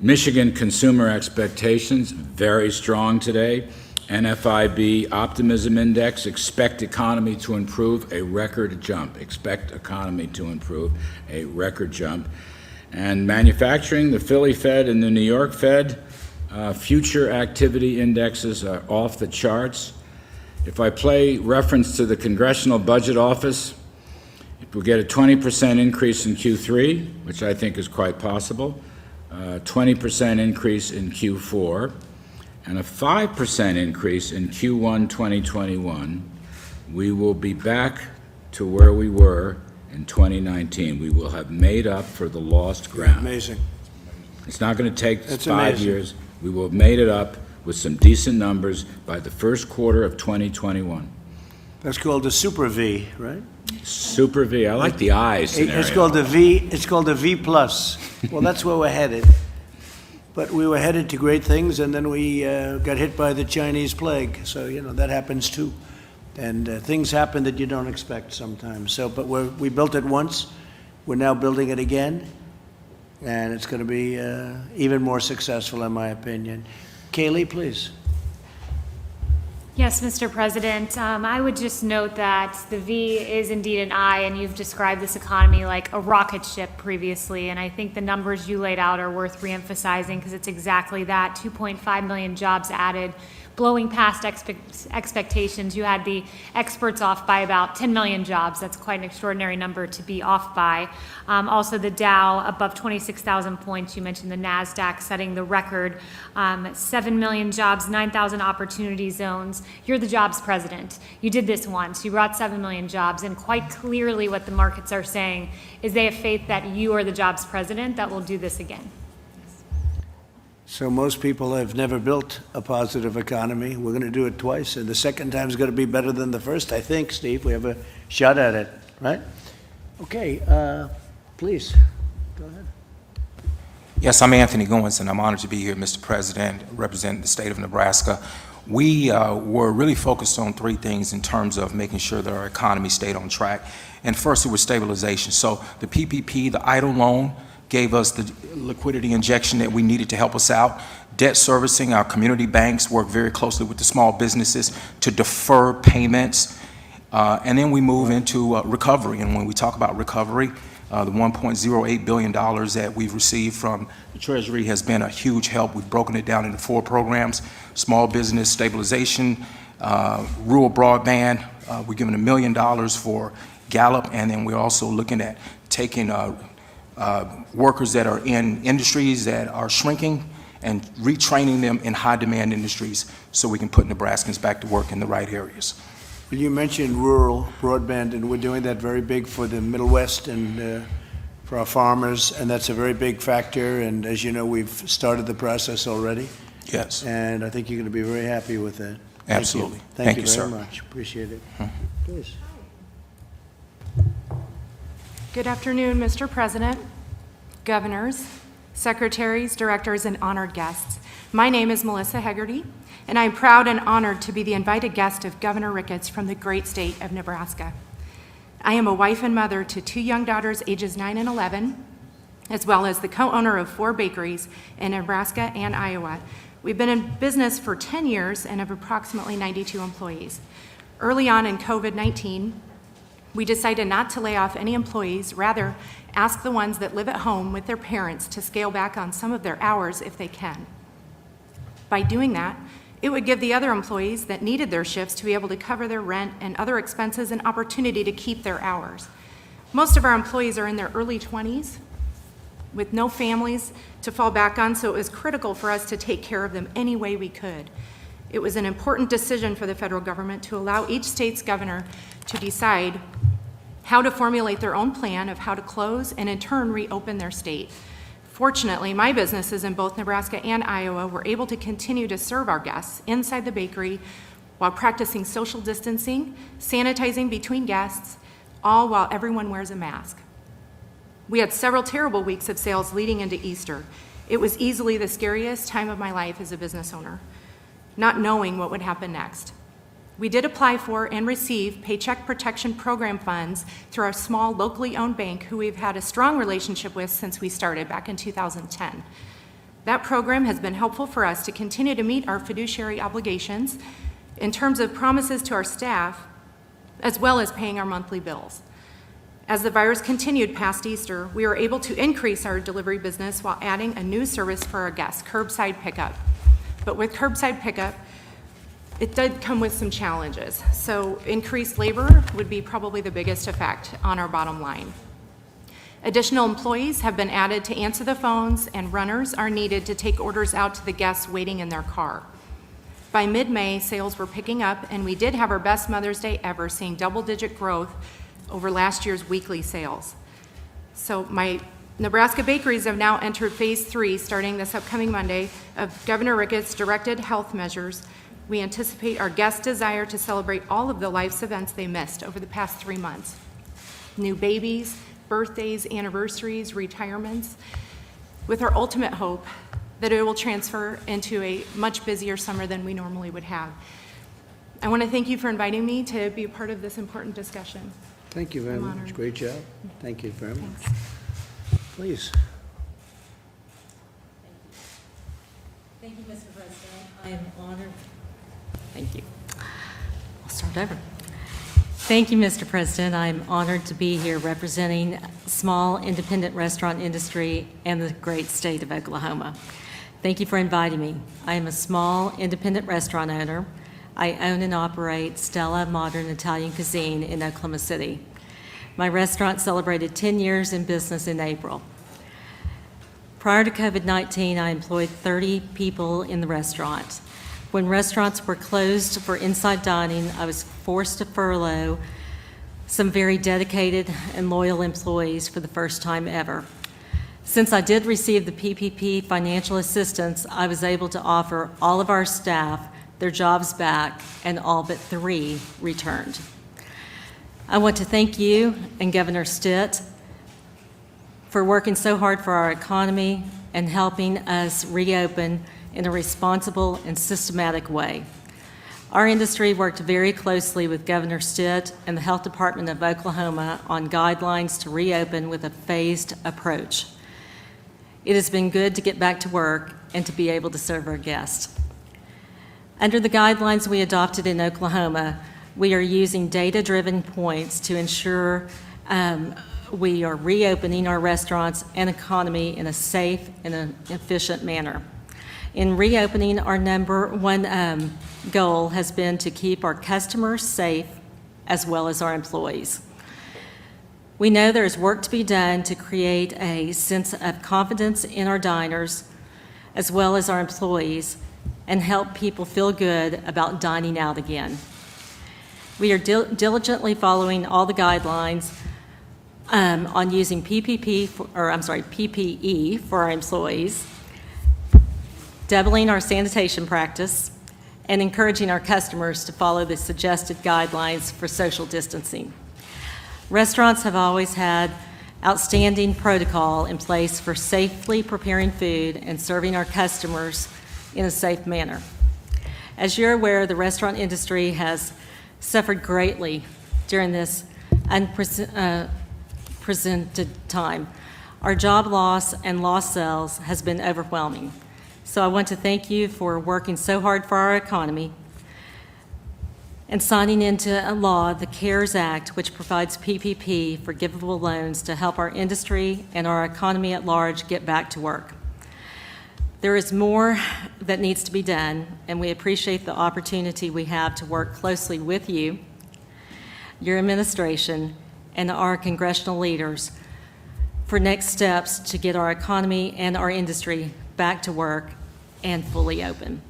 Michigan consumer expectations, very strong today. NFIB Optimism Index, expect economy to improve, a record jump. Expect economy to improve, a record jump. And manufacturing, the Philly Fed and the New York Fed, future activity indexes are off the charts. If I play reference to the Congressional Budget Office, if we get a 20% increase in Q3, which I think is quite possible, 20% increase in Q4, and a 5% increase in Q1 2021, we will be back to where we were in 2019. We will have made up for the lost ground. Amazing. It's not going to take That's 5 amazing. years. We will have made it up with some decent numbers by the first quarter of 2021. That's called a super V, right? Super V. I like the I scenario. It's called a V. It's called a V plus. Well, that's where we're headed. But we were headed to great things, and then we got hit by the Chinese plague. So that happens too, and things happen that you don't expect sometimes. So, but we built it once. We're now building it again, and it's going to be even more successful, in my opinion. Kaylee, please. Yes, Mr. President. I would just note that the V is indeed an I, and you've described this economy like a rocket ship previously, and I think the numbers you laid out are worth reemphasizing because it's exactly that. 2.5 million jobs added, blowing past expectations. You had the experts off by about 10 million jobs. That's quite an extraordinary number to be off by. Also the Dow above 26,000 points. You mentioned the NASDAQ setting the record. 7 million jobs, 9,000 opportunity zones. You're the jobs president. You did this once. You brought 7 million jobs, and quite clearly what the markets are saying is they have faith that you are the jobs president that will do this again. So most people have never built a positive economy. We're going to do it twice, and the second time is going to be better than the first, I think, Steve. We have a shot at it, right? Okay, please, go ahead. Yes, I'm Anthony Goins, and I'm honored to be here, Mr. President, representing the state of Nebraska. We were really focused on three things in terms of making sure that our economy stayed on track. And first, it was stabilization. So the PPP, the idle loan, gave us the liquidity injection that we needed to help us out. Debt servicing, our community banks work very closely with the small businesses to defer payments. And then we move into recovery. And when we talk about recovery, the $1.08 billion that we've received from the Treasury has been a huge help. We've broken it down into 4 programs: small business stabilization, rural broadband. We're giving $1 million for Gallup, and then we're also looking at taking workers that are in industries that are shrinking and retraining them in high demand industries so we can put Nebraskans back to work in the right areas. Well, you mentioned rural broadband, and we're doing that very big for the Middle West and for our farmers, and that's a very big factor. And as you know, we've started the process already. Yes. And I think you're going to be very happy with that. Absolutely. Thank you very sir. much. Appreciate it. Please. Good afternoon, Mr. President, governors, secretaries, directors, and honored guests. My name is Melissa Hegarty, and I'm proud and honored to be the invited guest of Governor Ricketts from the great state of Nebraska. I am a wife and mother to 2 young daughters, ages 9 and 11, as well as the co-owner of 4 bakeries in Nebraska and Iowa. We've been in business for 10 years and have approximately 92 employees. Early on in COVID-19, we decided not to lay off any employees, rather ask the ones that live at home with their parents to scale back on some of their hours if they can. By doing that, it would give the other employees that needed their shifts to be able to cover their rent and other expenses an opportunity to keep their hours. Most of our employees are in their early 20s with no families to fall back on, so it was critical for us to take care of them any way we could. It was an important decision for the federal government to allow each state's governor to decide how to formulate their own plan of how to close and in turn reopen their state. Fortunately, my businesses in both Nebraska and Iowa were able to continue to serve our guests inside the bakery while practicing social distancing, sanitizing between guests, all while everyone wears a mask. We had several terrible weeks of sales leading into Easter. It was easily the scariest time of my life as a business owner, not knowing what would happen next. We did apply for and receive Paycheck Protection Program funds through our small locally owned bank, who we've had a strong relationship with since we started back in 2010. That program has been helpful for us to continue to meet our fiduciary obligations in terms of promises to our staff, as well as paying our monthly bills. As the virus continued past Easter, we were able to increase our delivery business while adding a new service for our guests, curbside pickup. But with curbside pickup, it did come with some challenges. So increased labor would be probably the biggest effect on our bottom line. Additional employees have been added to answer the phones, and runners are needed to take orders out to the guests waiting in their car. By mid-May, sales were picking up, and we did have our best Mother's Day ever, seeing double-digit growth over last year's weekly sales. So my Nebraska bakeries have now entered phase 3, starting this upcoming Monday, of Governor Ricketts' directed health measures. We anticipate our guests' desire to celebrate all of the life's events they missed over the past 3 months. New babies, birthdays, anniversaries, retirements, with our ultimate hope that it will transfer into a much busier summer than we normally would have. I want to thank you for inviting me to be a part of this important discussion. Thank you very I'm much. honored. Great job. Thank you very much. Please. Thank you, Mr. President. I am honored. Thank you. I'll start over. Thank you, Mr. President. I'm honored to be here representing small independent restaurant industry and the great state of Oklahoma. Thank you for inviting me. I am a small independent restaurant owner. I own and operate Stella Modern Italian Cuisine in Oklahoma City. My restaurant celebrated 10 years in business in April. Prior to COVID-19, I employed 30 people in the restaurant. When restaurants were closed for inside dining, I was forced to furlough some very dedicated and loyal employees for the first time ever. Since I did receive the PPP financial assistance, I was able to offer all of our staff their jobs back, and all but 3 returned. I want to thank you and Governor Stitt for working so hard for our economy and helping us reopen in a responsible and systematic way. Our industry worked very closely with Governor Stitt and the Health Department of Oklahoma on guidelines to reopen with a phased approach. It has been good to get back to work and to be able to serve our guests. Under the guidelines we adopted in Oklahoma, we are using data-driven points to ensure we are reopening our restaurants and economy in a safe and an efficient manner. In reopening, our number one goal has been to keep our customers safe as well as our employees. We know there's work to be done to create a sense of confidence in our diners as well as our employees and help people feel good about dining out again. We are diligently following all the guidelines on using PPE for our employees, doubling our sanitation practice, and encouraging our customers to follow the suggested guidelines for social distancing. Restaurants have always had outstanding protocol in place for safely preparing food and serving our customers in a safe manner. As you're aware, the restaurant industry has suffered greatly during this unprecedented time. Our job loss and lost sales has been overwhelming. So I want to thank you for working so hard for our economy and signing into a law, the CARES Act, which provides PPP, forgivable loans, to help our industry and our economy at large get back to work. There is more that needs to be done, and we appreciate the opportunity we have to work closely with you, your administration, and our congressional leaders for next steps to get our economy and our industry back to work and fully open.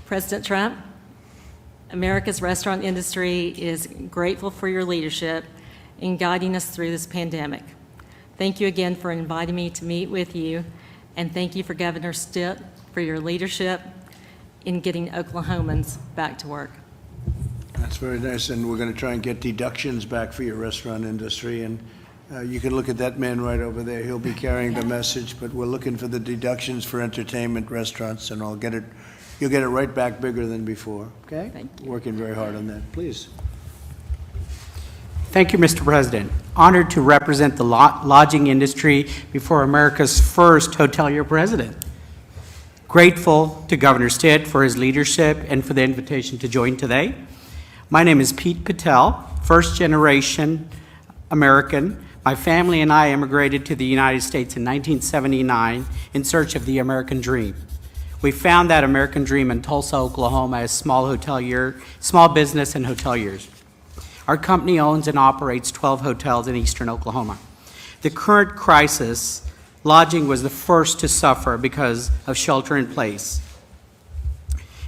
President Trump, America's restaurant industry is grateful for your leadership in guiding us through this pandemic. Thank you again for inviting me to meet with you, and thank you for Governor Stitt for your leadership in getting Oklahomans back to work. That's very nice, and we're going to try and get deductions back for your restaurant industry, and you can look at that man right over there. He'll be carrying the message, but we're looking for the deductions for entertainment restaurants, and you'll get it right back bigger than before, okay? Thank you. Working very hard on that. Please. Thank you, Mr. President. Honored to represent the lodging industry before America's first hotelier president. Grateful to Governor Stitt for his leadership and for the invitation to join today. My name is Pete Patel, first-generation American. My family and I immigrated to the United States in 1979 in search of the American dream. We found that American dream in Tulsa, Oklahoma as small business and hoteliers. Our company owns and operates 12 hotels in eastern Oklahoma. The current crisis, lodging was the first to suffer because of shelter in place.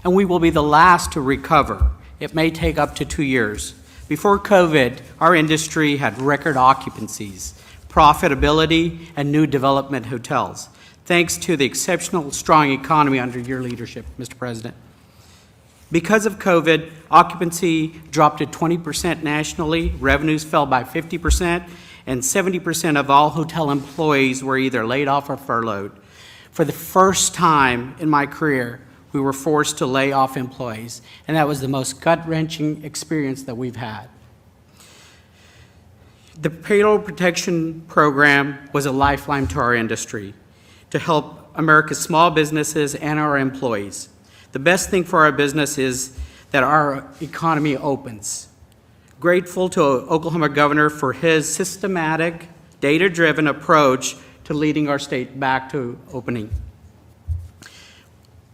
And we will be the last to recover. It may take up to 2 years. Before COVID, our industry had record occupancies, profitability, and new development hotels, thanks to the exceptional strong economy under your leadership, Mr. President. Because of COVID, occupancy dropped to 20% nationally, revenues fell by 50%, and 70% of all hotel employees were either laid off or furloughed. For the first time in my career, we were forced to lay off employees, and that was the most gut-wrenching experience that we've had. The Payroll Protection Program was a lifeline to our industry to help America's small businesses and our employees. The best thing for our business is that our economy opens. Grateful to Oklahoma Governor for his systematic, data-driven approach to leading our state back to opening.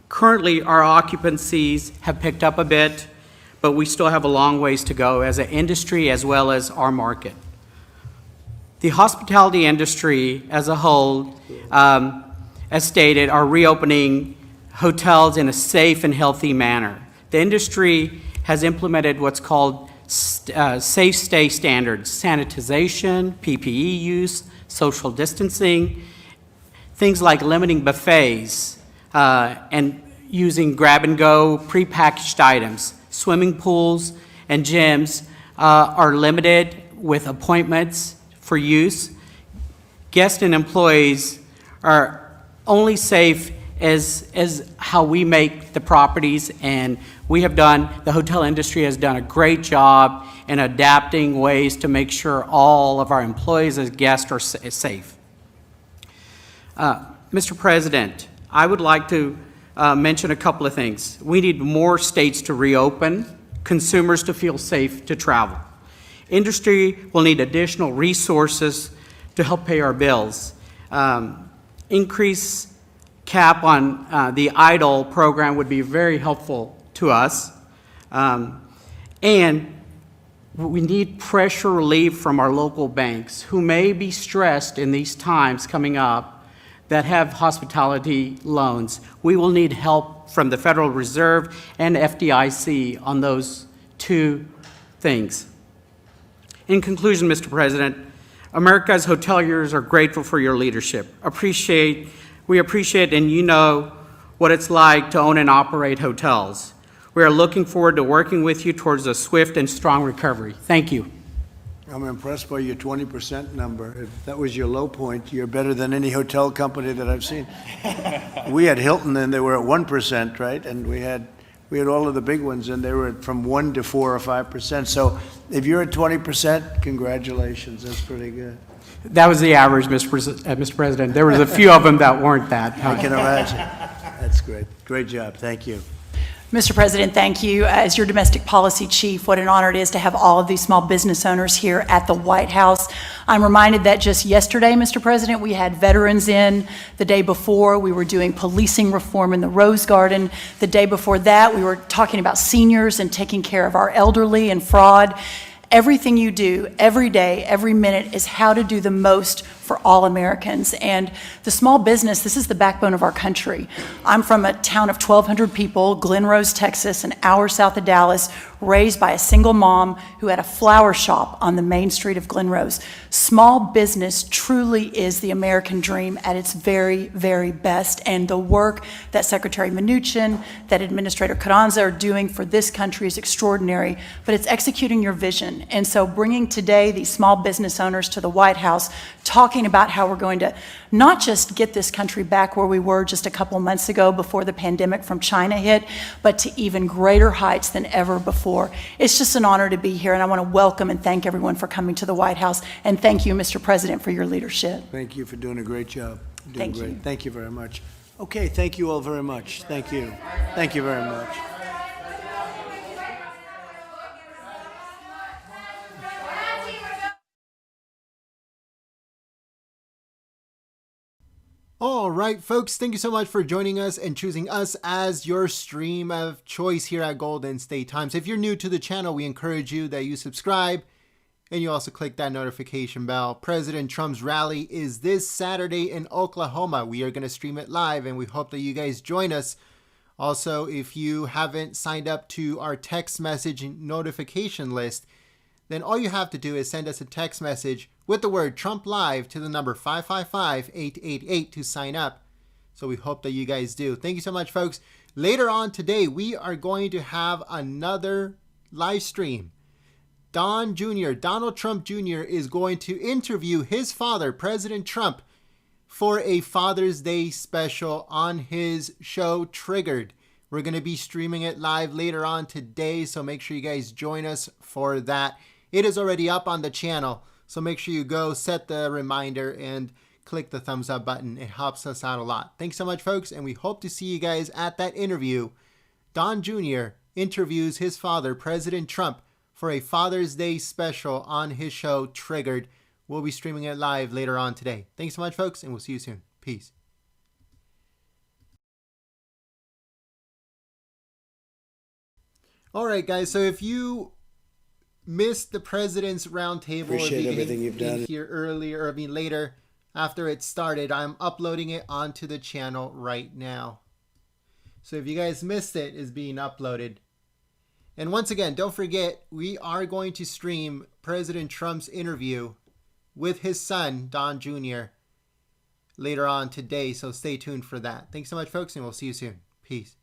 Currently, our occupancies have picked up a bit, but we still have a long ways to go as an industry as well as our market. The hospitality industry as a whole, as stated, are reopening hotels in a safe and healthy manner. The industry has implemented what's called safe stay standards, sanitization, PPE use, social distancing, things like limiting buffets, and using grab-and-go prepackaged items. Swimming pools and gyms are limited with appointments for use. Guests and employees are only safe as how we make the properties, and the hotel industry has done a great job in adapting ways to make sure all of our employees and guests are safe. Mr. President, I would like to mention a couple of things. We need more states to reopen, consumers to feel safe to travel. Industry will need additional resources to help pay our bills. Increase cap on the EIDL program would be very helpful to us. And we need pressure relief from our local banks who may be stressed in these times coming up that have hospitality loans. We will need help from the Federal Reserve and FDIC on those two things. In conclusion, Mr. President, America's hoteliers are grateful for your leadership. We appreciate and you know what it's like to own and operate hotels. We are looking forward to working with you towards a swift and strong recovery. Thank you. I'm impressed by your 20% number. If that was your low point, you're better than any hotel company that I've seen. We had Hilton, and they were at 1%, right? And we had all of the big ones, and they were from 1 to 4 or 5%. So if you're at 20%, congratulations. That's pretty good. That was the average, Mr. President. There was a few of them that weren't that. I can imagine. That's great. Great job. Thank you. Mr. President, thank you. As your domestic policy chief, what an honor it is to have all of these small business owners here at the White House. I'm reminded that just yesterday, Mr. President, we had veterans in. The day before, we were doing policing reform in the Rose Garden. The day before that, we were talking about seniors and taking care of our elderly and fraud. Everything you do, every day, every minute, is how to do the most for all Americans. And the small business, this is the backbone of our country. I'm from a town of 1,200 people, Glen Rose, Texas, an hour south of Dallas, raised by a single mom who had a flower shop on the main street of Glen Rose. Small business truly is the American dream at its very, very best. And the work that Secretary Mnuchin, that Administrator Carranza are doing for this country is extraordinary, but it's executing your vision. And so bringing today these small business owners to the White House, talking about how we're going to not just get this country back where we were just a couple months ago before the pandemic from China hit, but to even greater heights than ever before. It's just an honor to be here, and I want to welcome and thank everyone for coming to the White House, and thank you, Mr. President, for your leadership. Thank you for doing a great job. Thank you. Thank you very much. Okay, thank you all very much. Thank you. Thank you very much. All right, folks, thank you so much for joining us and choosing us as your stream of choice here at Golden State Times. If you're new to the channel, we encourage you that you subscribe and you also click that notification bell. President Trump's rally is this Saturday in Oklahoma. We are going to stream it live and we hope that you guys join us. Also, if you haven't signed up to our text message notification list, then all you have to do is send us a text message with the word Trump Live to the number 555-888 to sign up. So we hope that you guys do. Thank you so much, folks. Later on today, we are going to have another live stream. Donald Trump Jr. is going to interview his father, President Trump, for a Father's Day special on his show, Triggered. We're going to be streaming it live later on today, so make sure you guys join us for that. It is already up on the channel, so make sure you go set the reminder and click the thumbs up button. It helps us out a lot. Thanks so much, folks, and we hope to see you guys at that interview. Don Jr. interviews his father, President Trump, for a Father's Day special on his show, Triggered. We'll be streaming it live later on today. Thanks so much, folks, and we'll see you soon. Peace. All right, guys, so if you missed the President's Roundtable, Appreciate everything you've done here earlier, later after it started, I'm uploading it onto the channel right now. So if you guys missed it, it's being uploaded. And once again, don't forget, we are going to stream President Trump's interview with his son, Don Jr., later on today, so stay tuned for that. Thanks so much, folks, and we'll see you soon. Peace.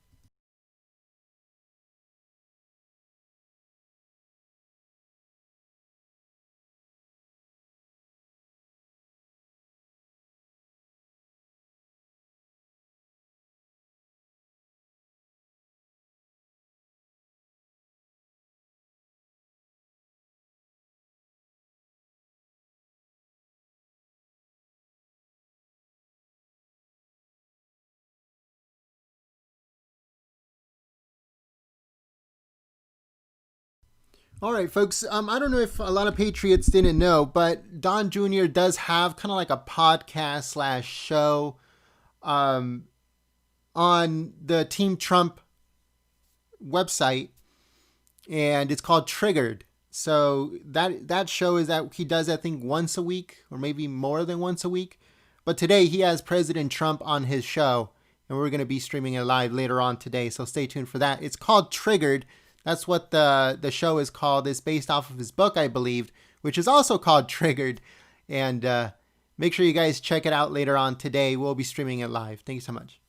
All right, folks, I don't know if a lot of Patriots didn't know, but Don Jr. does have kind of like a podcast / show on the Team Trump website, and it's called Triggered. So that show is that he does, I think, once a week or maybe more than once a week. But today he has President Trump on his show, and we're going to be streaming it live later on today, so stay tuned for that. It's called Triggered. That's what the show is called. It's based off of his book, I believe, which is also called Triggered. And make sure you guys check it out later on today. We'll be streaming it live. Thank you so much.